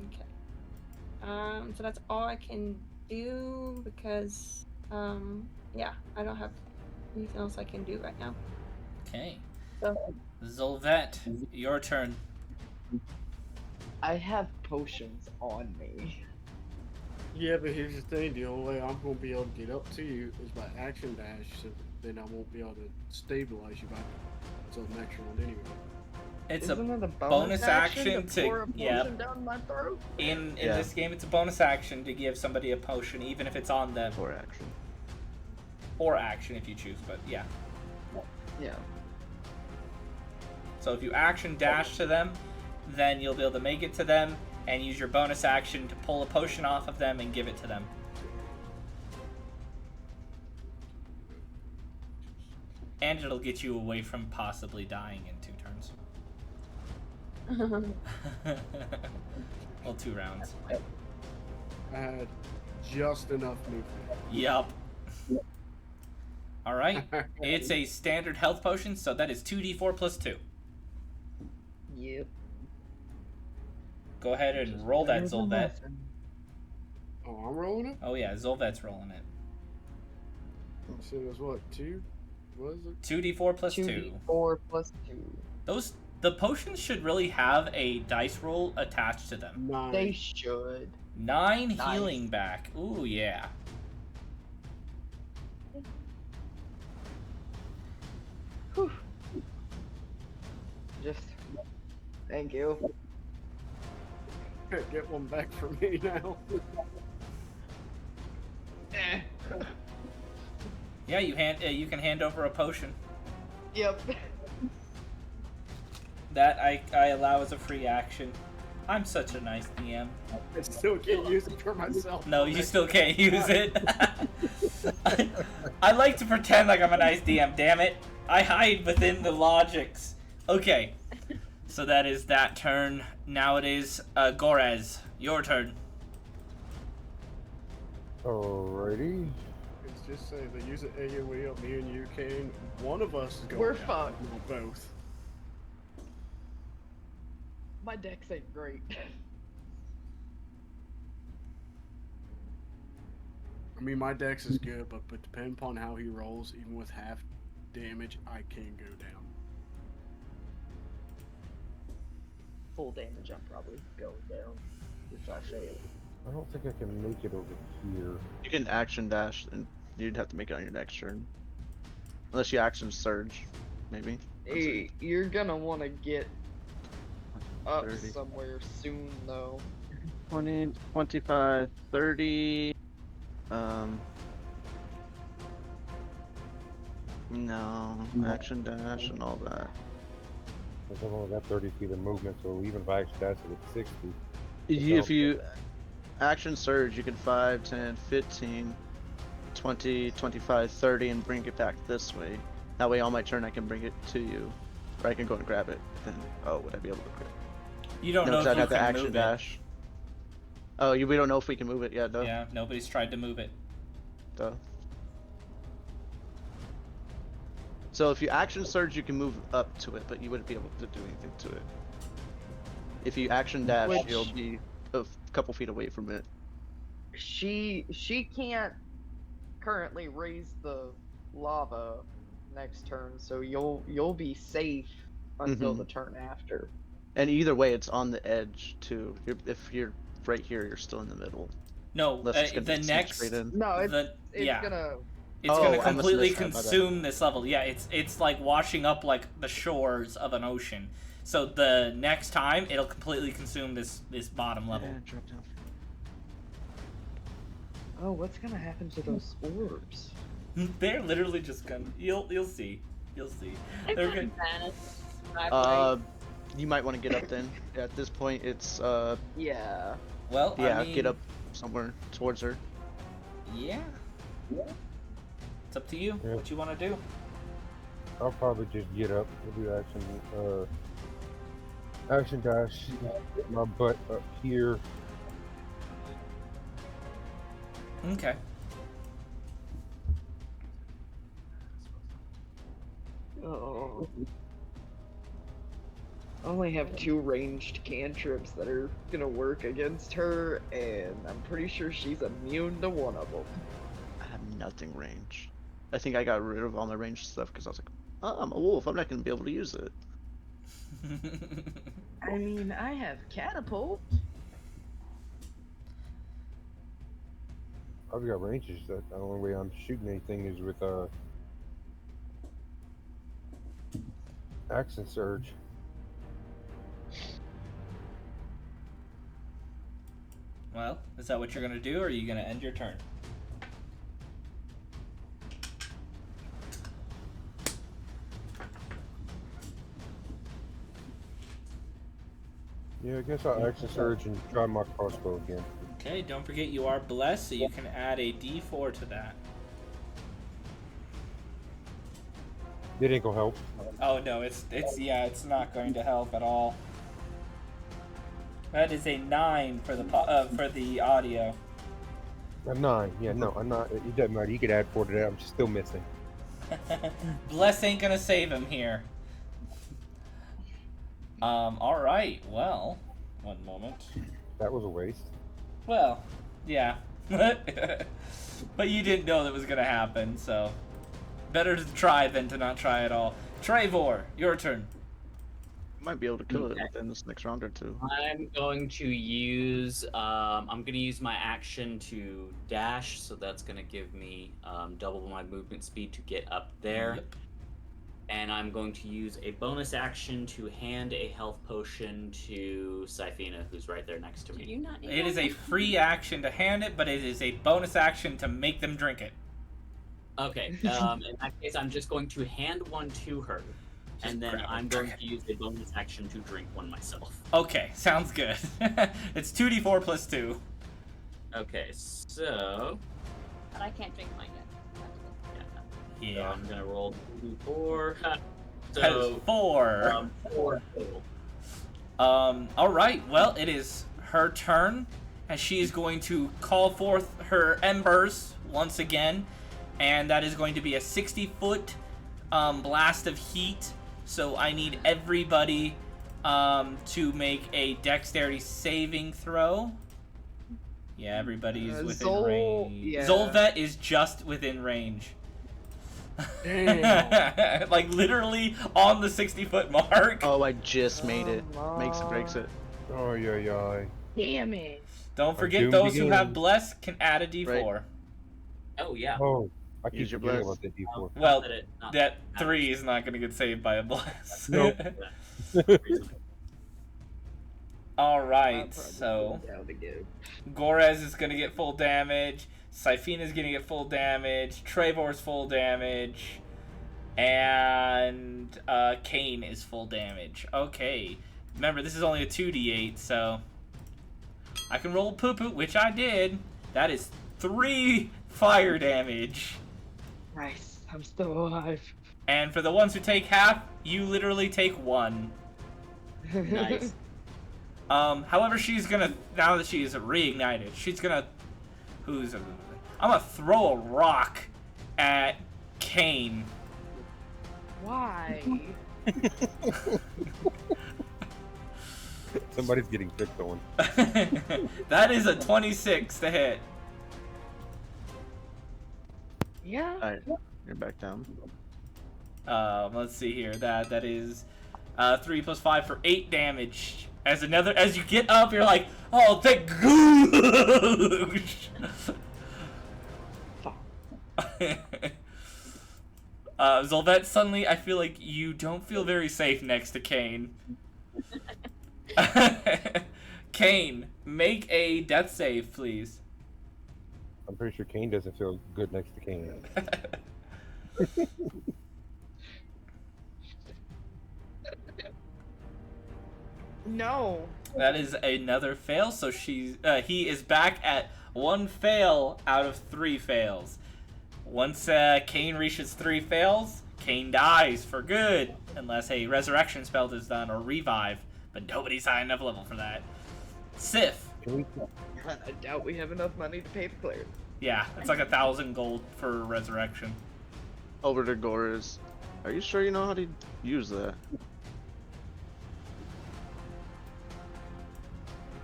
F: Okay. So that's all I can do because yeah, I don't have anything else I can do right now.
A: Okay.
F: So
A: Zolvet, your turn.
C: I have potions on me.
D: Yeah, but here's the thing: the only way I'm gonna be able to get up to you is by action dash. So then I won't be able to stabilize you by until the next round anyway.
A: It's
C: Isn't it a
A: bonus action to-
C: pour a potion
A: yeah.
C: down my throat?
A: in
H: Yeah.
A: this game. It's a bonus action to give somebody a potion, even if it's on them,
H: For action.
A: or action if you choose. But yeah.
C: Yeah.
A: So if you action dash to them, then you'll be able to make it to them and use your bonus action to pull a potion off of them and give it to them. And it'll get you away from possibly dying in 2 turns. Well, 2 rounds.
D: I had just enough movement.
A: Yup. Alright. It's a standard health potion, so that is 2d4 plus 2.
C: Yep.
A: Go ahead and roll that, Zolvet.
D: Oh, I'm rolling it.
A: Oh yeah, Zolvet's rolling it.
D: So it was what 2? What is it?
A: 2d4 plus 2.
C: 2d4 plus 2.
A: The potions should really have a dice roll attached to them.
D: 9.
C: They should.
A: 9
C: Nice.
A: healing back. Ooh, yeah.
C: Whew. Just. Thank you.
D: Get one back for me now.
C: Eh.
A: Yeah, you can hand over a potion.
C: Yep.
A: That I allow as a free action. I'm such a nice DM.
D: I still can't use it for myself.
A: No, you still can't use it. I like to pretend like I'm a nice DM, damn it. I hide within the logics. Okay. So that is that turn. Now it is Gorez. Your turn.
E: Alrighty.
D: It's just say they use an AoE on me and you, Kane. One of us is going
C: We're
D: down,
C: fucked.
D: not both.
C: My dex ain't great.
D: I mean, my dex is good, but depending upon how he rolls, even with half damage, I can go down.
C: Full damage, I'm probably going down. If I fail.
E: I don't think I can make it over here.
H: You can action dash, and you'd have to make it on your next turn. Unless you action surge, maybe.
C: Hey, you're gonna want to get up
H: 30.
C: somewhere soon, though.
H: 20, 25, 30. No, action dash and all that.
E: I've only got 30 feet of movement, so even if I actually dash it at 60.
H: If you action surge, you can 5, 10, 15, 20, 25, 30, and bring it back this way. That way, on my turn, I can bring it to you. Or I can go and grab it. Then, oh, would I be able to grab it?
A: You don't
H: No,
A: know
H: 'cause
A: if
H: I'd
A: you
H: have to
A: can
H: action
A: move
H: dash. Oh, we don't know if we can move it yet,
A: it.
H: though.
A: Yeah, nobody's tried to move it.
H: Duh. So if you action surge, you can move up to it, but you wouldn't be able to do anything to it. If you action dash,
C: Which-
H: you'll be a couple feet away from it.
C: She can't currently raise the lava next turn, so you'll be safe until
H: Mhm.
C: the turn after.
H: And either way, it's on the edge too. If you're right here, you're still in the middle.
A: No,
H: Unless it's gonna
A: the
H: sneak
A: next,
H: straight in.
C: No, it's
A: yeah,
C: gonna.
A: it's
H: Oh,
A: gonna
H: I must have
A: completely
H: missed that, my bad.
A: consume this level. Yeah, it's like washing up like the shores of an ocean. So the next time, it'll completely consume this bottom level.
H: Yeah, drop down.
G: Oh, what's gonna happen to those orbs?
A: They're literally just gonna. You'll see. You'll see.
F: They're
A: They're
F: gonna
A: good.
F: vanish. Right?
H: You might want to get up then. At this point, it's
G: Yeah.
A: Well, I
H: yeah,
A: mean,
H: get up somewhere towards her.
A: Yeah. It's up to you.
E: Yeah.
A: What you want to do?
E: I'll probably just get up. We'll do action dash. Get my butt up here.
A: Okay.
G: Oh. I only have 2 ranged cantrips that are gonna work against her, and I'm pretty sure she's immune to one of them.
H: I have nothing range. I think I got rid of all my ranged stuff because I was like, oh, I'm a wolf. I'm not gonna be able to use it.
G: I mean, I have catapult.
E: I've got ranges. That the only way I'm shooting anything is with action surge.
A: Well, is that what you're gonna do, or are you gonna end your turn?
E: Yeah, I guess I'll action surge and try my crossbow again.
A: Okay, don't forget you are blessed, so you can add a D4 to that.
E: It ain't gonna help.
A: Oh no, it's not going to help at all. That is a 9 for the audio.
E: A 9. Yeah, no, I'm not. It doesn't matter. You could add 4 to that. I'm still missing.
A: Bless ain't gonna save him here. All right. Well, one moment.
E: That was a waste.
A: Well, yeah. But you didn't know that was gonna happen, so better to try than to not try at all. Trevor, your turn.
H: Might be able to kill it
B: Okay.
H: within this next round or two.
B: I'm going to use my action to dash, so that's gonna give me double my movement speed to get up there.
A: Yep.
B: And I'm going to use a bonus action to hand a health potion to Syphina, who's right there next to
F: Do
B: me.
F: you not need
A: It is a
F: one?
A: free action to hand it, but it is a bonus action to make them drink it.
B: Okay, in that case, I'm just going to hand one to her, and then
A: grab it,
B: I'm
A: drink
B: going to use a bonus action to drink one myself.
A: Okay, sounds good. It's 2d4 plus 2.
B: Okay, so
F: But I can't drink mine yet.
B: so I'm gonna roll 2d4.
A: That is
B: So
A: 4.
B: 4 total.
A: All right. Well, it is her turn, and she is going to call forth her embers once again, and that is going to be a 60-foot blast of heat. So I need everybody to make a dexterity saving throw. Yeah, everybody is within
G: Zol-
A: range.
G: yeah.
A: Zolvet is just within range.
D: Damn.
A: Like literally on the 60-foot mark.
H: Oh, I just made it.
G: Oh,
H: Makes and breaks it.
E: Oh, yeah.
G: Damn it.
A: Don't forget
E: doomed
A: those who
E: again.
A: have bless can add a d4.
H: Right.
B: Oh yeah.
E: Oh, I keep
H: Use your
E: forgetting
H: bless.
E: about that D4.
A: Well,
B: Not
A: that 3 is not going to get saved by a bless.
E: Nope.
A: All
G: I'll
A: right,
G: probably
A: so
G: go down again.
A: Gorez is going to get full damage. Syphina is going to get full damage. Trevor's full damage. And Kane is full damage. Okay. Remember, this is only a 2d8, so I can roll poo-poo, which I did. That is 3 fire damage.
G: Nice. I'm still alive.
A: And for the ones who take half, you literally take 1.
B: Nice.
A: However, she's gonna, now that she's reignited, she's gonna, I'm gonna throw a rock at Kane.
G: Why?
E: Somebody's getting picked on.
A: That is a 26 to hit.
G: Yeah.
H: Alright, you're back down.
A: Let's see here. That is 3 plus 5 for 8 damage. As you get up, you're like, oh, thank goosh.
G: Fuck.
A: Zolvet, suddenly I feel like you don't feel very safe next to Kane. Kane, make a death save, please.
E: I'm pretty sure Kane doesn't feel good next to Kane.
C: No.
A: That is another fail, so he is back at 1 fail out of 3 fails. Once Kane reaches 3 fails, Kane dies for good, unless a resurrection spell is done or revive, but nobody's high enough level for that. Sif.
E: Can we?
G: I doubt we have enough money to pay the cleric.
A: Yeah, it's like 1,000 gold for resurrection.
H: Over to Goris. Are you sure you know how to use that?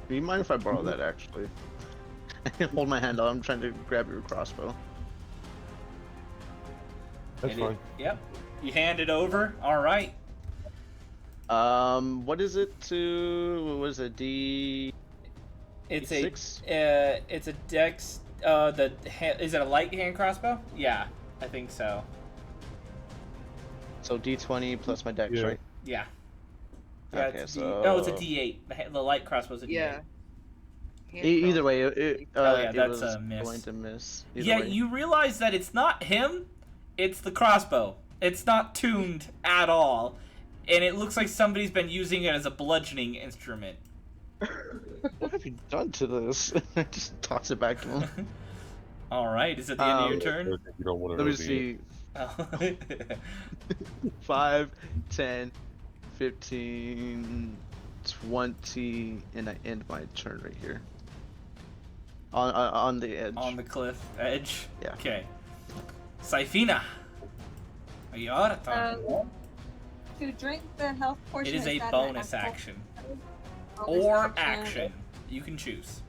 H: Do you mind if I borrow that, actually? Hold my hand out. I'm trying to grab your crossbow.
E: That's
A: And
E: fine.
A: Yep. You hand it over. All right.
H: What is it to? What was it?
A: It's
H: D6?
A: it's a dex. Is it a light hand crossbow? Yeah, I think so.
H: So D20 plus my dex,
E: Yeah.
H: right?
A: Yeah.
H: Okay,
A: it's
H: so
A: no, it's a D8. The light crossbow's a D8.
C: Yeah.
H: Either way,
A: Oh, yeah,
H: it
A: that's
H: was
A: a miss.
H: going to miss. Either
A: Yeah,
H: way.
A: you realize that it's not him, it's the crossbow. It's not tuned at all. And it looks like somebody's been using it as a bludgeoning instrument.
H: What have you done to this? I just toss it back to him.
A: Alright, is it the end of your turn?
E: You don't want to
H: Let me
E: know the
H: see.
A: Oh.
H: 5, 10, 15, 20, and I end my turn right here. On the edge.
A: On the cliff edge?
H: Yeah.
A: Okay. Syphina. Are you out of time?
F: To drink the health portion.
A: It is a
F: that
A: bonus
F: an
A: action.
F: bonus
A: Or action. You can choose.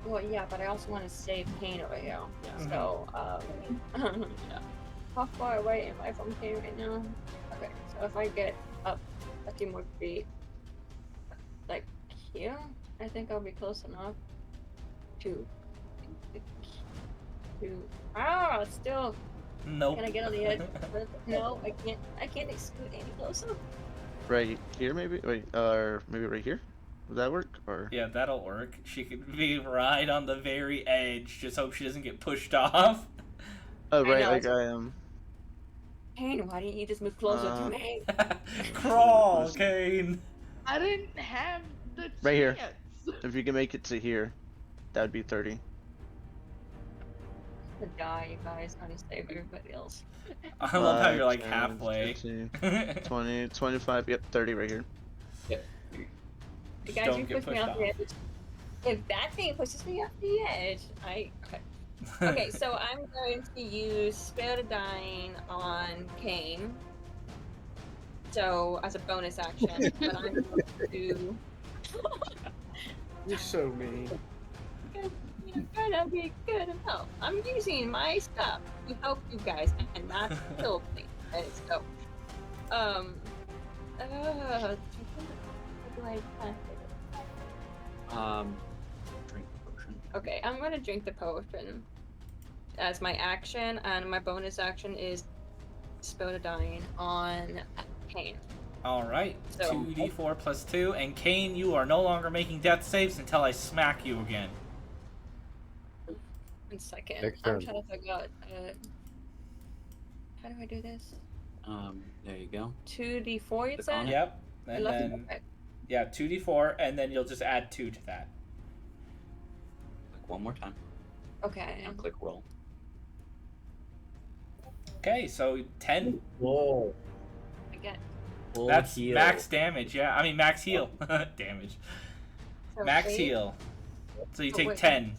F: Well, yeah, but I also want to save pain over here.
A: Yeah.
F: So, yeah. How far away am I from pain right now? Okay, so if I get up a few more feet, like here, I think I'll be close enough to. Still.
A: Nope.
F: Can I get on the edge? No, I can't. I can't scoot any closer.
H: Right here, maybe? Wait, or maybe right here? Would that work? Or
A: Yeah, that'll work. She could be right on the very edge. Just hope she doesn't get pushed off.
H: oh, right,
F: know.
H: like I am.
F: Pain, why didn't you just move closer to me?
A: Crawl, Kane.
C: I didn't have the
H: Right here.
C: chance.
H: If you can make it to here, that would be 30.
F: To die, you guys, trying to save everybody else.
A: I love how you're like
H: 10,
A: halfway.
H: 15, 20, 25, yep, 30 right here.
F: You
A: Just
F: guys,
A: don't
F: you
A: get
F: push me
A: pushed
F: off the edge. If that thing pushes me off the edge, okay. Okay, so I'm going to use Spare the Dying on Kane. So as a bonus action, but I'm going to
D: You're so mean.
F: try to be good and help. I'm using my stuff to help you guys and not kill me. Okay, so how do I
B: Drink the potion.
F: Okay, I'm gonna drink the potion as my action, and my bonus action is Spell the Dying on Kane.
A: Alright,
F: So-
A: 2d4 plus 2, and Kane, you are no longer making death saves until I smack you again.
F: 1 second.
E: Next
F: I'm
E: turn.
F: trying to figure out. How do I do this?
B: There you go.
F: 2d4, you
B: Click
F: said?
B: on it.
A: Yep,
F: I
A: and
F: love
A: then,
F: it.
A: yeah, 2d4, and then you'll just add 2 to that.
B: Click one more time.
F: Okay.
B: And click roll.
A: Okay, so 10.
B: Whoa.
F: I get
A: That's max damage, yeah. I mean, max heal. Damage.
F: so
A: Max
F: 8.
A: heal. So you
F: Oh,
A: take
F: wait,
A: 10.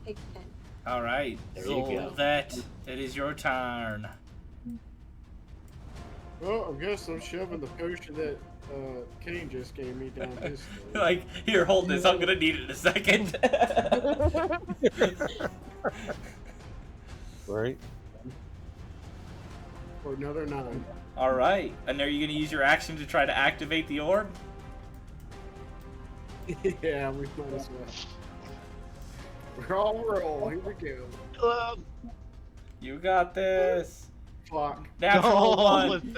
F: Take 10.
A: Alright,
B: There you go.
A: That it is your turn.
D: Well, I guess I'm shoving the potion that Kane just gave me down his throat.
A: Like, here, hold this. I'm gonna need it in a second.
E: Right?
D: For another 9.
A: Alright, and are you gonna use your action to try to activate the orb?
D: Yeah, we might as well. We're all roll. Here we go.
A: You got this.
D: Fuck.
A: Natural one.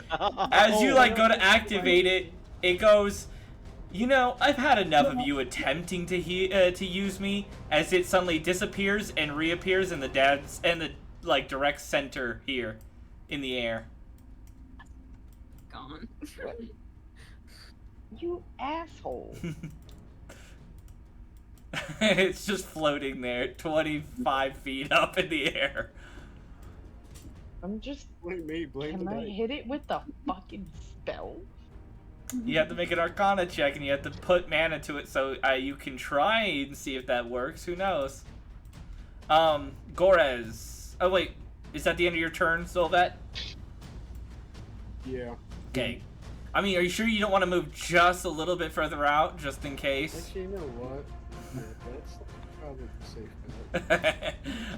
A: As you like go to activate it, it goes You know, I've had enough of you attempting to use me, as it suddenly disappears and reappears in the direct center here, in the air.
F: Gone.
C: You asshole.
A: It's just floating there, 25 feet up in the air.
C: I'm just.
D: Blame me, blame
C: Can
D: the
C: I
D: dice.
C: hit it with the fucking spell?
A: You have to make an Arcana check, and you have to put mana to it, so you can try and see if that works. Who knows? Gorez. Oh wait, is that the end of your turn, Zolvet?
D: Yeah.
A: Okay. I mean, are you sure you don't want to move just a little bit further out, just in case?
D: Actually, you know what? Yeah, that's probably the safe bet.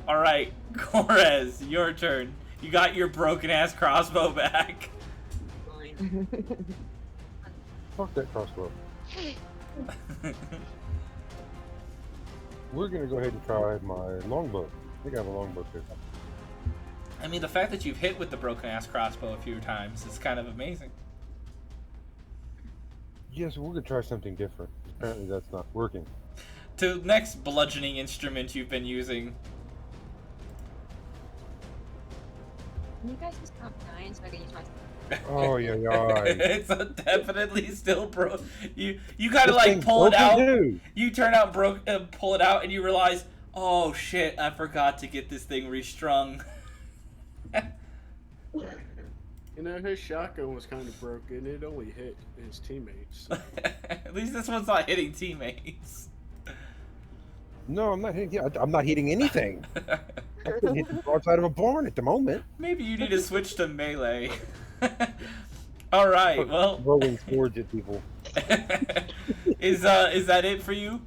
A: All right, Gorez, your turn. You got your broken-ass crossbow back.
F: Fine.
E: Fuck that crossbow. We're gonna go ahead and try my longbow. I think I have a longbow too.
A: I mean, the fact that you've hit with the broken-ass crossbow a few times is kind of amazing.
E: Yes, we're gonna try something different. Apparently that's not working.
A: To the next bludgeoning instrument you've been using.
F: Can you guys just count 9 so I can use my...
E: Oh yeah, yeah.
A: It's definitely still broke. You kind of like pull it out. You turn out pull it out, and you realize, oh shit, I forgot to get this thing restrung.
D: You know, his shotgun was kind of broken. It only hit his teammates. So.
A: At least this one's not hitting teammates.
E: No, I'm not hitting. Yeah, I'm not hitting anything. I couldn't hit the broadside of a barn at the moment.
A: Maybe you need to switch to melee. All right. Well,
E: Rolling swords at people.
A: is that it for you?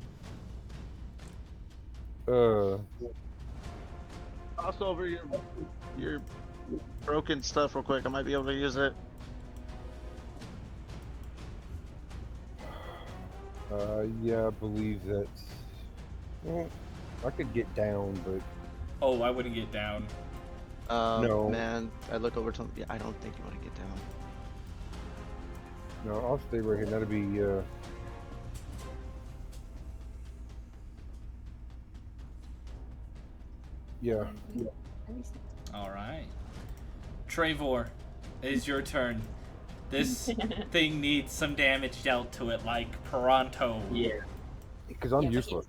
H: Toss over your broken stuff real quick. I might be able to use it.
E: Yeah, I believe that. Well, I could get down, but
A: Oh, I wouldn't get down.
E: No.
H: Man, I look over to him. Yeah, I don't think you want to get down.
E: no, I'll stay right here. That'll be yeah.
A: All right. Trevor, it is your turn. This thing needs some damage dealt to it, like pronto.
B: Yeah.
E: Because I'm
F: Yeah, but
E: useless.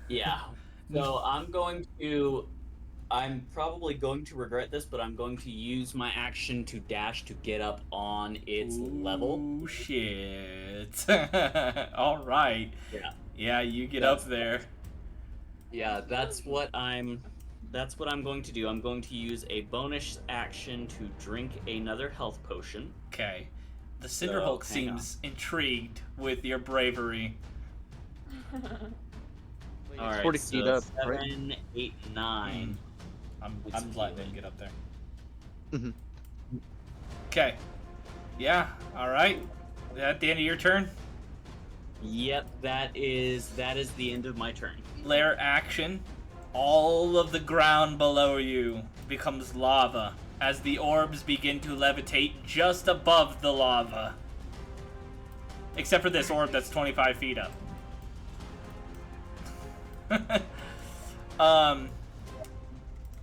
B: Yeah. So I'm probably going to regret this, but I'm going to use my action to dash to get up on its level.
A: Oh shit! All right.
B: Yeah.
A: Yeah, you get
B: That's-
A: up there.
B: Yeah, that's what I'm going to do. I'm going to use a bonus action to drink another health potion.
A: Okay. The Cinder
B: So,
A: Hulk
B: hang
A: seems intrigued with your bravery.
H: It's
B: All right,
H: 40
B: so
H: feet up,
B: 7,
H: right?
B: 8, 9.
A: I'm
B: It's
A: letting him
B: healing.
A: get up there.
H: Mhm.
A: Okay. Yeah. All right. Is that the end of your turn?
B: Yep, that is the end of my turn.
A: Lair action. All of the ground below you becomes lava as the orbs begin to levitate just above the lava. Except for this orb that's 25 feet up.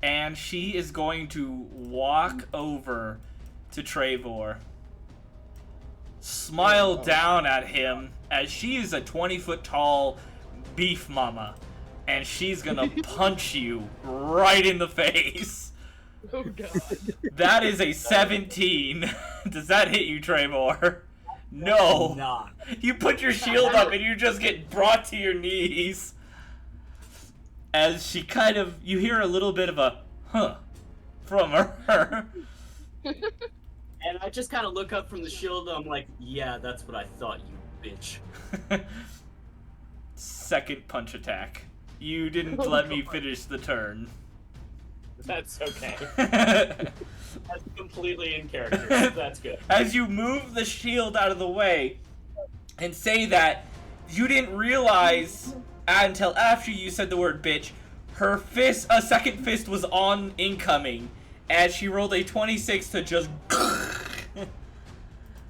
A: And she is going to walk over to Trevor, smile down at him as she is a 20-foot tall beef mama, and she's gonna punch you right in the face.
G: Oh god.
A: That is a 17. Does that hit you, Trevor? No.
B: Not.
A: You put your shield up and you just get brought to your knees. As she you hear a little bit of a huh from her.
B: And I just kind of look up from the shield. I'm like, yeah, that's what I thought, you bitch.
A: Second punch attack. You didn't
G: Oh,
A: let me
G: God.
A: finish the turn.
B: That's okay. That's completely in character. That's good.
A: As you move the shield out of the way and say that, you didn't realize until after you said the word bitch, her fist, a second fist was on incoming, as she rolled a 26 to just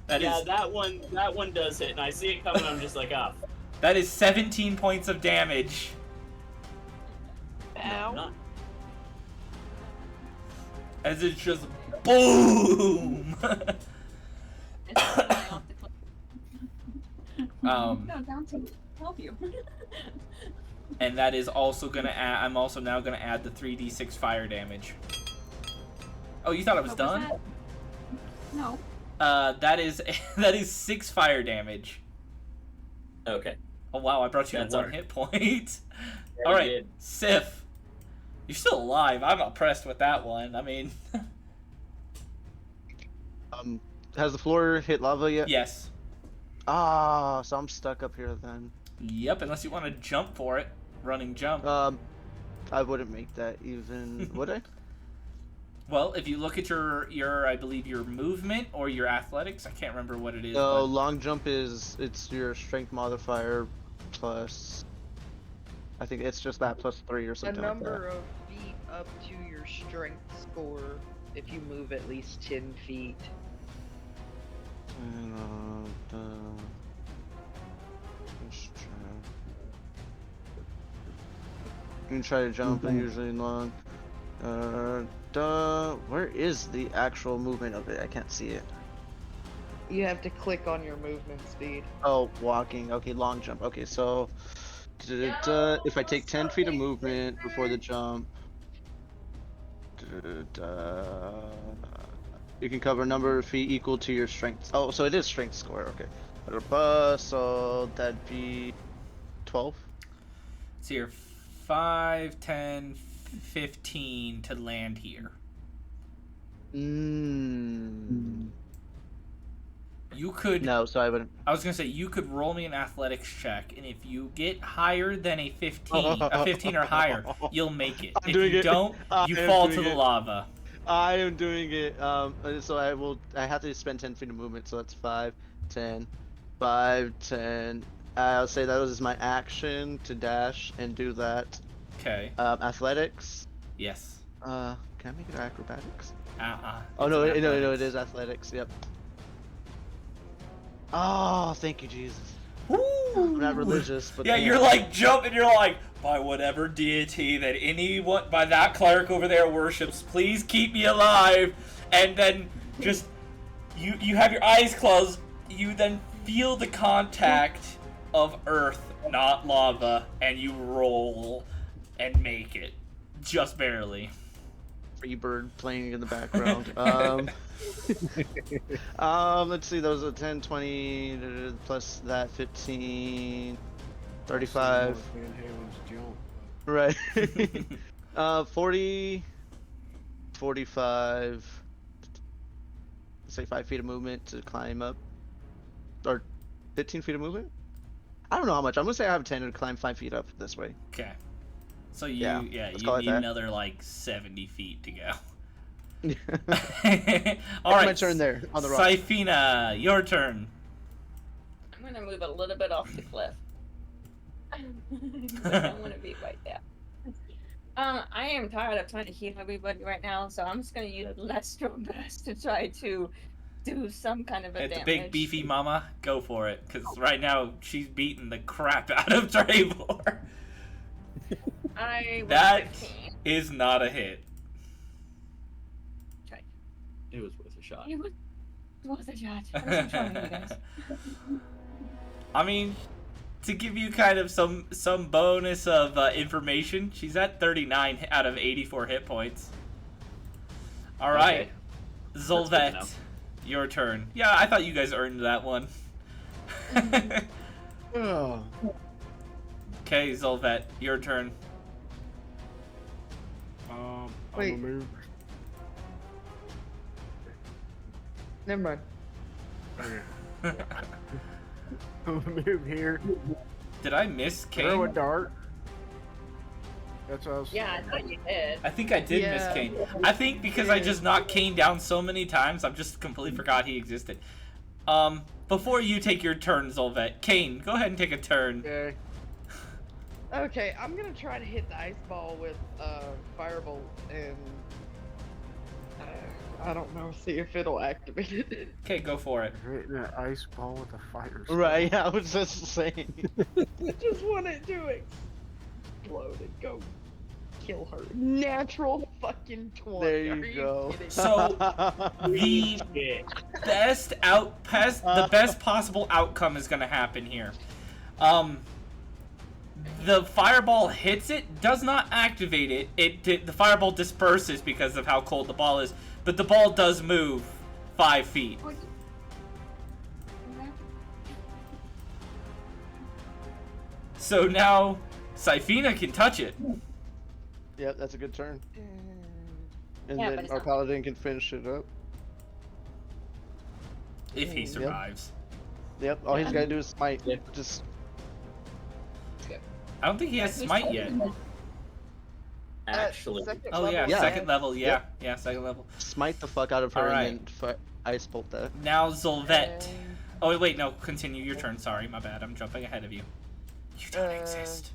A: That
B: yeah,
A: is
B: that one does hit, and I see it coming. I'm just like, ah,
A: that is 17 points of damage.
B: no,
C: Ow.
B: not.
A: As it's just boom.
F: It's falling off the cliff. No, down to help you.
A: And that is also gonna add. I'm also now gonna add the 3d6 fire damage. Oh, you thought it was
F: What
A: done?
F: that? No.
A: That is that is 6 fire damage.
B: Okay.
A: Oh wow, I brought you
B: That's
A: to 1
B: alright.
A: hit point.
B: Yeah,
A: All
B: you
A: right,
B: did.
A: Sif, you're still alive. I'm impressed with that one. I mean,
H: Has the floor hit lava yet?
A: yes.
H: Ah, so I'm stuck up here then.
A: Yep, unless you want to jump for it, running jump.
H: I wouldn't make that even, would I?
A: Well, if you look at your I believe your movement or your athletics, I can't remember what it is.
H: No,
A: but...
H: long jump it's your strength modifier plus. I think it's just that plus 3 or
C: A
H: something
C: number of feet up to your strength score if you move at least 10 feet.
H: And, you can try to jump, but usually long. Where is the actual movement of it? I can't see it.
C: You have to click on your movement speed.
H: Oh, walking. Okay, long jump. Okay, so if I take 10 feet of movement before the jump, you can cover a number of feet equal to your strength. Oh, so it is strength score. Okay. So that'd be 12.
A: So you're 5, 10, 15 to land here. You could.
H: No, so I wouldn't.
A: I was gonna say you could roll me an athletics check, and if you get higher than a 15 or higher, you'll make it.
H: I'm
A: If
H: doing
A: you
H: it.
A: don't,
H: I
A: you
H: am
A: fall to
H: doing
A: the
H: it.
A: lava.
H: I am doing it. So I have to spend 10 feet of movement, so that's 5, 10, 5, 10. I'll say that was my action to dash and do that.
A: Okay.
H: Athletics.
A: Yes.
H: Can I make it acrobatics?
A: It's
H: Oh no,
A: an
H: no, it
A: athletics.
H: is athletics. Yep. Oh, thank you, Jesus.
A: Woo!
H: I'm not religious, but
A: Yeah, you're like jumping. You're like, by whatever deity that anyone, by that cleric over there worships, please keep me alive. And then just you have your eyes closed. You then feel the contact of earth, not lava, and you roll and make it, just barely.
H: Freebird playing in the background. Let's see, those are 10, 20, plus that 15, 35.
D: Van Halen's jump.
H: Right. 40, 45, let's say 5 feet of movement to climb up. Or 15 feet of movement? I don't know how much. I'm gonna say I have 10 to climb 5 feet up this way.
A: Okay. So you
H: let's
A: you
H: call it
A: need
H: that.
A: another like 70 feet to go.
H: That's
A: All right.
H: my turn there on the rock.
A: Syphina, your turn.
F: I'm gonna move a little bit off the cliff. I don't want to be right there. I am tired of trying to heal everybody right now, so I'm just gonna use Lestro Burst to try to do some kind of a
A: At the
F: damage.
A: big beefy mama, go for it, because right now she's beating the crap out of Trevor.
F: I was
A: That
F: 15.
A: is not a hit.
F: Okay.
B: It was worth a shot.
F: It was worth a shot. I wasn't trying, you guys.
A: I mean, to give you kind of some bonus of information, she's at 39 out of 84 hit points. All right,
B: Okay. That's good to
A: Zolvet,
B: know.
A: your turn. Yeah, I thought you guys earned that one.
D: Oh,
A: Okay, Zolvet, your turn.
D: I'm
C: Wait.
D: gonna move.
C: Never mind.
D: Okay. I'm gonna move here.
A: Did I miss
D: Throw a
A: Kane?
D: dart. That's what I was.
F: Yeah, I thought you did.
A: I think I did miss
C: Yeah.
A: Kane. I think because I just knocked Kane down so many times, I've just completely forgot he existed. Before you take your turn, Zolvet, Kane, go ahead and take a turn.
D: Okay.
C: Okay, I'm gonna try to hit the ice ball with Firebolt and
G: I don't know. See if it'll activate it.
A: Okay, go for it.
D: Hitting an ice ball with a fire spell.
H: Right, I was just saying.
G: I just want it to explode and go kill her. Natural fucking 20.
H: There
G: Are
H: you go.
G: kidding?
A: So the the best possible outcome is gonna happen here. The fireball hits it, does not activate it. The fireball disperses because of how cold the ball is, but the ball does move 5 feet. So now Syphina can touch it.
H: Yep, that's a good turn. And
F: Yeah, but
H: then
F: it's
H: our
F: not-
H: paladin can finish it up.
A: If he survives.
H: Yep, all he's
F: Yeah.
H: gotta do is smite. Just
A: I don't think he has smite yet.
B: Actually,
C: Second
A: Oh yeah,
C: level,
H: Yeah.
A: second level, yeah.
H: Yep.
A: Yeah, second level.
H: smite the fuck out of her
A: Alright.
H: and then ice bolt that.
A: Now Zolvet.
C: And,
A: Oh wait, no, continue your turn. Sorry, my bad. I'm jumping ahead of you. You don't exist.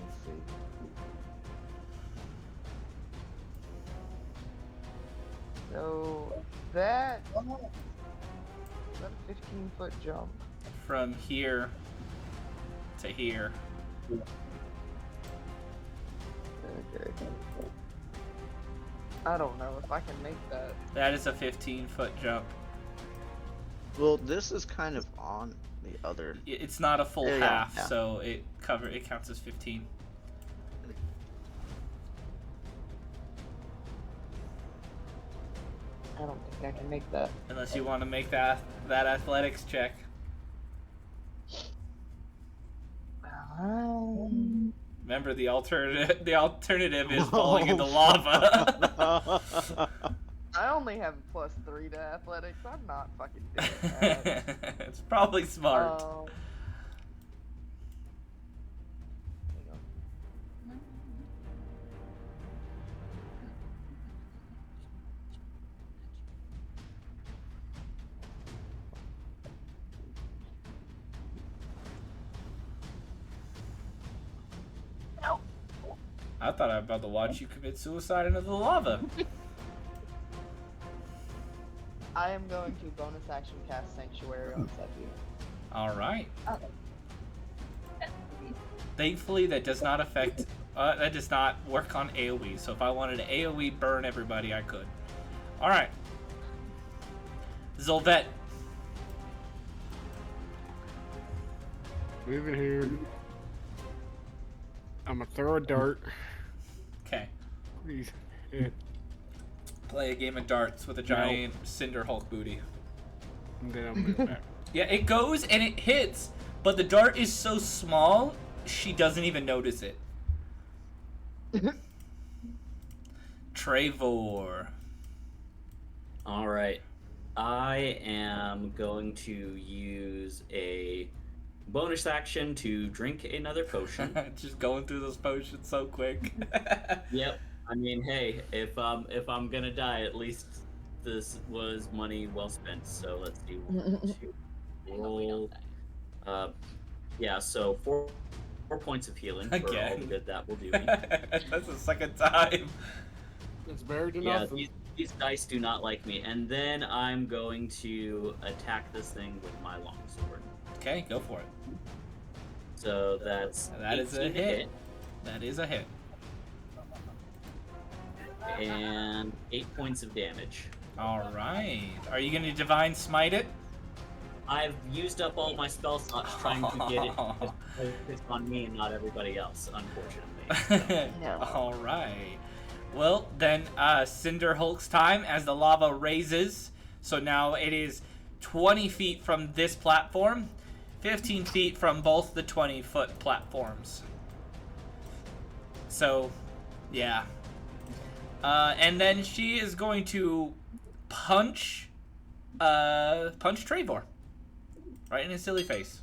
C: let's see. So that is that a 15-foot jump?
A: From here to here.
C: Okay. I don't know if I can make that.
A: That is a 15-foot jump.
H: Well, this is kind of on the other.
A: It's not a full
H: Yeah,
A: half,
H: yeah.
A: so it counts as 15.
C: I don't think I can make that.
A: Unless you want to make that athletics check. Remember, the alternative is falling in the lava.
C: I only have a +3 to athletics. I'm not fucking doing that.
A: It's probably smart.
C: Hang on.
A: I thought I was about to watch you commit suicide into the lava.
C: I am going to bonus action cast Sanctuary on Seppi.
A: All right.
F: Oh.
A: Thankfully, that does not affect. That does not work on AOE. So if I wanted to AOE burn everybody, I could. All right. Zolvet.
D: Moving here. I'm gonna throw a dart.
A: Okay.
D: Please hit.
A: Play a game of darts with a giant Cinder Hulk booty.
D: And then I'm moving back.
A: Yeah, it goes and it hits, but the dart is so small, she doesn't even notice it. Trevor.
B: all right. I am going to use a bonus action to drink another potion.
A: Just going through those potions so quick.
B: Yep. I mean, hey, if I'm gonna die, at least this was money well spent. So let's see. 1, 2, roll. Yeah. So four points of healing for all the
A: Again.
B: good that will do me.
A: That's the second time.
D: It's better than
B: Yeah,
D: nothing.
B: these dice do not like me. And then I'm going to attack this thing with my longsword.
A: Okay, go for it.
B: So that's
A: That is a
B: 18 to
A: hit. That is a hit.
B: and 8 points of damage.
A: All right. Are you going to divine smite it?
B: I've used up all my spell slots trying to get it focused on me and not everybody else, unfortunately.
C: No.
A: All right. Well, then Cinder Hulk's time as the lava raises. So now it is 20 feet from this platform, 15 feet from both the 20-foot platforms. So, yeah. And then she is going to punch Trevor right in his silly face.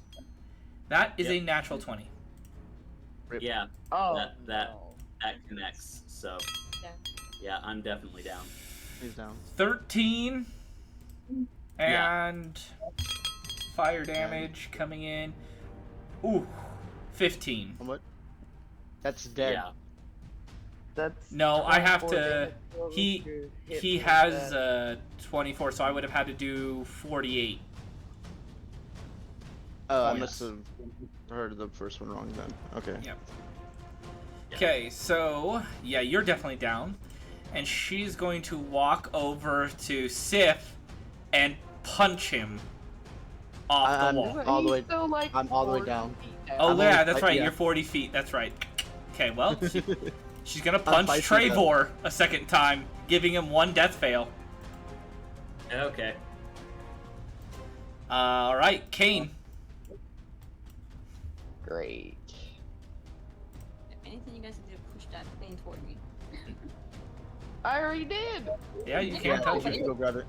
A: That is a natural 20.
B: Yeah,
C: Oh,
B: that
C: no.
B: connects. So
F: Yeah.
B: yeah, I'm definitely down.
H: He's down.
A: 13
B: Yeah.
A: and fire damage coming in. Ooh, 15.
H: What? That's dead.
B: Yeah.
C: That's
A: No, I have
C: 24
A: to.
C: damage total
A: He
C: to hit
A: he
C: for
A: has
C: that.
A: 24, so I would have had to do 48.
H: Oh, I
A: Points.
H: must have heard the first one wrong then. Okay.
A: Yep.
B: Yeah.
A: Okay, so yeah, you're definitely down, and she's going to walk over to Sif and punch him off
H: I'm
A: the wall.
H: all the
C: He's
H: way-
C: still, like,
H: I'm all the way
C: 40
H: down.
C: feet down.
A: Oh
H: I'm
A: yeah,
H: only
A: that's
H: five-
A: right.
H: yeah.
A: You're 40 feet. That's right. Okay, well, she's gonna
H: I'm
A: punch
H: 5 feet up.
A: Trevor a second time, giving him 1 death fail.
B: Okay.
A: All right, Kane.
C: Great.
F: If anything, you guys need to push that thing toward me.
C: I already did.
A: Yeah, you
F: Yeah,
A: can't
H: Yeah,
A: touch
H: you
A: it.
H: can go grab it.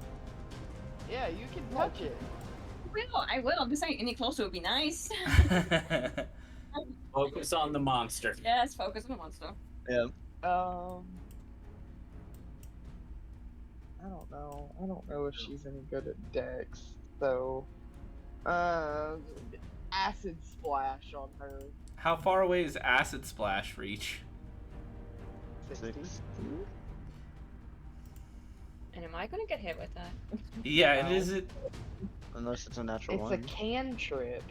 C: Yeah, you can touch it.
F: I will. Just saying, any closer would be nice.
B: Focus on the monster.
F: Yes, focus on the monster.
H: Yeah.
C: I don't know. I don't know if she's any good at Dex. So, acid splash on her.
A: How far away is Acid Splash reach?
C: 60.
H: 6.
I: And am I gonna get hit with that?
A: Yeah, and
C: No.
A: is it?
H: Unless it's a natural
C: It's a
H: one.
C: cantrip,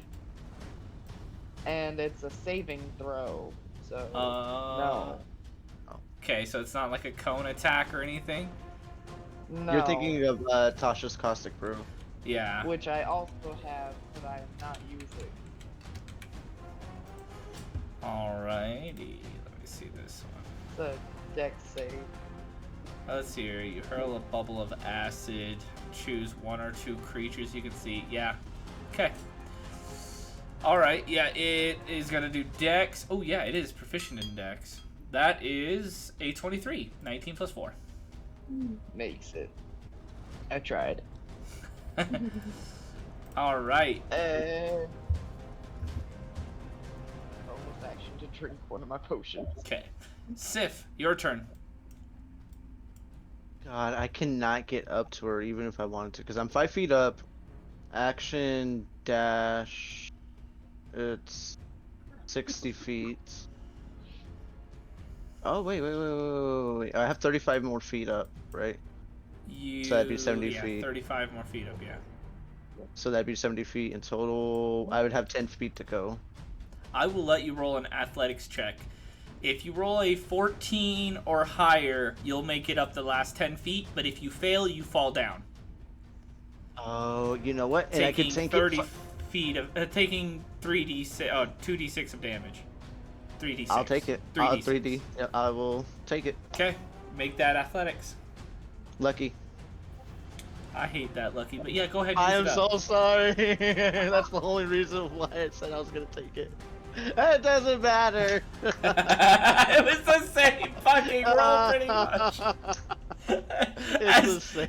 C: and it's a saving throw. So
A: No. Okay, so it's not like a cone attack or anything.
C: no.
H: You're thinking of Tasha's Caustic Brew.
A: Yeah.
C: Which I also have, but I am not using.
A: Alrighty. Let me see this one.
C: It's a Dex save.
A: Let's see here. You hurl a bubble of acid. Choose 1 or 2 creatures you can see. Yeah. Okay. Alright, yeah, it is gonna do Dex. Oh, yeah, it is proficient in Dex. That is a 23. 19 plus 4.
C: Makes it. I tried.
A: Alright.
C: Bonus action to drink one of my potions.
A: Okay. Sif, your turn.
H: God, I cannot get up to her even if I wanted to, because I'm 5 feet up. Action dash. It's 60 feet. Oh wait. I have 35 more feet up, right?
A: You,
H: So that'd be 70
A: yeah,
H: feet.
A: 35 more feet up, yeah.
H: So that'd be 70 feet in total. I would have 10 feet to go.
A: I will let you roll an athletics check. If you roll a 14 or higher, you'll make it up the last 10 feet, but if you fail, you fall down.
H: Oh, you know what? And I
A: Taking
H: can take
A: 30
H: it.
A: feet of, taking 2d6 of damage. 3d6.
H: I'll take it.
A: 3d6.
H: 3D. Yeah, I will take it.
A: Okay, make that athletics.
H: Lucky.
A: I hate that, Lucky, but yeah, go ahead and
H: I
A: use
H: am
A: it up.
H: so sorry. That's the only reason why I said I was gonna take it. It doesn't matter.
A: It was the same fucking roll, pretty much.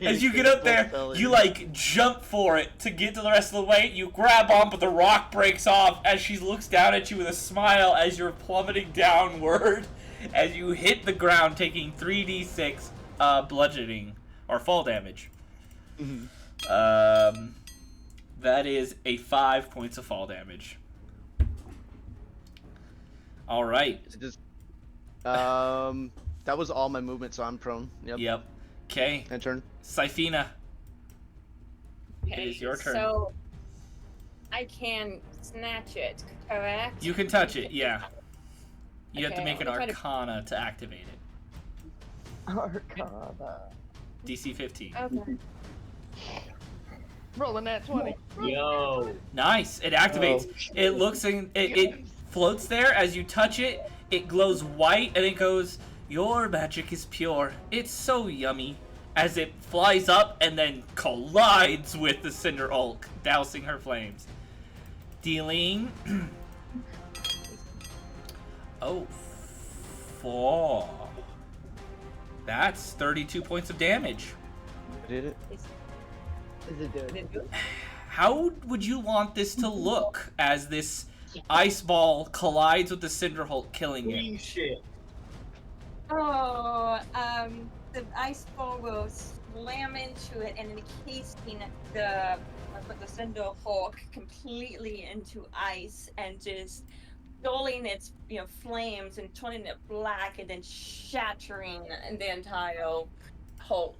A: As you get up there, you like jump for it to get to the rest of the way. You grab on, but the rock breaks off as she looks down at you with a smile as you're plummeting downward. As you hit the ground, taking 3d6 bludgeoning or fall damage. That is a 5 points of fall damage. All right.
H: That was all my movement, so I'm prone. Yep.
A: Yep. Okay.
H: And turn.
A: Sifina. It is your turn.
I: So I can snatch it, correct?
A: You can touch it, yeah. You have to
I: Okay,
A: make an
I: let me try to-
A: Arcana to activate it.
C: Arcana.
A: DC 15.
I: Okay.
C: Rolling that 20.
B: Yo.
A: Nice. It activates. It looks in. It floats there as you touch it. It glows white and it goes, "Your magic is pure. It's so yummy." As it flies up and then collides with the Cinder Hulk, dousing her flames. Dealing. 4. That's 32 points of damage.
H: I did it.
C: Is it good?
A: How would you want this to look as this ice ball collides with the Cinder Hulk, killing it?
B: Holy shit.
F: Oh, the ice ball will slam into it and encasing the Cinder Hulk completely into ice and just dulling its flames and turning it black and then shattering the entire whole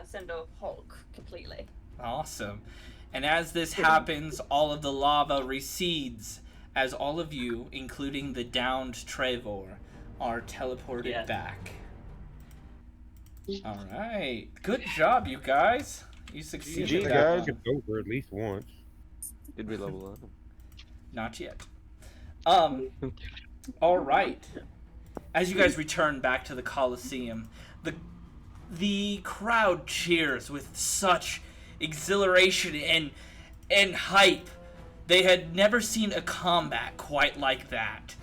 F: Cinder Hulk completely.
A: Awesome. And as this happens, all of the lava recedes as all of you, including the downed Trevor, are teleported back. All right. Good job, you guys. You succeeded
H: GG,
A: that
H: guys.
A: one.
E: It's over at least once.
J: Did we level up?
A: Not yet. All right. As you guys return back to the Colosseum, the crowd cheers with such exhilaration and hype. They had never seen a combat quite like that.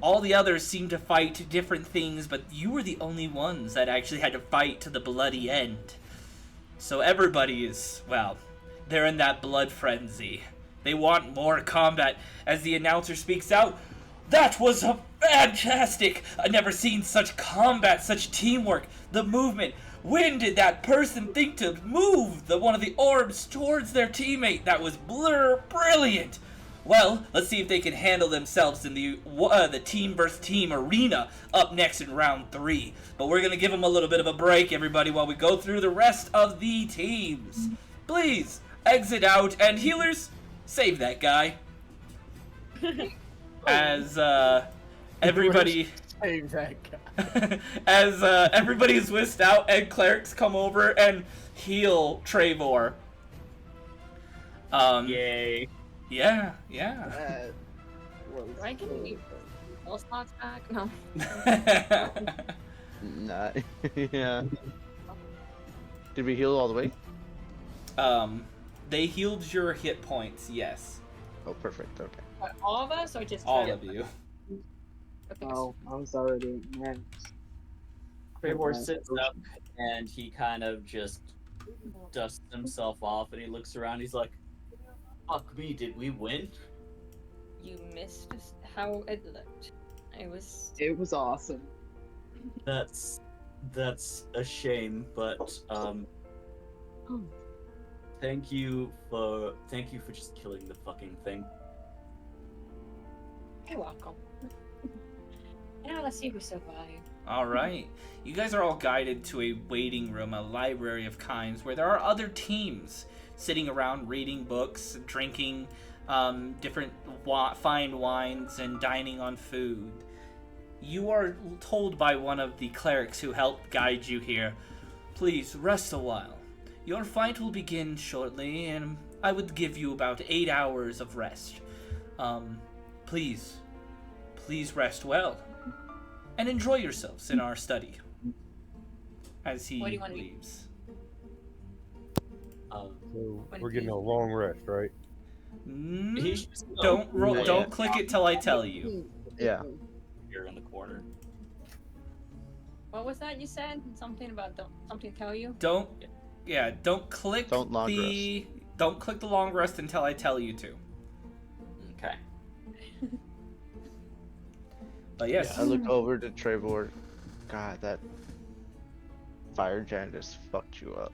A: All the others seemed to fight different things, but you were the only ones that actually had to fight to the bloody end. So everybody is, well, they're in that blood frenzy. They want more combat. As the announcer speaks out, that was a fantastic! I've never seen such combat, such teamwork, the movement. When did that person think to move one of the orbs towards their teammate? That was brilliant! Well, let's see if they can handle themselves in the team versus team arena up next in round 3. But we're going to give them a little bit of a break, everybody, while we go through the rest of the teams. Please, exit out, and healers, save that guy. As everybody...
D: Save that guy.
A: As everybody is whisked out and clerics come over and heal Trevor.
B: Yay.
A: Yeah.
G: That was
I: Do I get any spell slots back? No.
H: Nah. Yeah. Did we heal all the way?
A: They healed your hit points, yes.
H: Oh, perfect. Okay.
I: What, all of us or just
A: All
I: Trevor?
A: of you.
I: Okay.
G: Oh, I'm sorry, man.
B: Trevor sits up and he kind of just dusts himself off and he looks around. He's like, "Fuck me, did we win?"
I: You missed how it looked. It was.
G: It was awesome.
B: That's a shame, but thank you for just killing the fucking thing.
I: You're welcome. Now let's see who survived.
A: All right. You guys are all guided to a waiting room, a library of kinds, where there are other teams sitting around reading books, drinking different fine wines, and dining on food. You are told by one of the clerics who helped guide you here, please rest a while. Your fight will begin shortly, and I would give you about 8 hours of rest. Please rest well, and enjoy yourselves in our study. As he
I: What do you want to do?
A: leaves.
E: So
I: When
E: we're
I: do
E: getting
I: you-
E: a long rest, right?
B: He's just
A: Don't click it till I tell you.
H: Yeah.
B: here in the corner.
I: What was that you said? Something about something tell you?
A: Don't click
H: Don't long
A: don't click the long rest until I tell you to.
B: Okay.
A: But yes.
H: I look over to Trevor. God, that fire giant just fucked you up.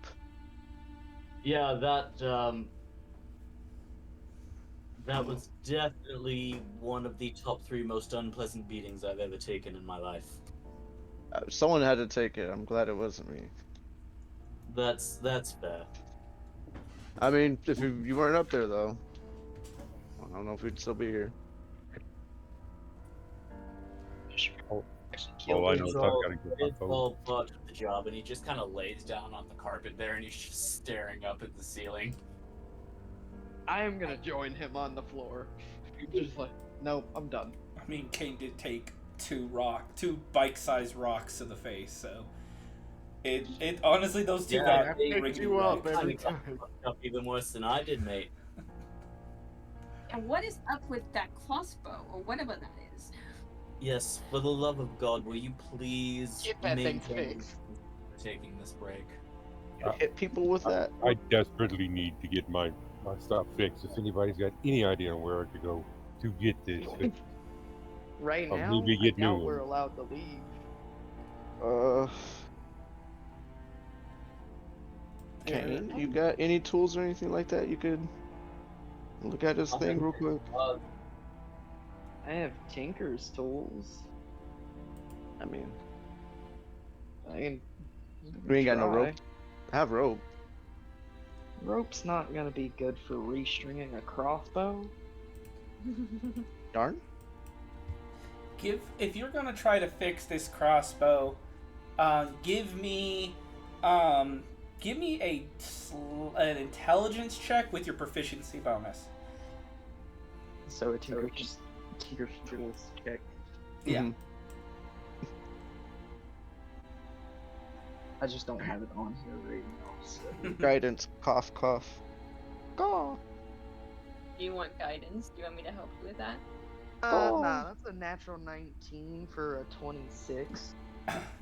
B: Yeah, that was definitely one of the top 3 most unpleasant beatings I've ever taken in my life.
H: Someone had to take it. I'm glad it wasn't me.
B: That's fair.
H: I mean, if you weren't up there though, I don't know if we'd still be here.
E: Oh, I know.
B: It's
E: I've
B: all,
E: got to get my
B: it's
E: phone.
B: all part of the job, and he just kind of lays down on the carpet there, and he's just staring up at the ceiling.
G: I am gonna join him on the floor. Just like, nope, I'm done.
A: I mean, Kane did take two bike-sized rocks to the face, so it honestly those two
B: Yeah,
A: got
B: they
A: rigged
D: you up
A: right.
D: every
B: Kinda got
D: time.
B: fucked up even worse than I did, mate.
F: And what is up with that crossbow or whatever that is?
B: Yes, for the love of God, will you please
G: Get that thing
B: maintain
G: fixed.
B: taking this break?
H: Hit people with that?
E: I desperately need to get my stuff fixed. If anybody's got any idea on where I could go to get this fixed.
G: Right
E: I'll
G: now,
E: maybe
G: I
E: get
G: doubt
E: new
G: we're
E: ones.
G: allowed to leave.
H: Kane, you got any tools or anything like that you could look at this thing real quick?
G: I have tinker's tools.
H: I mean,
G: I can
H: we ain't got no
G: try.
H: rope. I have rope.
G: Rope's not gonna be good for restringing a crossbow.
H: Darn.
A: If you're gonna try to fix this crossbow, give me an intelligence check with your proficiency bonus.
G: So a tinker's tools check.
A: Yeah.
H: Mhm.
G: I just don't have it on here right now. So.
H: Guidance. Cough, cough. Go.
I: Do you want guidance? Do you want me to help you with that?
G: Nah, that's a natural 19 for a 26.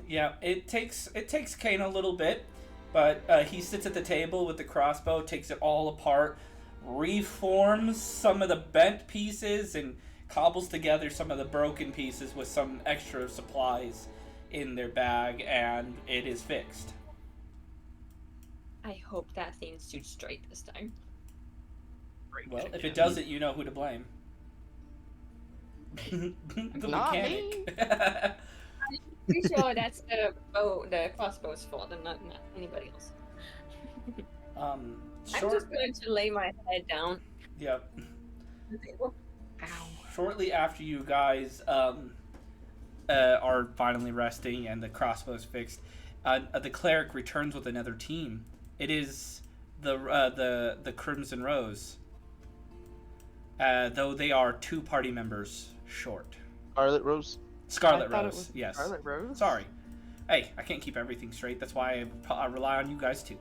A: Yeah, it takes Kane a little bit, but he sits at the table with the crossbow, takes it all apart, reforms some of the bent pieces, and cobbles together some of the broken pieces with some extra supplies in their bag, and it is fixed.
I: I hope that thing shoots straight this time.
A: Well, if it doesn't, you know who to blame. The
G: Not
A: mechanic.
I: Pretty sure that's the crossbow's fault and not anybody else. I'm just going to lay my head down.
A: Yep.
I: On the table.
A: Shortly after you guys are finally resting and the crossbow's fixed, the cleric returns with another team. It is the Crimson Rose, though they are 2 party members short.
H: Scarlet Rose.
A: Scarlet
G: I thought it
A: Rose,
G: was
A: yes.
G: Scarlet Rose?
A: Sorry. Hey, I can't keep everything straight. That's why I rely on you guys too.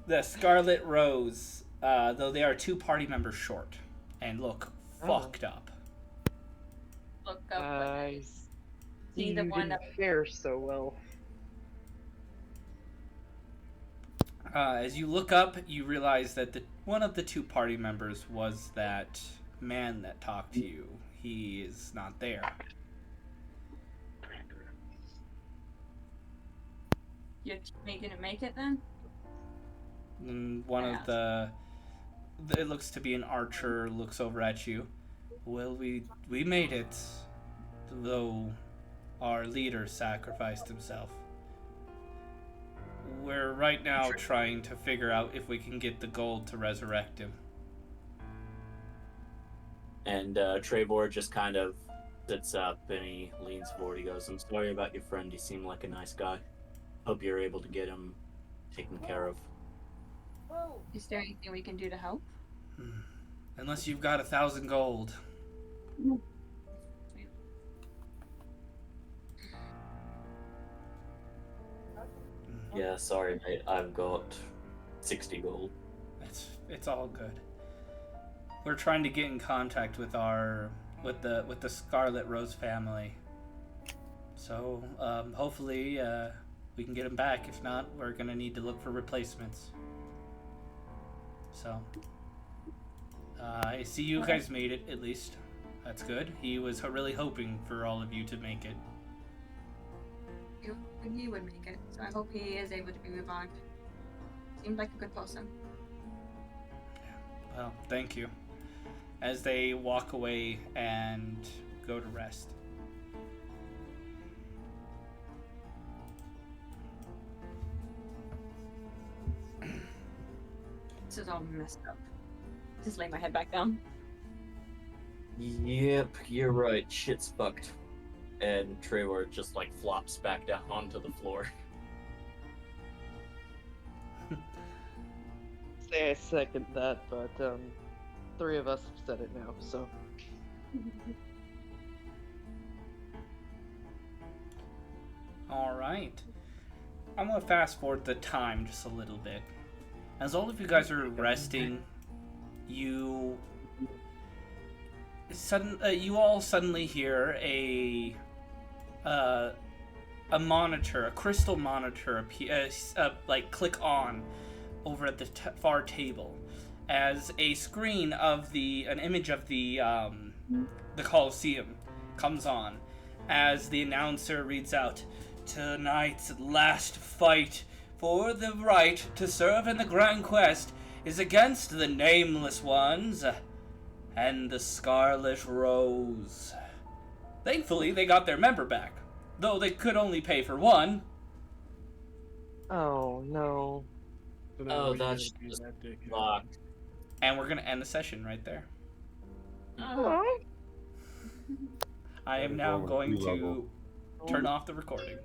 A: The Scarlet Rose, though they are 2 party members short and look fucked up.
I: Look up.
G: I
I: See the
G: you
I: one
G: didn't
I: that-
G: fare so well.
A: As you look up, you realize that one of the 2 party members was that man that talked to you. He is not there.
I: Your teammate didn't make it then?
A: And one of it looks to be an archer, looks over at you. Well, we made it, though our leader sacrificed himself. We're right now trying to figure out if we can get the gold to resurrect him.
B: And Trevor just kind of sits up and he leans forward. He goes, "I'm sorry about your friend. He seemed like a nice guy. Hope you're able to get him taken care of."
I: Is there anything we can do to help?
A: Unless you've got 1,000 gold.
B: Yeah, sorry, mate. I've got 60 gold.
A: It's all good. We're trying to get in contact with the Scarlet Rose family. So hopefully we can get them back. If not, we're gonna need to look for replacements. So I see you guys made it, at least. That's good. He was really hoping for all of you to make it.
I: He would make it, so I hope he is able to be revived. Seemed like a good person.
A: Well, thank you. As they walk away and go to rest.
I: This is all messed up. Just lay my head back down.
B: Yep, you're right. Shit's fucked. And Trevor just like flops back down onto the floor.
G: Say I second that, but 3 of us have said it now, so.
A: Alright. I'm going to fast forward the time just a little bit. As all of you guys are resting, you all suddenly hear a monitor, a crystal monitor, like click on over at the far table, as a screen of an image of the Colosseum comes on, as the announcer reads out, "Tonight's last fight for the right to serve in the Grand Quest is against the Nameless Ones and the Scarlet Rose." Thankfully, they got their member back, though they could only pay for one.
G: Oh no.
D: So now
B: Oh,
D: we gotta
B: that's
D: do
B: just
D: that dickhead.
B: locked.
A: And we're gonna end the session right there.
I: Oh.
A: I
E: That
A: am
E: is
A: now
E: all on
A: going
E: two level.
A: to turn off the recording.